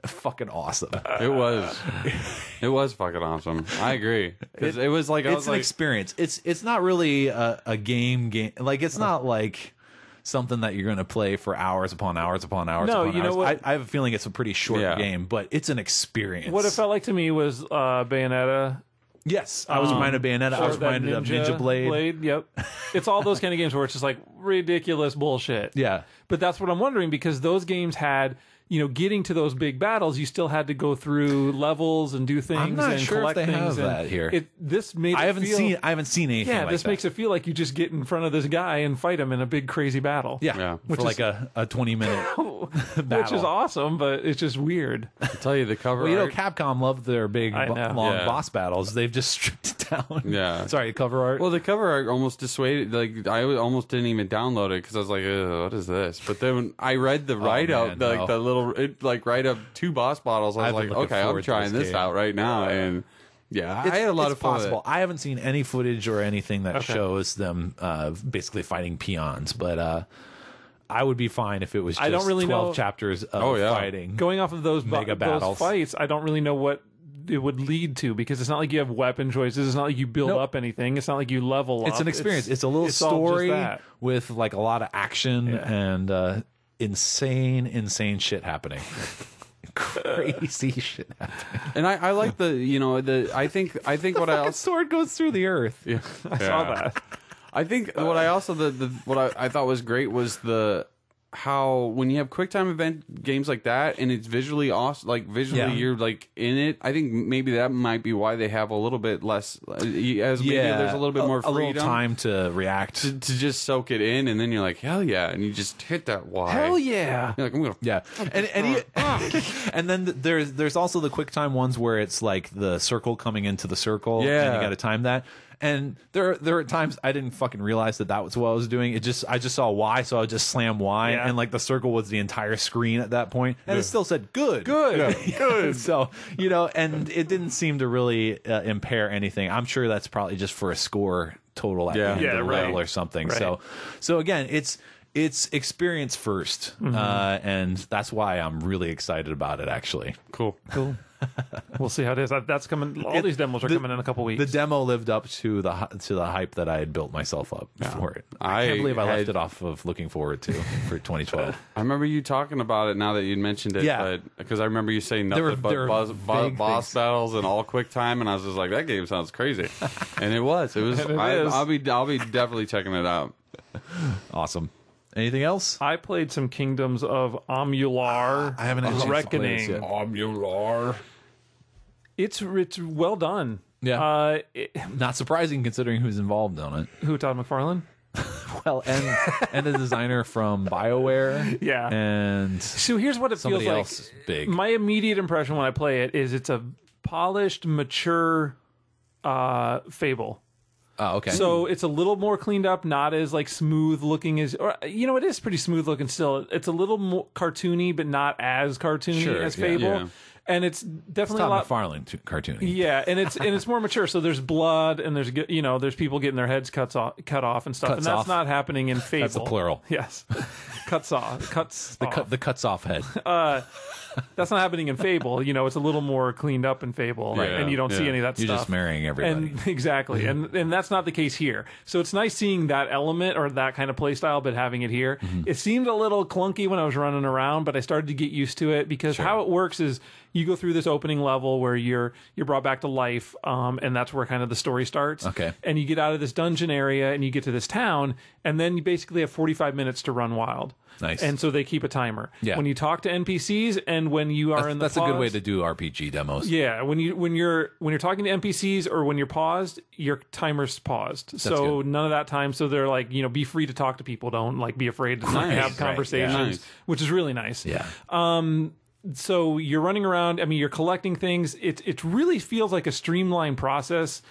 fucking awesome. It was fucking awesome. I agree. 'Cause it was like, I It's was an like, experience. It's not really a game. Like it's not like something that you're going to play for hours upon hours upon hours. No, upon you know hours. what? I have a feeling it's a pretty short Yeah. game, but it's an experience. What it felt like to me was Bayonetta. Yes, I was reminded of Bayonetta. I was or that reminded of Ninja Blade. Yep. It's all those kind of games where it's just like ridiculous bullshit. Yeah. But that's what I'm wondering, because those games had, getting to those big battles, you still had to go through levels and do things I'm not and sure if collect they things. have and that here. This made I it haven't feel, seen anything. Yeah, like this that. makes it feel like you just get in front of this guy and fight him in a big crazy battle. Yeah, Yeah. for Which like a 20-minute battle. Which is awesome, but it's just weird. I tell you, the cover Well, art. Capcom loved their big I know. long Yeah. boss battles. They've just stripped it down. Yeah. Sorry, cover art. Well, the cover art almost dissuaded. Like, I almost didn't even download it because I was like, "What is this?" But then when I read the write up, man, like no. the little write up 2 boss battles. I I've was been like, looking "Okay, I'm forward to trying this this game. out right now." And yeah, I had a lot it's of fun. possible. With it. I haven't seen any footage or anything that shows them basically fighting peons, but I would be fine if it was just I don't really 12 know- chapters of fighting. Going off of those Mega those battles. fights, I don't really know what it would lead to, because it's not like you have weapon choices. It's not like you build Nope. up anything. It's not like you level up. It's an experience. It's a little all just story that. with like a lot of action and insane shit happening. Crazy shit happening. And I like I think what I A also sword goes through the earth. yeah. I saw that. I think what I also what I thought was great was how when you have QuickTime event games like that and it's visually awesome, like visually Yeah. you're like in it. I think maybe that might be why they have a little bit less, maybe there's a little bit more a little freedom time to react. to just soak it in, and then you're like, hell yeah, and you just hit that Y. Hell yeah! You're like, I'm gonna Yeah, and then there's also the quick time ones where it's like the circle coming into the circle, and Yeah. you got to time that. And there are times I didn't fucking realize that was what I was doing. I just saw Y, so I would just slam Y, Yeah. and like the circle was the entire screen at that point, and it still said good, Good. good. So and it didn't seem to really impair anything. I'm sure that's probably just for a score total at the end Yeah, of the right. level or something. Right. So again, it's It's experience first, and that's why I'm really excited about it. Actually, Cool. We'll see how it is. That's coming. All these demos are coming in a couple weeks. the demo lived up to the hype that I had built myself up for it. I can't believe I left it off of looking forward to for 2012. I remember you talking about it now that you'd mentioned it. Yeah. Because I remember you saying nothing but boss battles and all quick time, and I was just like, that game sounds crazy. And it was. It was. I'll be definitely checking it out. Awesome. Anything else? I played some Kingdoms of Amalur. I haven't had a chance to play this yet. Amalur. It's well done. Yeah. Not surprising considering who's involved on it. Who, Todd McFarlane? Well, and the designer from BioWare. Yeah. And so here's what it feels somebody like. else big. My immediate impression when I play it is it's a polished, mature Fable. Oh, okay. So it's a little more cleaned up, not as like smooth looking as, or it is pretty smooth looking still. It's a little more cartoony, but not as cartoony as Fable. Yeah. And it's definitely Todd a lot McFarlane cartoony. Yeah, and it's more mature. So there's blood, and there's people getting their heads cut off and stuff, and that's not happening in Fable. That's a plural. Yes, cuts off. The cuts off head. That's not happening in Fable. It's a little more cleaned up in Fable, and you don't see any of that You're stuff. just marrying everybody. And exactly, and that's not the case here. So it's nice seeing that element or that kind of play style, but having it here. It seemed a little clunky when I was running around, but I started to get used to it because how it works is you go through this opening level where you're brought back to life, and that's where kind of the story starts. Okay. And you get out of this dungeon area and you get to this town, and then you basically have 45 minutes to run wild. Nice. And so they keep a timer. Yeah. When you talk to NPCs and when you are in the that's a good way to do RPG demos. Yeah, when you're talking to NPCs or when you're paused, your timer's paused. So good. none of that time. So they're like, be free to talk to people. Don't like be afraid to have conversations, Yeah. Nice. which is really nice. Yeah. So you're running around. I mean, you're collecting things. It really feels like a streamlined process.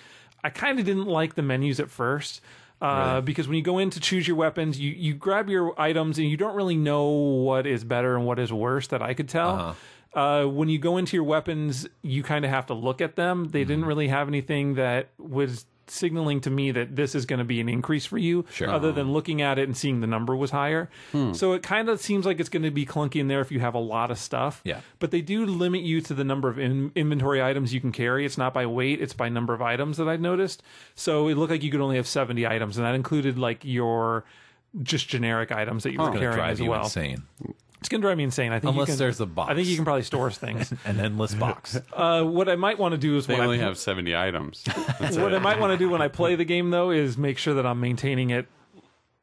I kind of didn't like the menus at first. Because when you go in to choose your weapons, you grab your items and you don't really know what is better and what is worse that I could tell. When you go into your weapons, you kind of have to look at them. They didn't really have anything that was signaling to me that this is going to be an increase for you, other than looking at it and seeing the number was higher. So it kind of seems like it's going to be clunky in there if you have a lot of stuff. Yeah. But they do limit you to the number of inventory items you can carry. It's not by weight, it's by number of items that I've noticed. So it looked like you could only have 70 items, and that included like your just generic items that you were carrying as well. Insane. It's going to drive me insane. I think Unless there's a box. I think you can probably store things. An endless box. What I might want to do is They only have 70 items. What I might want to do when I play the game, though, is make sure that I'm maintaining it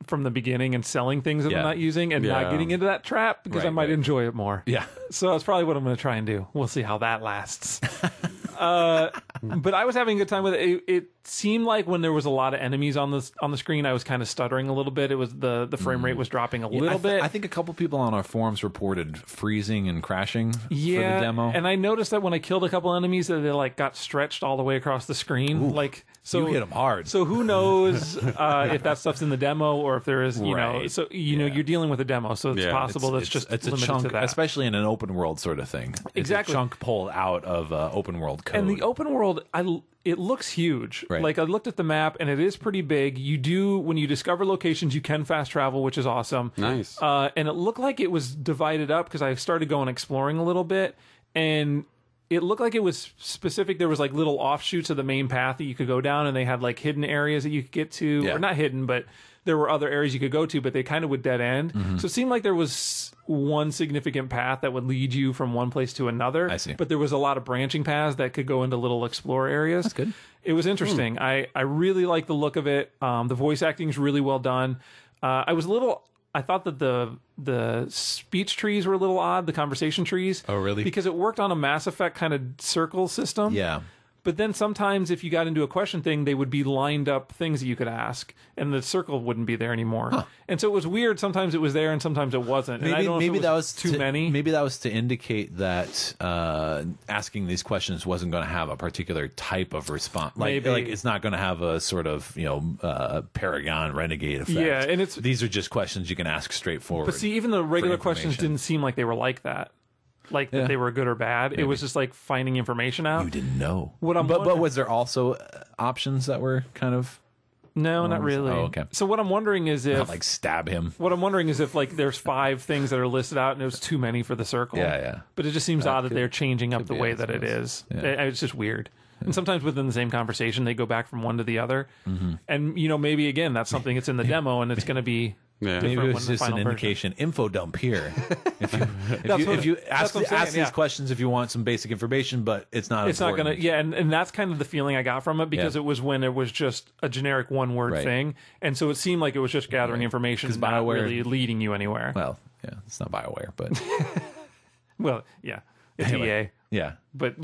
from the beginning and selling things that I'm not using and not getting into that trap because I might enjoy it more. Yeah. So that's probably what I'm going to try and do. We'll see how that lasts. But I was having a good time with it. It seemed like when there was a lot of enemies on the screen, I was kind of stuttering a little bit. It was the frame rate was dropping a little bit. I think a couple people on our forums reported freezing and crashing for the demo. And I noticed that when I killed a couple enemies, that they like got stretched all the way across the screen. Ooh, like so, you hit them hard. So who knows if that stuff's in the demo or if there is, Right. So you're dealing with a demo, so it's possible it's just a limited chunk, to that. especially in an open world sort of thing. Exactly. It's a chunk pulled out of open world code. And the open world, it looks huge. Right. Like I looked at the map and it is pretty big. You do, when you discover locations, you can fast travel, which is awesome. Nice. And it looked like it was divided up because I started going exploring a little bit, and it looked like it was specific. There was like little offshoots of the main path that you could go down, and they had like hidden areas that you could get to, or not hidden, but there were other areas you could go to, but they kind of would dead end. So it seemed like there was one significant path that would lead you from one place to another. I see. But there was a lot of branching paths that could go into little explorer areas. That's good. It was interesting. I really like the look of it. The voice acting is really well done. I thought that the speech trees were a little odd, the conversation trees. Oh, really? Because it worked on a Mass Effect kind of circle system. Yeah. But then sometimes if you got into a question thing, they would be lined up things that you could ask, and the circle wouldn't be there anymore. And so it was weird. Sometimes it was there, and sometimes it wasn't. And I don't know if that was too many. Maybe that was to indicate that asking these questions wasn't going to have a particular type of response. Like it's not going to have a sort of Paragon Renegade effect. Yeah, and these are just questions you can ask straightforward. But see, even the regular questions didn't seem like they were like that. Like that they were good or bad. Maybe. It was just like finding information out. You didn't know. But was there also options that were kind of No, not really. Oh, okay. So what I'm wondering is if Not like stab him. what I'm wondering is if like there's 5 things that are listed out and there's too many for the circle. Yeah. But it just seems odd that they're changing up the way that it is. Yeah. It's just weird. And sometimes within the same conversation, they go back from one to the other. And, maybe, again, that's something that's in the demo and it's going to be Maybe different it when was the just an final version. indication. Info dump here. If you ask these questions if you want some basic information, but it's not. It's important. not going to, yeah, and that's kind of the feeling I got from it because it was when it was just a generic one-word thing. And so it seemed like it was just gathering information, not BioWare, really leading you anywhere. Well, yeah, it's not BioWare, but. Well, yeah, it's EA. Yeah. But,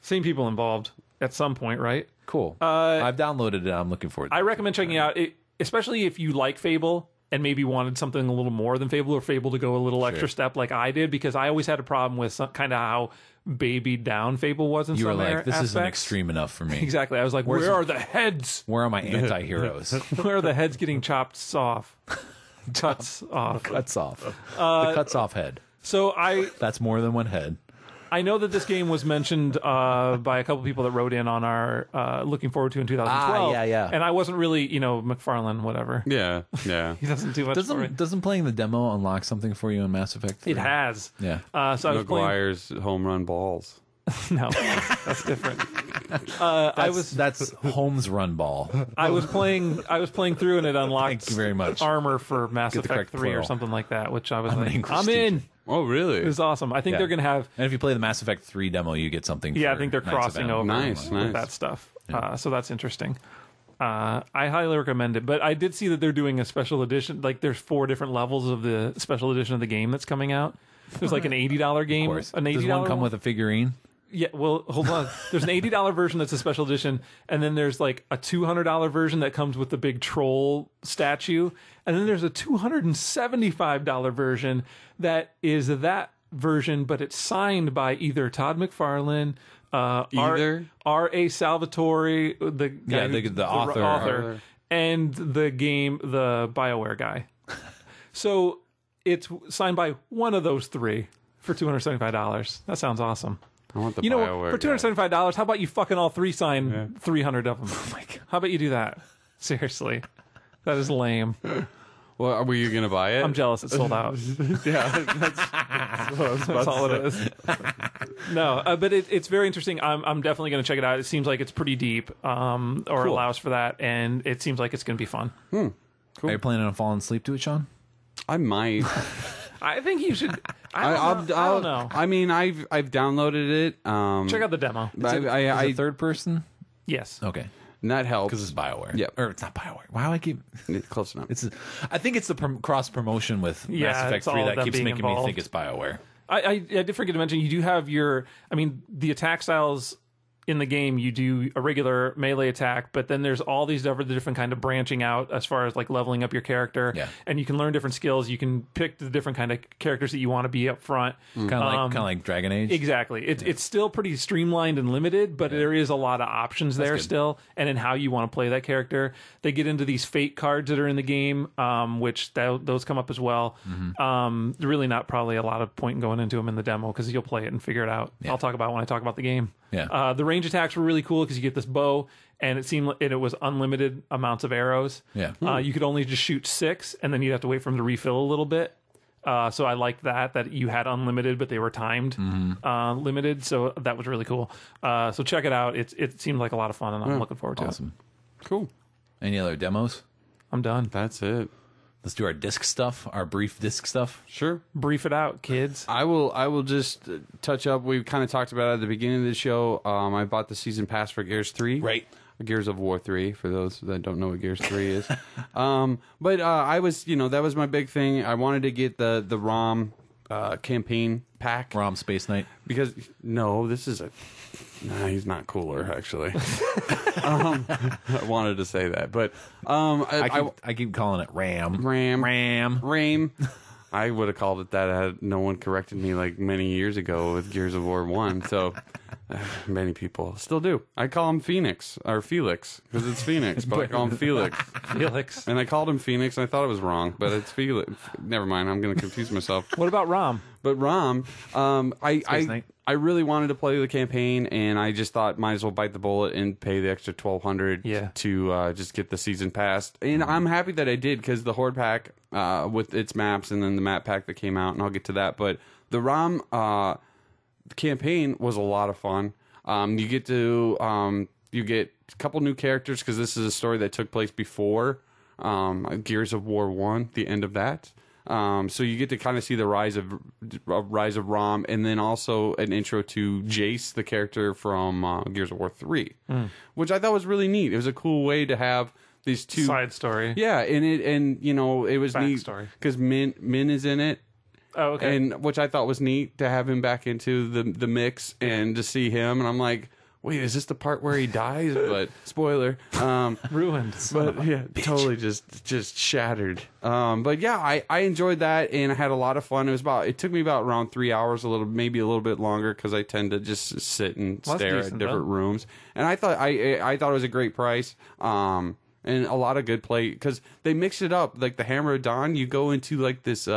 same people involved at some point, right? Cool. I've downloaded it. I'm looking forward to it. I recommend checking out it, especially if you like Fable and maybe wanted something a little more than Fable or Fable to go a little extra step like I did, because I always had a problem with kind of how babied down Fable was in You some were like, this isn't aspects. extreme enough for me. Exactly. I was like, where are the heads? Where are my anti-heroes? Where are the heads getting chopped off? Cuts off. Cuts off. The cuts off head. So That's more than one head. I know that this game was mentioned by a couple people that wrote in on our looking forward to in 2012. Yeah. And I wasn't really, McFarlane, whatever. Yeah. He doesn't do much for me. Doesn't playing the demo unlock something for you in Mass Effect 3? It has. Yeah. So I was playing. McGuire's home run balls. No, that's different. That's Holmes run ball. I was playing through and it unlocked Thank you very much. armor for Mass Get the Effect correct 3 or plural. something like that, which I was I'm an like, English I'm teacher. in. Oh, really? It was awesome. I think they're going to have. And if you play the Mass Effect 3 demo, you get something. Yeah, for I think they're Knights of crossing Amalur. over Nice. with that stuff. So that's interesting. I highly recommend it. But I did see that they're doing a special edition. Like there's 4 different levels of the special edition of the game that's coming out. There's like an $80 game. Of course. An $80 Does one come with a figurine? Yeah, well, hold on. There's an $80 version that's a special edition, and then there's like a $200 version that comes with the big troll statue, and then there's a $275 version that is that version, but it's signed by either Todd McFarlane, R.A. Salvatore, the guy the author, and the BioWare guy. So it's signed by one of those 3 for $275. That sounds awesome. I want the For BioWare $275, how about you fucking all 3 sign 300 of them? Oh my God. How about you do that? Seriously. That is lame. Well, were you going to buy it? I'm jealous it's sold out. Yeah, That's all it is. No, but it's very interesting. I'm definitely going to check it out. It seems like it's pretty deep, or allows for that, and it seems like it's going to be fun. Cool. Are you planning on falling asleep to it, Sean? I might. I think you should. I don't know. I mean, I've downloaded it. Check out the demo. Is it third person? Yes. Okay. And that helps. Because it's BioWare. Yeah. Or it's not BioWare. Why do I keep... Close enough. I think it's the cross-promotion with Mass Effect it's 3 all that them keeps being making me involved. think it's BioWare. I did forget to mention, you do have the attack styles in the game. You do a regular melee attack, but then there's all these different kind of branching out as far as like leveling up your character. Yeah. And you can learn different skills. You can pick the different kind of characters that you want to be up front. Kind of like Dragon Age. Exactly. It's still pretty streamlined and limited, but there is a lot of options there still, and in how you want to play that character. They get into these fate cards that are in the game, which those come up as well. Really not probably a lot of point in going into them in the demo because you'll play it and figure it out. I'll talk about it when I talk about the game. Yeah. The range attacks were really cool because you get this bow, and it was unlimited amounts of arrows. Yeah. You could only just shoot 6, and then you'd have to wait for them to refill a little bit. So I liked that you had unlimited, but they were timed limited. So that was really cool. So check it out. It seemed like a lot of fun, and I'm looking forward to Awesome. Cool. Any other demos? I'm done. That's it. Let's do our disc stuff, our brief disc stuff. Sure. Brief it out, kids. I will just touch up. We kind of talked about it at the beginning of the show. I bought the season pass for Gears 3. Right. Gears of War 3, for those that don't know what Gears 3 is. But I was, that was my big thing. I wanted to get the ROM campaign pack. ROM Space Knight. Because, no, this is he's not cooler, actually. I wanted to say that. But I keep calling it RAM. RAM. I would have called it that had no one corrected me like many years ago with Gears of War 1. So Many people still do. I call him Phoenix or Felix because it's Phoenix, but I call him Felix. Felix. And I called him Phoenix, and I thought it was wrong, but it's Felix. Never mind. I'm going to confuse myself. What about Rom? But Rom, I really wanted to play the campaign, and I just thought might as well bite the bullet and pay the extra $1,200 to just get the season pass. And I'm happy that I did because the Horde pack with its maps and then the map pack that came out, and I'll get to that. But the Rom campaign was a lot of fun. You get to you get a couple new characters because this is a story that took place before Gears of War 1, the end of that. So you get to kind of see the rise of Rom, and then also an intro to Jace, the character from Gears of War 3, which I thought was really neat. It was a cool way to have these two side story. Yeah, and you know, it was neat because Min is in it. Oh, okay. And which I thought was neat to have him back into the mix and to see him, and I'm like, wait, is this the part where he dies? But spoiler, ruined. But yeah, totally just shattered. But yeah, I enjoyed that, and I had a lot of fun. It took me about around 3 hours, maybe a little bit longer, because I tend to just sit and stare at different rooms. And I thought it was a great price. And a lot of good play because they mix it up. Like the Hammer of Dawn, you go into like this.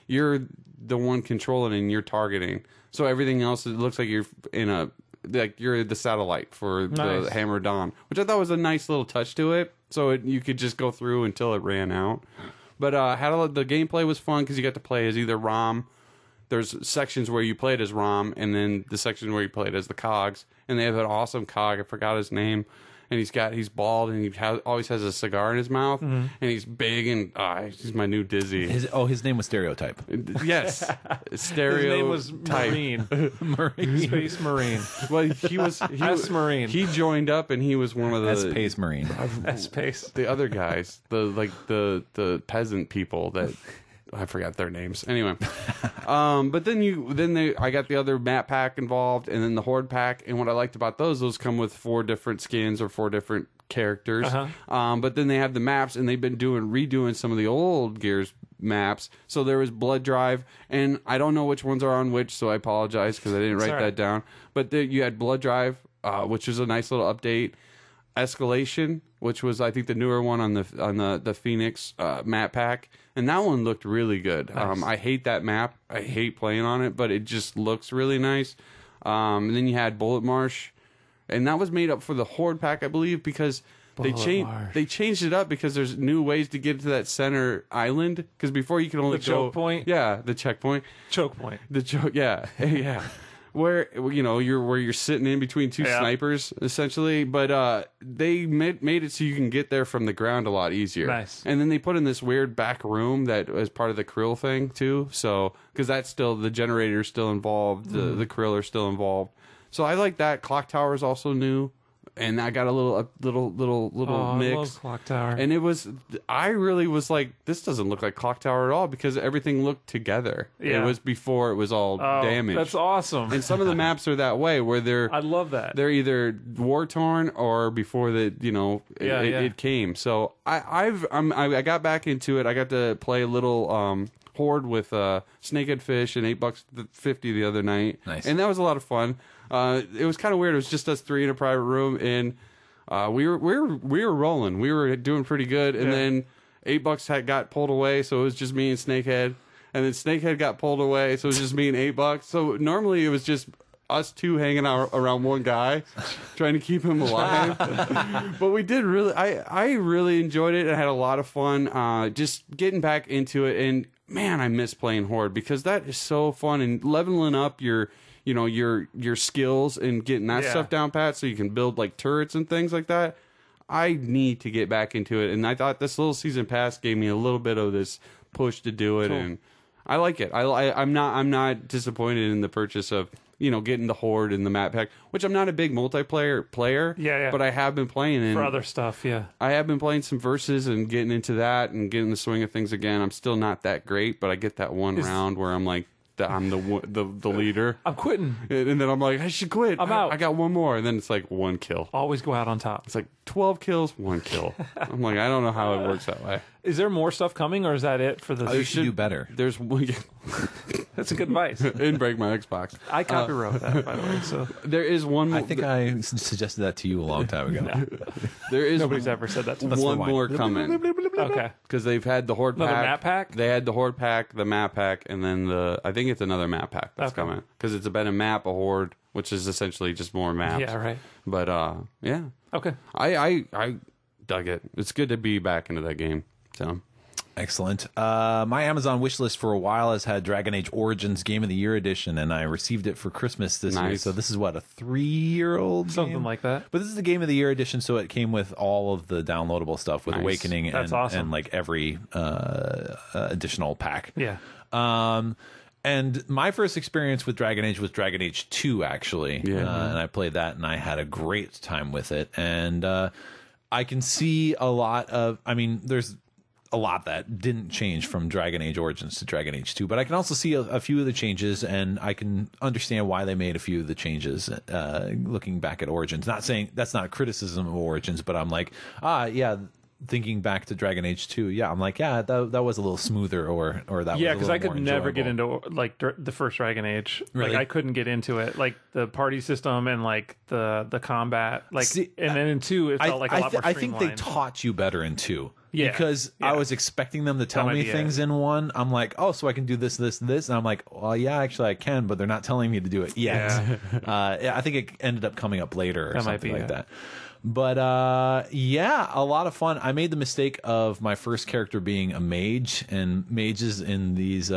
You're the one controlling and you're targeting. So everything else, it looks like you're you're the satellite for the Hammer of Dawn, which I thought was a nice little touch to it. So you could just go through until it ran out. But the gameplay was fun because you got to play as either Rom. There's sections where you played as Rom, and then the section where you played as the Cogs. And they have an awesome Cog. I forgot his name. And he's bald, and he always has a cigar in his mouth, and he's big, and he's my new Dizzy. His name was Stereotype. Yes, Stereotype. His name was Marine. Space Marine. Well, he was Marine. He joined up, and he was one of the Space Marine. Space. The other guys, the peasant people that. I forgot their names. Anyway, but I got the other map pack involved, and then the Horde pack. And what I liked about those come with 4 different skins or 4 different characters. But then they have the maps, and they've been redoing some of the old Gears maps. So there was Blood Drive, and I don't know which ones are on which, so I apologize because I didn't write that down. But you had Blood Drive, which was a nice little update. Escalation, which was I think the newer one on the Phoenix map pack, and that one looked really good. Nice. I hate that map. I hate playing on it, but it just looks really nice. And then you had Bullet Marsh, and that was made up for the Horde pack, I believe, because they changed it up because there's new ways to get to that center island. Because before you could only go choke point. Yeah, the checkpoint. Choke point. The choke. Yeah, yeah. Where you're sitting in between 2 snipers essentially, but they made it so you can get there from the ground a lot easier. Nice. And then they put in this weird back room that is part of the krill thing too. So because that's still the generator's still involved, the krill are still involved. So I like that. Clock Tower is also new. And I got a little mix. I love Clock Tower. And I really was like, this doesn't look like Clock Tower at all because everything looked together. Yeah. It was before it was all damaged. That's awesome. And some of the maps are that way where I love that. They're either war torn or before it came. So I got back into it. I got to play a little Horde with Snakehead Fish and $8.50 the other night. Nice. And that was a lot of fun. It was kind of weird. It was just us 3 in a private room, and we were rolling. We were doing pretty good, and then $8 got pulled away, so it was just me and Snakehead. And then Snakehead got pulled away, so it was just me and $8. So normally it was just us 2 hanging out around one guy, trying to keep him alive. But we did really. I really enjoyed it. I had a lot of fun. Just getting back into it, and man, I miss playing Horde because that is so fun and leveling up your skills and getting that stuff down pat so you can build like turrets and things like that. I need to get back into it, and I thought this little season pass gave me a little bit of this push to do it, and I like it. I'm not disappointed in the purchase of getting the Horde and the map pack, which I'm not a big multiplayer player. Yeah. But I have been playing for other stuff. Yeah, I have been playing some verses and getting into that and getting the swing of things again. I'm still not that great, but I get that one round where I'm like, I'm the leader. I'm quitting. And then I'm like, I should quit. I'm out. I got one more. And then it's like 1 kill. Always go out on top. It's like 12 kills, 1 kill. I'm like, I don't know how it works that way. Is there more stuff coming, or is that it for the They should do better. There's one. That's a good advice. And break my Xbox. I copyright that, by the way. So there is one. I think I suggested that to you a long time ago. There is nobody's ever said that to me. one more coming. Okay. Because they've had the Horde Another pack. map pack? They had the Horde pack, the map pack, and then I think it's another map pack that's coming. Because it's been a map, a Horde, which is essentially just more maps. Yeah, right. But, yeah. Okay. I dug it. It's good to be back into that game. So... Excellent. My Amazon wish list for a while has had Dragon Age Origins Game of the Year edition, and I received it for Christmas this year. So this is what, a 3-year-old Something game? like that. But this is the Game of the Year edition, so it came with all of the downloadable stuff with Awakening and like every additional pack. Yeah. And my first experience with Dragon Age was Dragon Age 2, actually. Yeah. And I played that, and I had a great time with it. And I can see a lot of, I mean, there's a lot that didn't change from Dragon Age Origins to Dragon Age 2, but I can also see a few of the changes, and I can understand why they made a few of the changes looking back at Origins. Not saying that's not a criticism of Origins, but I'm like, yeah, thinking back to Dragon Age 2, yeah, I'm like, yeah, that was a little smoother, or that yeah, was because I could never enjoyable. get into like the first Dragon Age. Really? Like I couldn't get into it, like the party system and like the combat. Like, and then in 2, it felt like a lot more I think they streamlined. taught you better in 2. Yeah, because I was expecting them to tell me things in 1. I'm like, oh, so I can do this, this, this, and I'm like, well, yeah, actually I can, but they're not telling me to do it yet. Yeah. I think it ended up coming up later or something like that. But yeah, a lot of fun. I made the mistake of my first character being a mage, and mages in these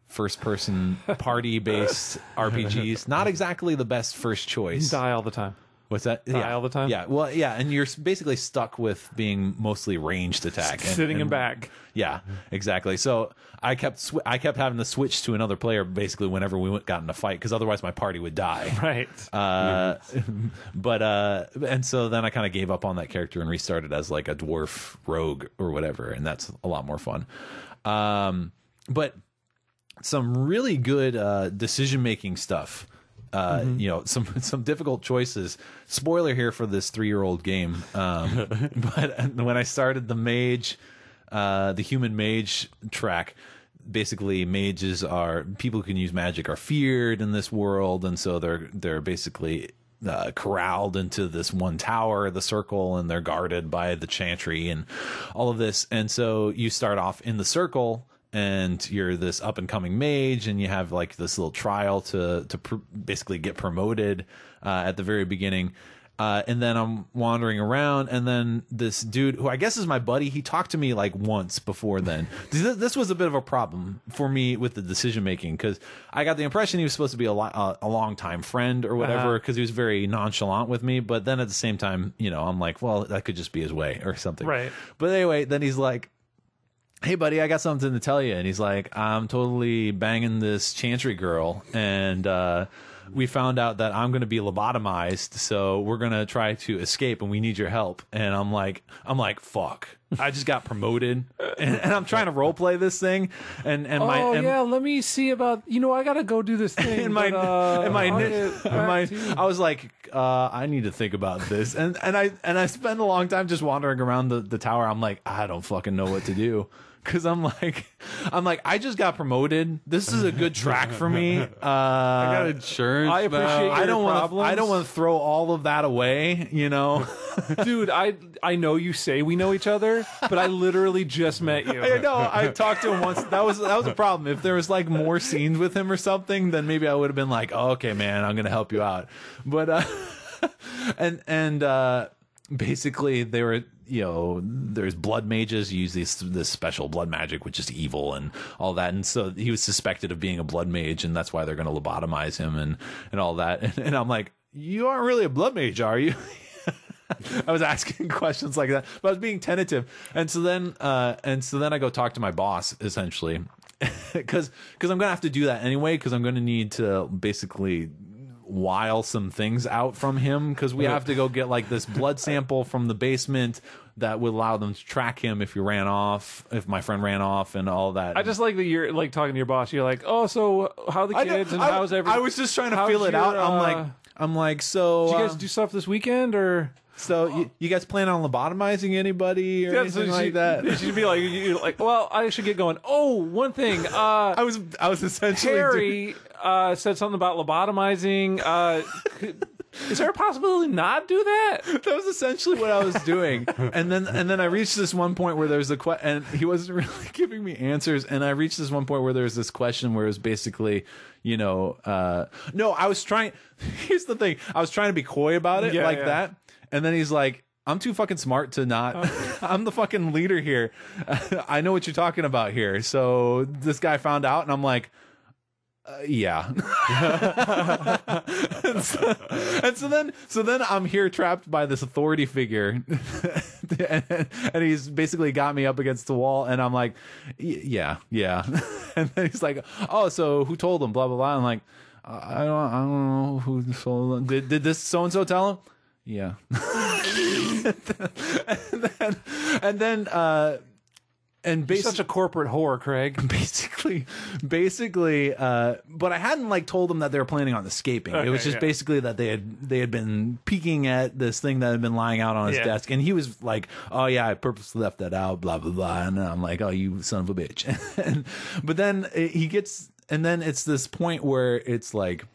first-person party-based RPGs, not exactly the best first choice. Die all the time. What's that? Die all the time? Yeah, well, yeah, and you're basically stuck with being mostly ranged attack. Sitting in back. Yeah, exactly. So I kept having to switch to another player basically whenever we got in a fight, because otherwise my party would die. Right. But and so then I kind of gave up on that character and restarted as like a dwarf rogue or whatever, and that's a lot more fun. But some really good decision-making stuff. You know, some difficult choices. Spoiler here for this 3-year-old game. But when I started the mage, the human mage track, basically mages are people who can use magic are feared in this world, and so they're basically corralled into this one tower, the circle, and they're guarded by the chantry and all of this. And so you start off in the circle, and you're this up and coming mage, and you have like this little trial to basically get promoted at the very beginning. And then I'm wandering around, and then this dude, who I guess is my buddy, he talked to me like once before then. This was a bit of a problem for me with the decision making, because I got the impression he was supposed to be a long time friend or whatever, because he was very nonchalant with me. But then at the same time, you know, I'm like, well, that could just be his way or something. Right. But anyway, then he's like, hey buddy, I got something to tell you. And he's like, I'm totally banging this chantry girl, and we found out that I'm going to be lobotomized, so we're going to try to escape, and we need your help. And I'm like, fuck, I just got promoted, and I'm trying to role play this thing, and let me see about, I got to go do this thing. I was like, I need to think about this, and I spent a long time just wandering around the tower. I'm like, I don't fucking know what to do. Because I'm like, I just got promoted. This is a good track for me. I got insurance. I appreciate now. your problems. I don't want to throw all of that away, you know. Dude, I know you say we know each other, but I literally just met you. I know. I talked to him once. That was a problem. If there was like more scenes with him or something, then maybe I would have been like, oh, okay, man, I'm gonna help you out. But basically they were, there's blood mages use this special blood magic, which is evil and all that, and so he was suspected of being a blood mage, and that's why they're going to lobotomize him and all that. And I'm like, you aren't really a blood mage, are you? I was asking questions like that, but I was being tentative. And so then I go talk to my boss, essentially, because I'm gonna have to do that anyway, because I'm gonna need to basically wile some things out from him, because we have to go get like this blood sample from the basement that would allow them to track him if if my friend ran off and all that. I just like that you're like talking to your boss. You're like, oh, so how are the kids and how's everything? I was just trying to feel it out. I'm like, so did you guys do stuff this weekend or? So you guys plan on lobotomizing anybody or anything like that? You should be like, well, I should get going. Oh, one thing. I was essentially Harry said something about lobotomizing. Is there a possibility to not do that? That was essentially what I was doing. And then I reached this one point where there's and he wasn't really giving me answers. And I reached this one point where there was this question where it was basically, no, I was trying. Here's the thing. I was trying to be coy about it that. And then he's like, I'm too fucking smart to not. I'm the fucking leader here. I know what you're talking about here. So this guy found out, and I'm like, yeah. and so then I'm here trapped by this authority figure, and he's basically got me up against the wall, and I'm like, yeah. And then he's like, oh, so who told him? Blah blah blah. I'm like, I don't know who told him. Did this so and so tell him? Yeah. and then You're such a corporate whore, Craig. Basically, but I hadn't told them that they were planning on escaping. It was just basically that they had been peeking at this thing that had been lying out on his desk, and he was like, "Oh yeah, I purposely left that out." Blah blah blah, and I'm like, "Oh, you son of a bitch!" But then he gets, and then it's this point where it's like,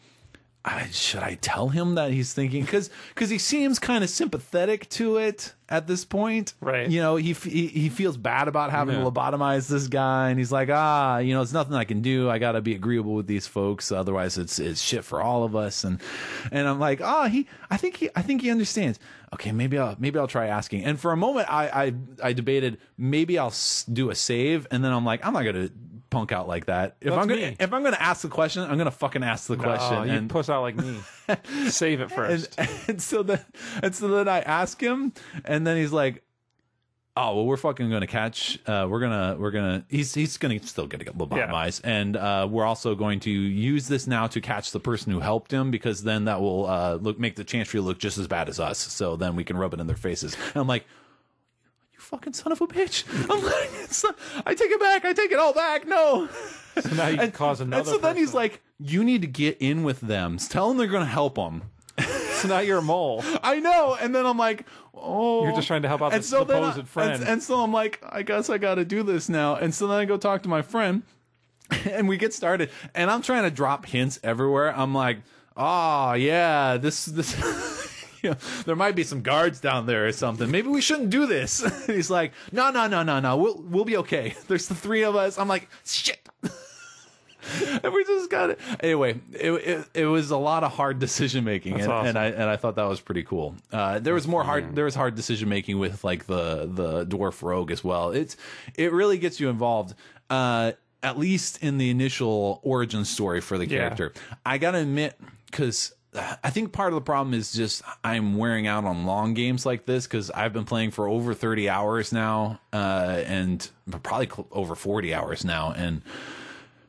should I tell him that he's thinking, because he seems kind of sympathetic to it at this point, right? He feels bad about having to lobotomize this guy, and he's like, it's nothing I can do. I got to be agreeable with these folks, otherwise it's shit for all of us. And I'm like, I think he understands. Okay, maybe I'll try asking. And for a moment, I debated maybe I'll do a save, and then I'm like, I'm not gonna punk out like that. If I'm gonna ask the question, I'm gonna fucking ask the question. You puss out like me. Save it first. And so then I ask him, and then he's like, "Oh well, we're fucking gonna catch. We're gonna. He's gonna still get lobotomized, and we're also going to use this now to catch the person who helped him, because then that will make the Chancery look just as bad as us. So then we can rub it in their faces." And I'm like, fucking son of a bitch. I'm like, I take it back. I take it all back. No. So now you can cause another. And so then he's like, you need to get in with them. Tell them they're going to help them. So now you're a mole. I know. And then I'm like, oh. You're just trying to help out the supposed friend. And so I'm like, I guess I got to do this now. And so then I go talk to my friend, and we get started. And I'm trying to drop hints everywhere. I'm like, oh, yeah, this. There might be some guards down there or something. Maybe we shouldn't do this. And he's like, no. We'll be okay. There's the three of us. I'm like, shit. And we just got it. Anyway, it was a lot of hard decision making, and awesome. and I thought that was pretty cool. There was hard decision making with like the dwarf rogue as well. It really gets you involved. At least in the initial origin story for the character. I gotta admit, because I think part of the problem is just I'm wearing out on long games like this, because I've been playing for over 30 hours now, and probably over 40 hours now, and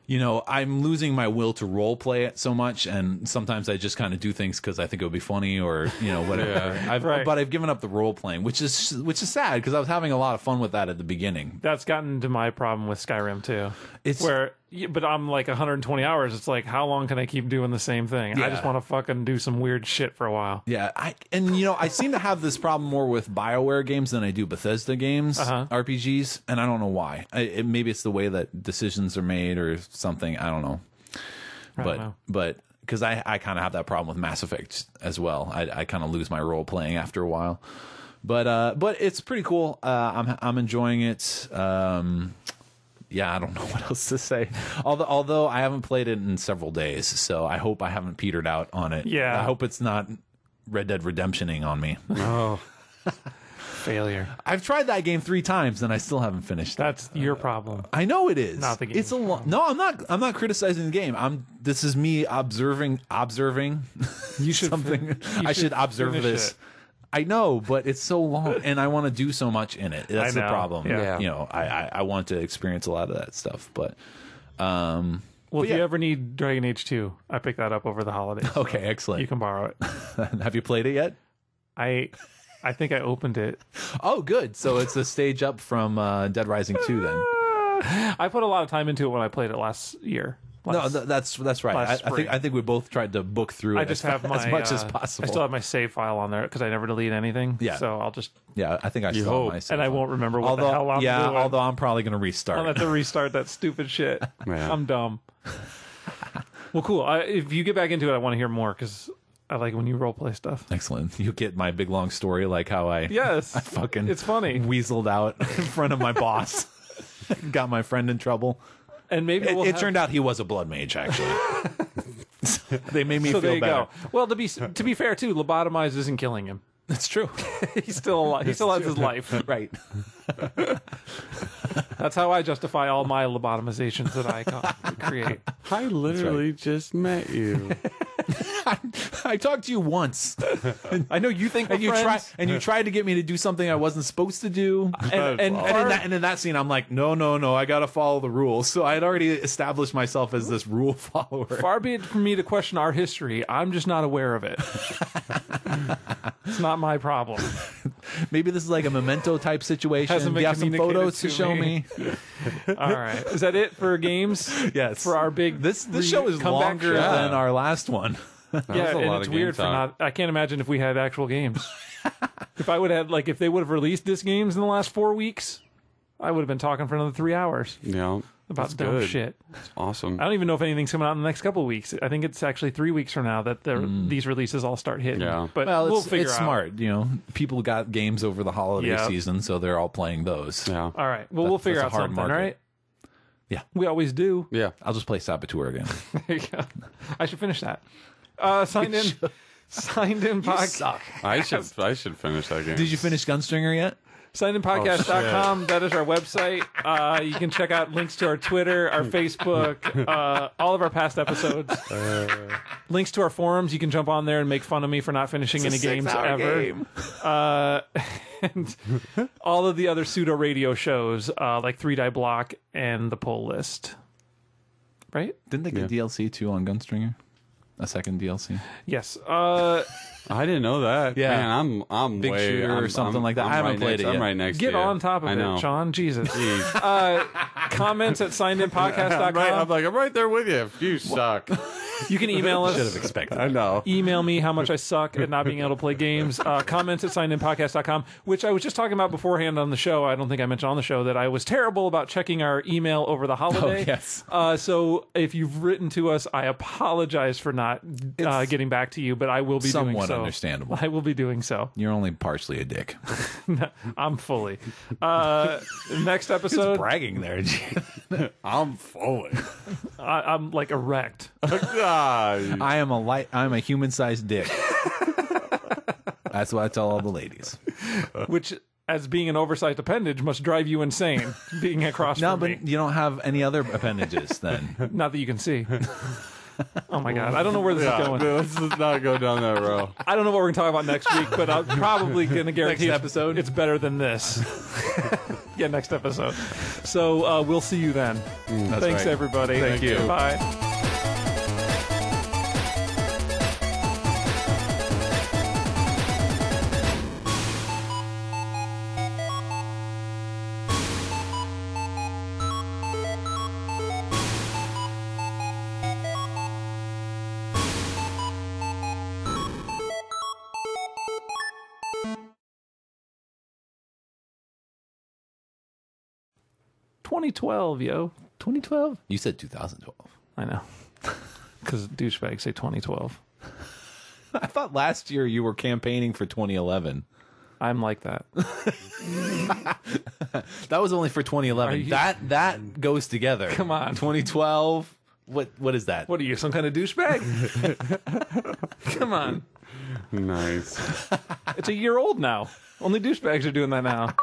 I'm losing my will to role play it so much, and sometimes I just kind of do things because I think it would be funny, or whatever. But I've given up the role playing, which is sad, because I was having a lot of fun with that at the beginning. That's gotten to my problem with Skyrim too. But I'm like 120 hours. It's like, how long can I keep doing the same thing? Yeah. I just want to fucking do some weird shit for a while. Yeah, I seem to have this problem more with BioWare games than I do Bethesda games, RPGs, and I don't know why. Maybe it's the way that decisions are made or something. I don't know. But because I kind of have that problem with Mass Effect as well. I kind of lose my role playing after a while. But it's pretty cool. I'm enjoying it. Yeah, I don't know what else to say. Although I haven't played it in several days, so I hope I haven't petered out on it. Yeah. I hope it's not Red Dead Redemptioning on me. Oh, failure. I've tried that game 3 times and I still haven't finished it. That's your problem. I know it is. Not the game. It's No, I'm not criticizing the game. This is me observing. You should something. I should observe this. It. I know, but it's so long, and I want to do so much in it. That's the problem. Yeah. I want to experience a lot of that stuff, but if you ever need Dragon Age 2, I picked that up over the holidays. Okay, excellent. You can borrow it. Have you played it yet? I think I opened it. Oh, good. So it's a stage up from Dead Rising 2 then. I put a lot of time into it when I played it last year. No, that's right. I think we both tried to book through it as much as possible. I still have my save file on there because I never delete anything. Yeah. So I'll just... Yeah, I think I still have my save and I won't remember what the hell I'm doing. Although I'm probably going to restart. I'll have to restart that stupid shit. I'm dumb. Well, cool. If you get back into it, I want to hear more because I like when you roleplay stuff. Excellent. You get my big long story like how I fucking it's funny. Weaseled out in front of my boss. Got my friend in trouble. And maybe it turned out he was a blood mage, actually. They made me feel there you better. Go. Well, to be fair too, lobotomize isn't killing him. That's true. He's still alive. He still has his life. Right. That's how I justify all my lobotomizations that I create. I literally just met you. I talked to you once. I know you think and you tried to get me to do something I wasn't supposed to do. And in that scene, I'm like, no, I got to follow the rules. So I had already established myself as this rule follower. Far be it from me to question our history. I'm just not aware of it. It's not my problem. Maybe this is like a memento type situation. Do you have some photos to show me? All right. Is that it for games? Yes. For our big this show is longer than our last one. Yeah, and it's weird for not. I can't imagine if we had actual games. If I would have if they would have released this games in the last 4 weeks, I would have been talking for another 3 hours. Yeah, about dumb shit. It's awesome. I don't even know if anything's coming out in the next couple of weeks. I think it's actually 3 weeks from now that these releases all start hitting. Yeah, but we'll figure it's out. smart. You know, people got games over the holiday season, so they're all playing those. Yeah. All right. Well, we'll figure out something. Market. All right. Yeah, we always do. Yeah. I'll just play Saboteur again. There you go. I should finish that. Signed in podcast. I should finish that game. Did you finish Gunstringer yet? Signedinpodcast.com. That is our website. You can check out links to our Twitter, our Facebook, all of our past episodes. Links to our forums. You can jump on there and make fun of me for not finishing any games ever. Game. And all of the other pseudo radio shows like 3 Die Block and the Pull List. Right? Didn't they get DLC too on Gunstringer? A second DLC? Yes. I didn't know that. Yeah. Man, I'm Big way Shooter or something like that. I haven't played it yet. I'm right next to you. Get on top of it, Sean. Jesus. Comments at signedinpodcast.com. I'm right there with you. You suck. You can email us. Should have expected. I know. Email me how much I suck at not being able to play games. Comments at signedinpodcast.com, which I was just talking about beforehand on the show. I don't think I mentioned on the show that I was terrible about checking our email over the holiday. Oh, yes. So if you've written to us, I apologize for not getting back to you, but I will be doing so. Somewhat understandable. I will be doing so. You're only partially a dick. I'm fully. Next episode. Bragging there. I'm fully. I'm like erect. I'm a human-sized dick. That's what I tell all the ladies. Which, as being an oversized appendage, must drive you insane. Being across from me. No, but you don't have any other appendages then. Not that you can see. Oh my god, I don't know where this is going. Let's not go down that road. I don't know what we're going to talk about next week, but I'm probably going to guarantee next episode it's better than this. Yeah, next episode. So we'll see you then. Thanks, everybody. Thank you. Bye. $2012, yo. 2012? You said 2012. I know. Because douchebags say 2012. I thought last year you were campaigning for 2011. I'm like that. That was only for 2011. That goes together. Come on. 2012. What is that? What are you, some kind of douchebag? Come on. Nice. It's a year old now. Only douchebags are doing that now.